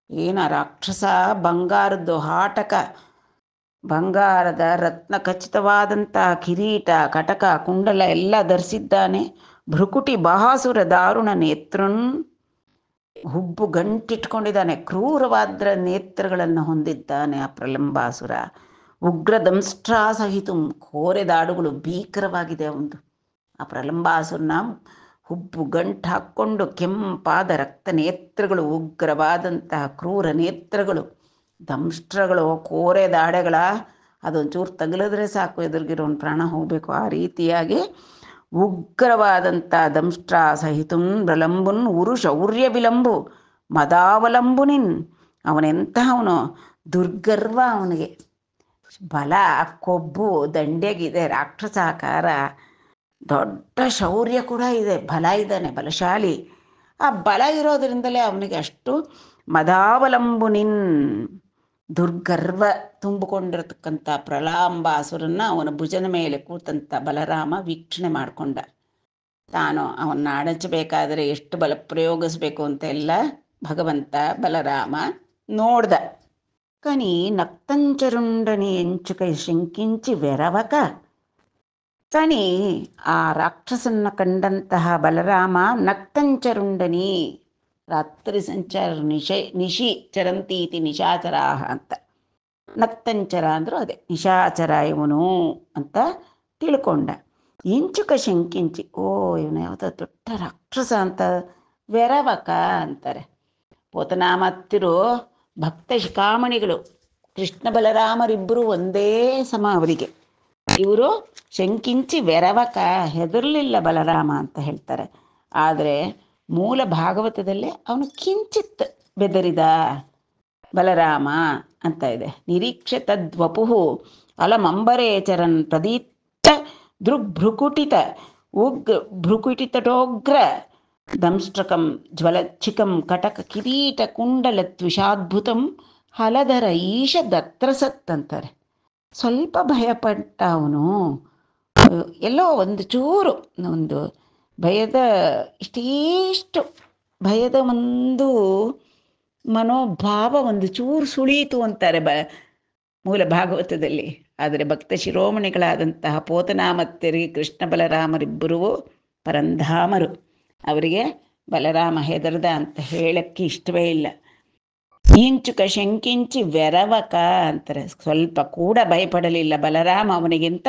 ಏನ ರಾಕ್ಷಸ ಬಂಗಾರದ್ದು ಹಾಟಕ, ಬಂಗಾರದ ರತ್ನ ಖಚಿತವಾದಂಥ ಕಿರೀಟ, ಕಟಕ, ಕುಂಡಲ ಎಲ್ಲ ಧರಿಸಿದ್ದಾನೆ. ಭೃಕುಟಿ ಬಹಾಸುರ ದಾರುಣ ನೇತ್ರನ್, ಹುಬ್ಬು ಗಂಟಿಟ್ಕೊಂಡಿದ್ದಾನೆ, ಕ್ರೂರವಾದ ನೇತ್ರಗಳನ್ನು ಹೊಂದಿದ್ದಾನೆ ಆ ಪ್ರಲಂಬಾಸುರ. ಉಗ್ರ ದಂಷ್ಟ್ರಾಸಹಿತು, ಕೋರೆದಾಡುಗಳು ಭೀಕರವಾಗಿದೆ ಅವನು. ಆ ಪ್ರಲಂಬಾಸುರನ ಹುಬ್ಬು ಗಂಟು ಹಾಕ್ಕೊಂಡು ಕೆಂಪಾದ ರಕ್ತ ನೇತ್ರಗಳು, ಉಗ್ರವಾದಂತಹ ಕ್ರೂರ ನೇತ್ರಗಳು, ದಂಷ್ಟ್ರಗಳು, ಕೋರೆ ದಾಡೆಗಳ, ಅದೊಂಚೂರು ತಗಲಿದ್ರೆ ಸಾಕು ಎದುರಿಗಿರೋನ್ ಪ್ರಾಣ ಹೋಗಬೇಕು. ಆ ರೀತಿಯಾಗಿ ಉಗ್ರವಾದಂಥ ದಂಷ್ಟ್ರ ಸಹಿತುಂ ಪ್ರಲಂಬುನ್ ಉರು ಶೌರ್ಯ ವಿಲಂಬು ಮದಾವಲಂಬುನಿನ್. ಅವನೆಂತಹವನು, ದುರ್ಗರ್ವ ಅವನಿಗೆ, ಬಲ, ಕೊಬ್ಬು ದಂಡೆಗಿದೆ, ರಾಕ್ಷಸಾಕಾರ, ದೊಡ್ಡ ಶೌರ್ಯ ಕೂಡ ಇದೆ, ಬಲ ಇದ್ದಾನೆ, ಬಲಶಾಲಿ. ಆ ಬಲ ಇರೋದರಿಂದಲೇ ಅವನಿಗೆ ಅಷ್ಟು ಮದಾವಲಂಬುನಿನ್, ದುರ್ಗರ್ವ ತುಂಬಿಕೊಂಡಿರತಕ್ಕಂಥ ಪ್ರಲಂಬಾಸುರನ್ನ ಅವನ ಭುಜದ ಮೇಲೆ ಕೂತಂಥ ಬಲರಾಮ ವೀಕ್ಷಣೆ ಮಾಡಿಕೊಂಡ. ತಾನು ಅವನ್ನ ಅಡಚಬೇಕಾದರೆ ಎಷ್ಟು ಬಲ ಪ್ರಯೋಗಿಸ್ಬೇಕು ಅಂತೆಲ್ಲ ಭಗವಂತ ಬಲರಾಮ ನೋಡ್ದ. ಕನಿ ನಕ್ತಂಚರುಂಡನಿ ಎಂಚುಕ ಶಂಕಿಂಚಿ ವೆರವಕ. ಕನಿ ಆ ರಾಕ್ಷಸನ್ನ ಕಂಡಂತಹ ಬಲರಾಮ ನಕ್ತಂಚರುಂಡನಿ, ರಾತ್ರಿ ಸಂಚಾರ ನಿಶಿ ಚರಂತೀತಿ ನಿಶಾಚರಾಹ ಅಂತ. ನಕ್ತಂಚರ ಅಂದರೂ ಅದೇ ನಿಶಾಚರ ಇವನು ಅಂತ ತಿಳ್ಕೊಂಡ. ಇಂಚುಕ ಶಂಕಿಂಚಿ, ಇವನು ಯಾವುದೋ ದೊಡ್ಡ ರಾಕ್ಷಸ ಅಂತ ವೆರವಕ ಅಂತಾರೆ. ಪೋತನಾಮತ್ತಿರು ಭಕ್ತ ಶಿಖಾಮಣಿಗಳು, ಕೃಷ್ಣ ಬಲರಾಮರಿಬ್ಬರು ಒಂದೇ ಸಮ ಅವರಿಗೆ. ಇವರು ಶಂಕಿಂಚಿ ವೆರವಕ, ಹೆದರ್ಲಿಲ್ಲ ಬಲರಾಮ ಅಂತ ಹೇಳ್ತಾರೆ. ಆದರೆ ಮೂಲ ಭಾಗವತದಲ್ಲೇ ಅವನು ಕಿಂಚಿತ್ ಬೆದರಿದ ಬಲರಾಮ ಅಂತ ಇದೆ. ನಿರೀಕ್ಷೆ ತದ್ವಪುಹು ಅಲಮಂಬರೇಚರನ್ ಪ್ರದೀಪ್ತ ದೃಗ್ಭೃಕುಟಿತ ಭೃಕುಟಿತಟೋಗ್ರ ದಂಷ್ಟ್ರಕಂ ಜ್ವಲಚ್ಛಿಕಂ ಕಟಕ ಕಿರೀಟ ಕುಂಡಲ ದ್ವಿಷಾದ್ಭುತಂ ಹಲಧರ ಈಶ ದತ್ರಸತ್ ಅಂತಾರೆ. ಸ್ವಲ್ಪ ಭಯಪಟ್ಟ ಅವನು, ಎಲ್ಲೋ ಒಂದು ಚೂರು ಒಂದು ಭಯದ, ಇಷ್ಟೇಷ್ಟು ಭಯದ ಒಂದು ಮನೋಭಾವ ಒಂದು ಚೂರು ಸುಳೀತು ಅಂತಾರೆ ಮೂಲ ಭಾಗವತದಲ್ಲಿ. ಆದರೆ ಭಕ್ತ ಶಿರೋಮಣಿಗಳಾದಂತಹ ಪೋತನಾಮತ್ಯರಿಗೆ ಕೃಷ್ಣ ಬಲರಾಮರಿಬ್ಬರೂ ಪರಂಧಾಮರು. ಅವರಿಗೆ ಬಲರಾಮ ಹೆದರ್ದ ಅಂತ ಹೇಳಕ್ಕೆ ಇಷ್ಟವೇ ಇಲ್ಲ. ಇಂಚುಕ ಶಂಕಿಂಚಿ ವೆರವಕ ಅಂತಾರೆ. ಸ್ವಲ್ಪ ಕೂಡ ಭಯಪಡಲಿಲ್ಲ ಬಲರಾಮ. ಅವನಿಗೆಂತ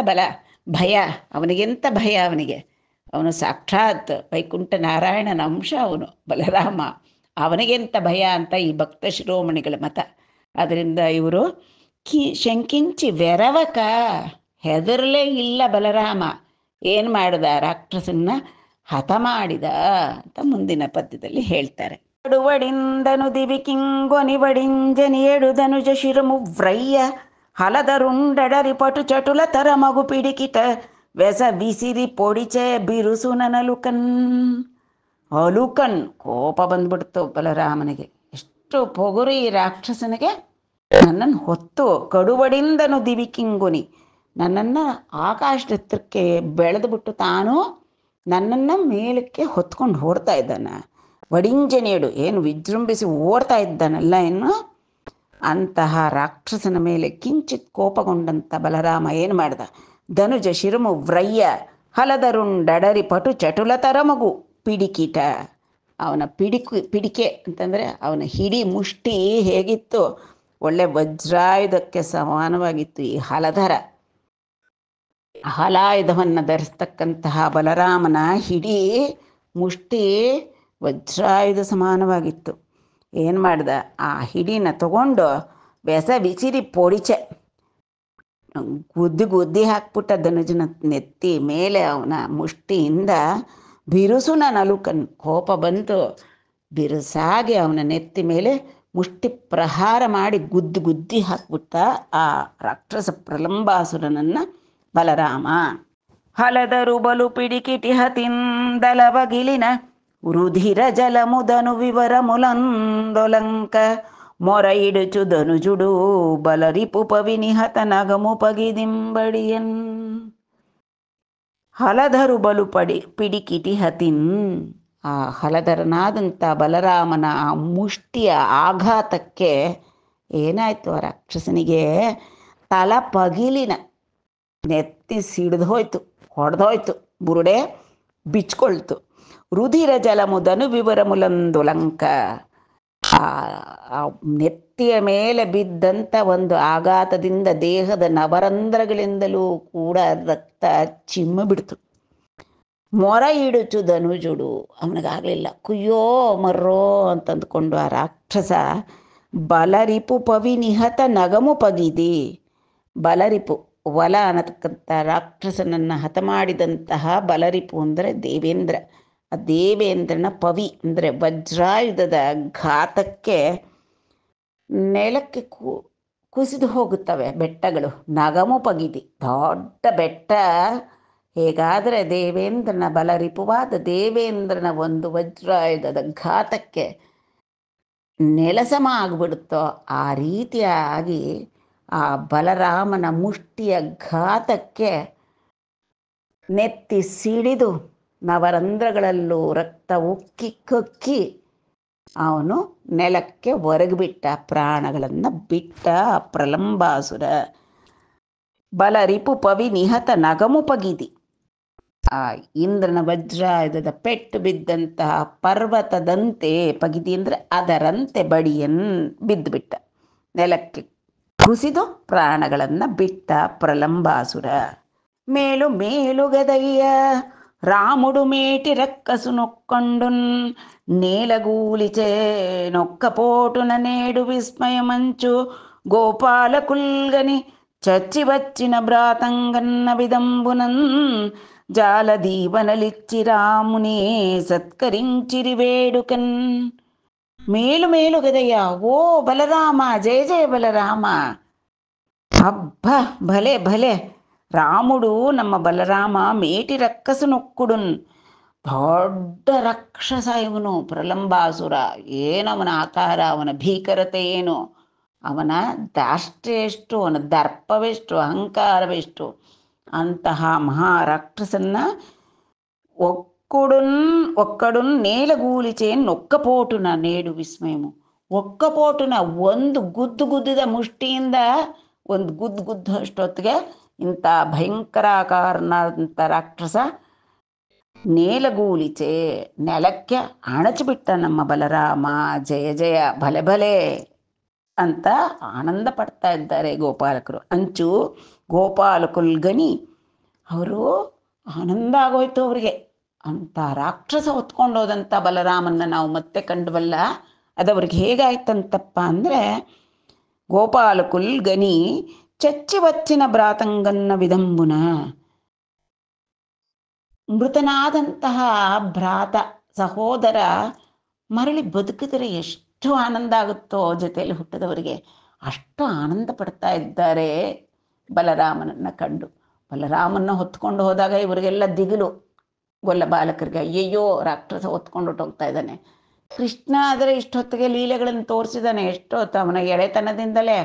ಭಯ, ಅವನಿಗೆಂತ ಭಯ ಅವನಿಗೆ. ಅವನು ಸಾಕ್ಷಾತ್ ವೈಕುಂಠ ನಾರಾಯಣನ ಅಂಶ ಅವನು ಬಲರಾಮ. ಅವನಿಗೆಂತ ಭಯ ಅಂತ ಈ ಭಕ್ತ ಶಿರೋಮಣಿಗಳ ಮತ. ಅದರಿಂದ ಇವರು ಶಂಕಿಂಚಿ ವೆರವಕ, ಹೆದರಲೇ ಇಲ್ಲ ಬಲರಾಮ. ಏನು ಮಾಡಿದ? ರಾಕ್ಷಸನ್ನ ಹತ ಮಾಡಿದ ಅಂತ ಮುಂದಿನ ಪದ್ಯದಲ್ಲಿ ಹೇಳ್ತಾರೆ. ಕಡುವಡಿಂದನು ದಿವಿಕಿಂಗೊನಿವಡಿಂಜನಿ ಎಡುದನುಜ ಶಿರಮು ವ್ರಯ್ಯ ಹಲದರುಂಡಡರಿ ಪಟು ಚಟುಲ ತರ ಮಗು ಪಿಡಿಕಿಟ ವ್ಯಸ ಬಿಸಿರಿ ಪೊಡಿಚೆ ಬಿರುಸು ನನಲುಕನ್. ಅಲುಕನ್, ಕೋಪ ಬಂದ್ಬಿಡ್ತು ಬಲರಾಮನಿಗೆ. ಎಷ್ಟು ಪೊಗುರು ಈ ರಾಕ್ಷಸನಿಗೆ. ನನ್ನನ್ನು ಹೊತ್ತು ಕಡುವಡಿಂದನು ದಿವಿಕಿಂಗುನಿ, ನನ್ನನ್ನು ಆಕಾಶದ ಎತ್ತರಕ್ಕೆ ಬೆಳೆದುಬಿಟ್ಟು ತಾನು ನನ್ನನ್ನು ಮೇಲಕ್ಕೆ ಹೊತ್ಕೊಂಡು ಓಡ್ತಾ ಇದ್ದಾನ. ವಡಿಂಜನೇಡು, ಏನು ವಿಜೃಂಭಿಸಿ ಓಡ್ತಾ ಇದ್ದಾನಲ್ಲ ಇನ್ನು. ಅಂತಹ ರಾಕ್ಷಸನ ಮೇಲೆ ಕಿಂಚಿತ್ ಕೋಪಗೊಂಡಂಥ ಬಲರಾಮ ಏನು ಮಾಡ್ದ? ಧನುಜ ಶಿರಮು ವ್ರಯ್ಯ ಹಲದರುಂಡಡರಿ ಪಟು ಚಟುಲತರ ಮಗು ಪಿಡಿಕಿಟ. ಅವನ ಪಿಡಿಕೆ ಅಂತಂದರೆ ಅವನ ಹಿಡಿ ಮುಷ್ಟಿ ಹೇಗಿತ್ತು? ಒಳ್ಳೆ ವಜ್ರಾಯುಧಕ್ಕೆ ಸಮಾನವಾಗಿತ್ತು. ಈ ಹಲಾಯುಧವನ್ನು ಧರಿಸ್ತಕ್ಕಂತಹ ಬಲರಾಮನ ಹಿಡಿ ಮುಷ್ಟಿ ವಜ್ರಾಯುಧ ಸಮಾನವಾಗಿತ್ತು. ಏನು ಮಾಡ್ದ? ಆ ಹಿಡಿನ ತಗೊಂಡು ಬೆಸ ಬಿಸಿರಿ ಪೊಡಿಚೆ ಗುದ್ದಿ ಹಾಕ್ಬಿಟ್ಟ ಧನುಜನ ನೆತ್ತಿ ಮೇಲೆ. ಅವನ ಮುಷ್ಟಿಯಿಂದ ಬಿರುಸುನ ನಲುಕನ್, ಕೋಪ ಬಂತು, ಬಿರುಸಾಗಿ ಅವನ ನೆತ್ತಿ ಮೇಲೆ ಮುಷ್ಟಿ ಪ್ರಹಾರ ಮಾಡಿ ಗುದ್ದಿ ಹಾಕ್ಬಿಟ್ಟ ಆ ರಾಕ್ಷಸ ಪ್ರಲಂಬಾಸುರನನ್ನು ಬಲರಾಮ. ಹಲದರು ಬಲು ಪಿಡಿಕಿಟಿ ಹತಿಂದಲ ಬಗಿಲಿನ ರುಧಿರ ಜಲ ಮುದನು ವಿವರ ಮುಲಂದೊಲಂಕ ಮೊರ ಇಡುಚು ಧನುಜುಡು ಬಲರಿಪು ಪವಿನಿಹತ ನಗಮು ಪಗಿದಿಂಬಡಿಯನ್. ಹಲಧರು ಬಲು ಪಿಡಿಕಿಟಿ ಹತಿನ್, ಆ ಹಲಧರನಾದಂಥ ಬಲರಾಮನ ಆ ಮುಷ್ಟಿಯ ಆಘಾತಕ್ಕೆ ಏನಾಯ್ತು? ಆ ರಾಕ್ಷಸನಿಗೆ ತಲ ಪಗಿಲಿನ, ನೆತ್ತಿ ಸಿಡಿದು ಹೋಯ್ತು, ಹೊಡೆದೋಯ್ತು, ಬುರುಡೆ ಬಿಚ್ಕೊಳ್ತು. ರುಧಿರ ಜಲಮುದನು ವಿವರ ಮುಲಂದೊಲಂಕ, ಆ ನೆತ್ತಿಯ ಮೇಲೆ ಬಿದ್ದಂಥ ಒಂದು ಆಘಾತದಿಂದ ದೇಹದ ನವರಂಧ್ರಗಳಿಂದಲೂ ಕೂಡ ರಕ್ತ ಚಿಮ್ಮ ಬಿಡ್ತು. ಮೊರ ಇಡುಚು ಧನುಜುಡು, ಅವನಿಗಾಗಲಿಲ್ಲ. ಕುಯ್ಯೋ ಮರ್ರೋ ಅಂತಂದ್ಕೊಂಡು ಆ ರಾಕ್ಷಸ ಬಲರಿಪು ಪವಿನಿಹತ ನಗಮು ಪಗಿದಿ. ಬಲರಿಪು, ವಲ ಅನ್ನತಕ್ಕಂಥ ರಾಕ್ಷಸನನ್ನು ಹತ ಮಾಡಿದಂತಹ ಬಲರಿಪು ಅಂದರೆ ದೇವೇಂದ್ರ. ಆ ದೇವೇಂದ್ರನ ಪವಿ ಅಂದರೆ ವಜ್ರಾಯುಧದ ಘಾತಕ್ಕೆ ನೆಲಕ್ಕೆ ಕುಸಿದು ಹೋಗುತ್ತವೆ ಬೆಟ್ಟಗಳು. ನಗಮು ಪಗಿದಿ, ದೊಡ್ಡ ಬೆಟ್ಟ ಹೇಗಾದರೆ ದೇವೇಂದ್ರನ ಬಲರಿಪುವಾದ ದೇವೇಂದ್ರನ ಒಂದು ವಜ್ರಾಯುಧದ ಘಾತಕ್ಕೆ ನೆಲಸಮ ಆಗಿಬಿಡುತ್ತೋ ಆ ರೀತಿಯಾಗಿ ಆ ಬಲರಾಮನ ಮುಷ್ಟಿಯ ಘಾತಕ್ಕೆ ನೆತ್ತಿ ಸಿಡಿದು ನವರಂಧ್ರಗಳಲ್ಲೂ ರಕ್ತ ಉಕ್ಕಿ ಕಕ್ಕಿ ಅವನು ನೆಲಕ್ಕೆ ಹೊರಗಿಬಿಟ್ಟ, ಪ್ರಾಣಗಳನ್ನು ಬಿಟ್ಟ ಪ್ರಲಂಬಾಸುರ. ಬಲರಿಪು ಪವಿ ನಿಹತ ನಗಮು ಪಗಿದಿ, ಆ ಇಂದ್ರನ ವಜ್ರಾಯುಧದ ಪೆಟ್ಟು ಬಿದ್ದಂತಹ ಪರ್ವತದಂತೆ, ಪಗಿದಿ ಅಂದರೆ ಅದರಂತೆ ಬಡಿಯನ್ ಬಿದ್ದುಬಿಟ್ಟ, ನೆಲಕ್ಕೆ ಕುಸಿದು ಪ್ರಾಣಗಳನ್ನು ಬಿಟ್ಟ ಪ್ರಲಂಬಾಸುರ. ಮೇಲು ಮೇಲುಗದಯ್ಯ ರಾಮುಡು ಮೇಟಿ ರಕ್ಕಸು ನೊಕ್ಕೊಂಡುನ್ నేలగూలిచే నొక్కపోటున నేడు విస్మయమంచు గోపాల కుల్గని చచ్చి వచ్చిన భ్రాతంగన్న విదంబునన్ జాల దీవనలిచ్చి రామునే సత్కరించిరి వేడుకన్. మేలు మేలు గదయ్య, ఓ బలరామ, జయ జయ బలరామ. అబ్బా భలే భలే, ರಾಮುಡು ನಮ್ಮ ಬಲರಾಮ ಮೇಟಿ ರಕ್ಕಸು ನೊಕ್ಕುಡುನ್, ದೊಡ್ಡ ರಾಕ್ಷಸ ಇವನು ಪ್ರಲಂಬಾಸುರ. ಏನವನ ಆಕಾರ, ಅವನ ಭೀಕರತೆ ಏನು, ಅವನ ದಾಷ್ಟ್ಯ ಎಷ್ಟು, ಅವನ ದರ್ಪವೆಷ್ಟು, ಅಹಂಕಾರವೆಷ್ಟು. ಅಂತಹ ಮಹಾರಾಕ್ಷಸನ್ನ ఒక్కడున్ నేలగూలిచే నొక్కపోటున నేడు విస్మయము. ಒಕ್ಕಪೋಟುನ ಒಂದು ಗುದ್ದಿದ ಮುಷ್ಟಿಯಿಂದ ಒಂದು ಗುದ್ದು ಅಷ್ಟೊತ್ತಿಗೆ ಇಂಥ ಭಯಂಕರ ಆಕಾರನಾದಂಥ ರಾಕ್ಷಸ ನೇಲಗೂಲಿಚೆ ನೆಲಕ್ಕೆ ಅಣಚಿಬಿಟ್ಟ ನಮ್ಮ ಬಲರಾಮ. ಜಯ ಜಯ ಭಲೆ ಭಲೆ ಅಂತ ಆನಂದ ಪಡ್ತಾ ಇದ್ದಾರೆ ಗೋಪಾಲಕರು. ಅಂಚು ಗೋಪಾಲಕುಲ್ಗನಿ ಅವರು ಆನಂದ ಆಗೋಯ್ತು ಅವರಿಗೆ. ಅಂತ ರಾಕ್ಷಸ ಹೊತ್ಕೊಂಡೋದಂಥ ಬಲರಾಮನ್ನ ನಾವು ಮತ್ತೆ ಕಂಡುವಲ್ಲ. ಅದವ್ರಿಗೆ ಹೇಗಾಯ್ತಂತಪ್ಪ ಅಂದರೆ, ಗೋಪಾಲಕುಲ್ಗನಿ ಚಚ್ಚಿ ವಚ್ಚಿನ ಭ್ರಾತಂಗನ್ನ ವಿದಂಬುನ. ಮೃತನಾದಂತಹ ಭ್ರಾತ ಸಹೋದರ ಮರಳಿ ಬದುಕಿದರೆ ಎಷ್ಟು ಆನಂದ ಆಗುತ್ತೋ ಜೊತೆಯಲ್ಲಿ ಹುಟ್ಟಿದವರಿಗೆ, ಅಷ್ಟು ಆನಂದ ಪಡ್ತಾ ಇದ್ದಾರೆ ಬಲರಾಮನನ್ನು ಕಂಡು. ಬಲರಾಮನ್ನ ಹೊತ್ಕೊಂಡು ಹೋದಾಗ ಇವರಿಗೆಲ್ಲ ದಿಗಿಲು, ಗೊಲ್ಲ ಬಾಲಕರಿಗೆ, ಅಯ್ಯಯ್ಯೋ ರಾಕ್ಷಸ ಹೊತ್ಕೊಂಡು ಹೋಗ್ತಾ ಇದ್ದಾನೆ. ಕೃಷ್ಣ ಆದರೆ ಇಷ್ಟೊತ್ತಿಗೆ ಲೀಲೆಗಳನ್ನು ತೋರಿಸಿದ್ದಾನೆ. ಎಷ್ಟೊತ್ತು ಅವನ ಎಳೆತನದಿಂದಲೇ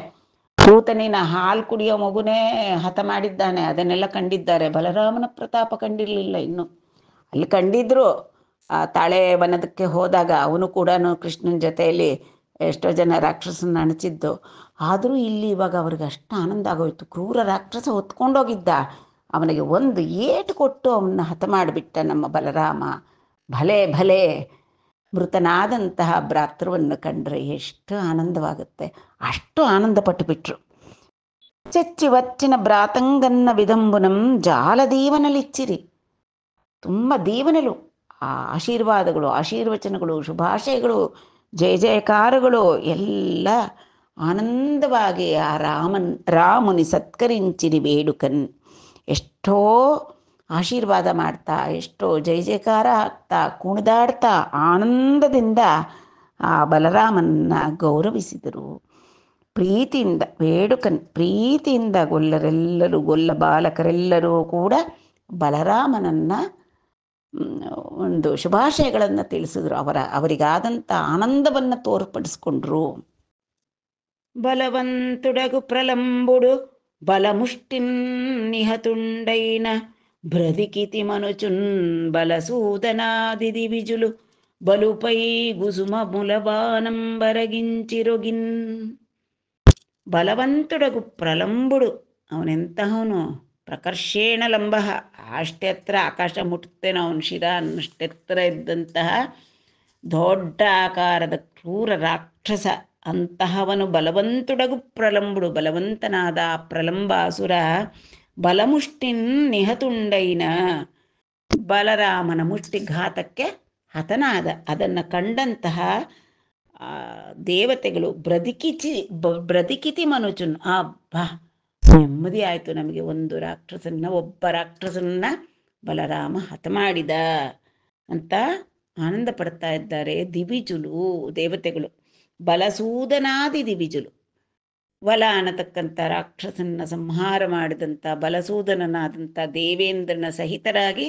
ಪೂತನಿನ ಹಾಲು ಕುಡಿಯೋ ಮಗುನೇ ಹತ ಮಾಡಿದ್ದಾನೆ. ಅದನ್ನೆಲ್ಲ ಕಂಡಿದ್ದಾರೆ. ಬಲರಾಮನ ಪ್ರತಾಪ ಕಂಡಿರಲಿಲ್ಲ ಇನ್ನು. ಅಲ್ಲಿ ಕಂಡಿದ್ರು ಆ ತಾಳೆ ವನದಕ್ಕೆ ಹೋದಾಗ ಅವನು ಕೂಡ ಕೃಷ್ಣನ ಜೊತೆಯಲ್ಲಿ ಎಷ್ಟೋ ಜನ ರಾಕ್ಷಸನ ಅಣಚಿದ್ದು. ಆದರೂ ಇಲ್ಲಿ ಇವಾಗ ಅವ್ರಿಗೆ ಅಷ್ಟು ಆನಂದ ಆಗೋಯ್ತು. ಕ್ರೂರ ರಾಕ್ಷಸ ಹೊತ್ಕೊಂಡೋಗಿದ್ದ, ಅವನಿಗೆ ಒಂದು ಏಟು ಕೊಟ್ಟು ಅವನ್ನ ಹತ ಮಾಡಿಬಿಟ್ಟ ನಮ್ಮ ಬಲರಾಮ. ಭಲೆ ಭಲೆ. ಮೃತನಾದಂತಹ ಭ್ರಾತೃವನ್ನು ಕಂಡ್ರೆ ಎಷ್ಟು ಆನಂದವಾಗುತ್ತೆ. ಅಷ್ಟು ಆನಂದ ಪಟ್ಟುಬಿಟ್ರು. ಚೆಚ್ಚಿ ವಚ್ಚಿನ ಭ್ರಾತಂಗನ್ನ ವಿದಂಬುನಂ ಜಾಲದೀವನಲಿಚ್ಚಿರಿ. ತುಂಬ ದೀವನಲು, ಆ ಆಶೀರ್ವಾದಗಳು, ಆಶೀರ್ವಚನಗಳು, ಶುಭಾಶಯಗಳು, ಜಯ ಜಯಕಾರಗಳು ಎಲ್ಲ ಆನಂದವಾಗಿ ಆ ರಾಮುನಿ ಸತ್ಕರಿಂಚಿರಿ ಬೇಡುಕನ್. ಎಷ್ಟೋ ಆಶೀರ್ವಾದ ಮಾಡ್ತಾ, ಎಷ್ಟೋ ಜಯ ಜಯಕಾರ ಆಗ್ತಾ, ಕುಣಿದಾಡ್ತಾ ಆನಂದದಿಂದ ಆ ಬಲರಾಮನ್ನ ಗೌರವಿಸಿದರು. ಪ್ರೀತಿಯಿಂದ ಬೇಡುಕನ್, ಪ್ರೀತಿಯಿಂದ ಗೊಲ್ಲರೆಲ್ಲರೂ, ಗೊಲ್ಲ ಬಾಲಕರೆಲ್ಲರೂ ಕೂಡ ಬಲರಾಮನನ್ನ ಒಂದು ಶುಭಾಶಯಗಳನ್ನು ತಿಳಿಸಿದ್ರು. ಅವರಿಗಾದಂಥ ಆನಂದವನ್ನು ತೋರ್ಪಡಿಸ್ಕೊಂಡ್ರು. ಬಲವಂತುಡಗು ಪ್ರಲಂಬುಡು ಬಲಮುಷ್ಟಿನ್ ನಿಹತುಂಡೈನ ಭ್ರದಿಕಿತಿ ಮನುಚುನ್ ಬಲಸೂದನಾದಿದಿ ವಿಜುಲು ಬಲುಪೈ ಗುಸುಮ ಮುಲಬಾನಂಬರಗಿಂಚಿರೊಗಿನ್. ಬಲವಂತುಡಗು ಪ್ರಲಂಬುಡು, ಅವನೆಂತಹವನು, ಪ್ರಕರ್ಷೇಣ ಲಂಬ, ಅಷ್ಟೆತ್ರ ಆಕಾಶ ಮುಟ್ಟುತ್ತೇನೋ ಅವನ ಶಿರ ಅನ್ನಷ್ಟೆತ್ತರ ಇದ್ದಂತಹ ದೊಡ್ಡ ಆಕಾರದ ಕ್ರೂರ ರಾಕ್ಷಸ. ಅಂತಹವನು ಬಲವಂತುಡಗು ಪ್ರಲಂಬುಡು, ಬಲವಂತನಾದ ಪ್ರಲಂಬಾಸುರ ಬಲಮುಷ್ಟಿನ್ ನಿಹತುಂಡೈನ, ಬಲರಾಮನ ಮುಷ್ಟಿಘಾತಕ್ಕೆ ಹತನಾದ. ಅದನ್ನು ಕಂಡಂತಹ ದೇವತೆಗಳು ಬ್ರದಿಕಿತಿ ಮನುಜನ್, ಬಾ ನೆಮ್ಮದಿ ಆಯಿತು ನಮಗೆ, ಒಬ್ಬ ರಾಕ್ಷಸನ್ನ ಬಲರಾಮ ಹತ ಮಾಡಿದ ಅಂತ ಆನಂದ ಪಡ್ತಾ ಇದ್ದಾರೆ ದಿವಿಜುಲು ದೇವತೆಗಳು. ಬಲಸೂದನಾದಿ ದಿವಿಜುಲು, ವಲ ಅನ್ನತಕ್ಕಂಥ ರಾಕ್ಷಸನ್ನ ಸಂಹಾರ ಮಾಡಿದಂಥ ಬಲಸೂದನನಾದಂಥ ದೇವೇಂದ್ರನ ಸಹಿತರಾಗಿ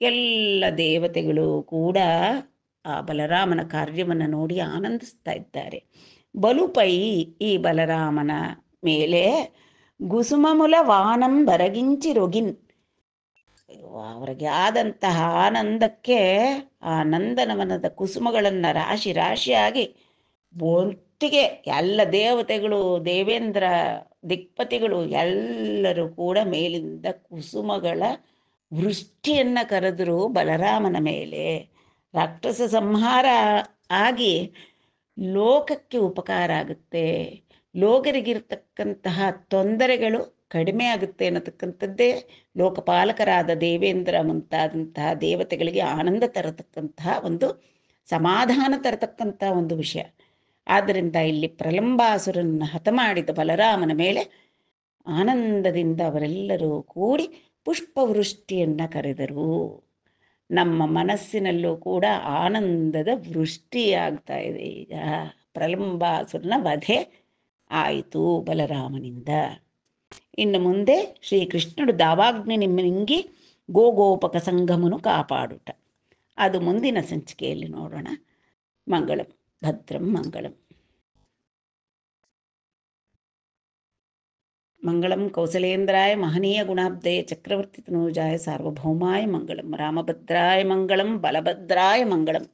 ಎಲ್ಲ ದೇವತೆಗಳು ಕೂಡ ಆ ಬಲರಾಮನ ಕಾರ್ಯವನ್ನು ನೋಡಿ ಆನಂದಿಸ್ತಾ ಇದ್ದಾರೆ. ಬಲುಪೈ, ಈ ಬಲರಾಮನ ಮೇಲೆ ಗುಸುಮಮುಲ ವಾನಂ ಬರಗಿಂಚಿ ರೊಗಿನ್, ಅವರಿಗೆ ಆದಂತಹ ಆನಂದಕ್ಕೆ ಆ ನಂದನವನದ ಕುಸುಮಗಳನ್ನು ರಾಶಿ ರಾಶಿಯಾಗಿ ಒಟ್ಟಿಗೆ ಎಲ್ಲ ದೇವತೆಗಳು, ದೇವೇಂದ್ರ ದಿಕ್ಪತಿಗಳು ಎಲ್ಲರೂ ಕೂಡ ಮೇಲಿಂದ ಕುಸುಮಗಳ ವೃಷ್ಟಿಯನ್ನು ಕರೆದರು ಬಲರಾಮನ ಮೇಲೆ. ರಾಕ್ಷಸ ಸಂಹಾರ ಆಗಿ ಲೋಕಕ್ಕೆ ಉಪಕಾರ ಆಗುತ್ತೆ, ಲೋಕರಿಗಿರ್ತಕ್ಕಂತಹ ತೊಂದರೆಗಳು ಕಡಿಮೆ ಆಗುತ್ತೆ ಅನ್ನತಕ್ಕಂಥದ್ದೇ ಲೋಕಪಾಲಕರಾದ ದೇವೇಂದ್ರ ಮುಂತಾದಂತಹ ದೇವತೆಗಳಿಗೆ ಆನಂದ ತರತಕ್ಕಂತಹ ಒಂದು, ಸಮಾಧಾನ ತರತಕ್ಕಂಥ ಒಂದು ವಿಷಯ. ಆದ್ದರಿಂದ ಇಲ್ಲಿ ಪ್ರಲಂಬಾಸುರನ್ನು ಹತ ಮಾಡಿದ ಬಲರಾಮನ ಮೇಲೆ ಆನಂದದಿಂದ ಅವರೆಲ್ಲರೂ ಕೂಡಿ ಪುಷ್ಪವೃಷ್ಟಿಯನ್ನು ಕರೆದರು. ನಮ್ಮ ಮನಸ್ಸಿನಲ್ಲೂ ಕೂಡ ಆನಂದದ ವೃಷ್ಟಿಯಾಗ್ತಾ ಇದೆ. ಈಗ ಪ್ರಲಂಬಾಸುರನ ವಧೆ ಆಯಿತು ಬಲರಾಮನಿಂದ. ಇನ್ನು ಮುಂದೆ ಶ್ರೀಕೃಷ್ಣುಡು ದಾವಾಗ್ನಿ ನಿಮ್ಮಿಂಗಿ ಗೋಗೋಪಕ ಸಂಗಮನು ಕಾಪಾಡುಟ, ಅದು ಮುಂದಿನ ಸಂಚಿಕೆಯಲ್ಲಿ ನೋಡೋಣ. ಮಂಗಳಂ ಭದ್ರಂ ಮಂಗಳಂ. ಮಂಗಳಂ ಕೌಸಲೇಂದ್ರಾಯ ಮಹನೀಯ ಗುಣಾಬ್ಧಯ ಚಕ್ರವರ್ತಿ ತನೂಜಾಯ ಸಾರ್ವಭೌಮಾಯ ಮಂಗಳಂ. ರಾಮಭದ್ರಾಯ ಮಂಗಳಂ, ಬಲಭದ್ರಾಯ ಮಂಗಳಂ.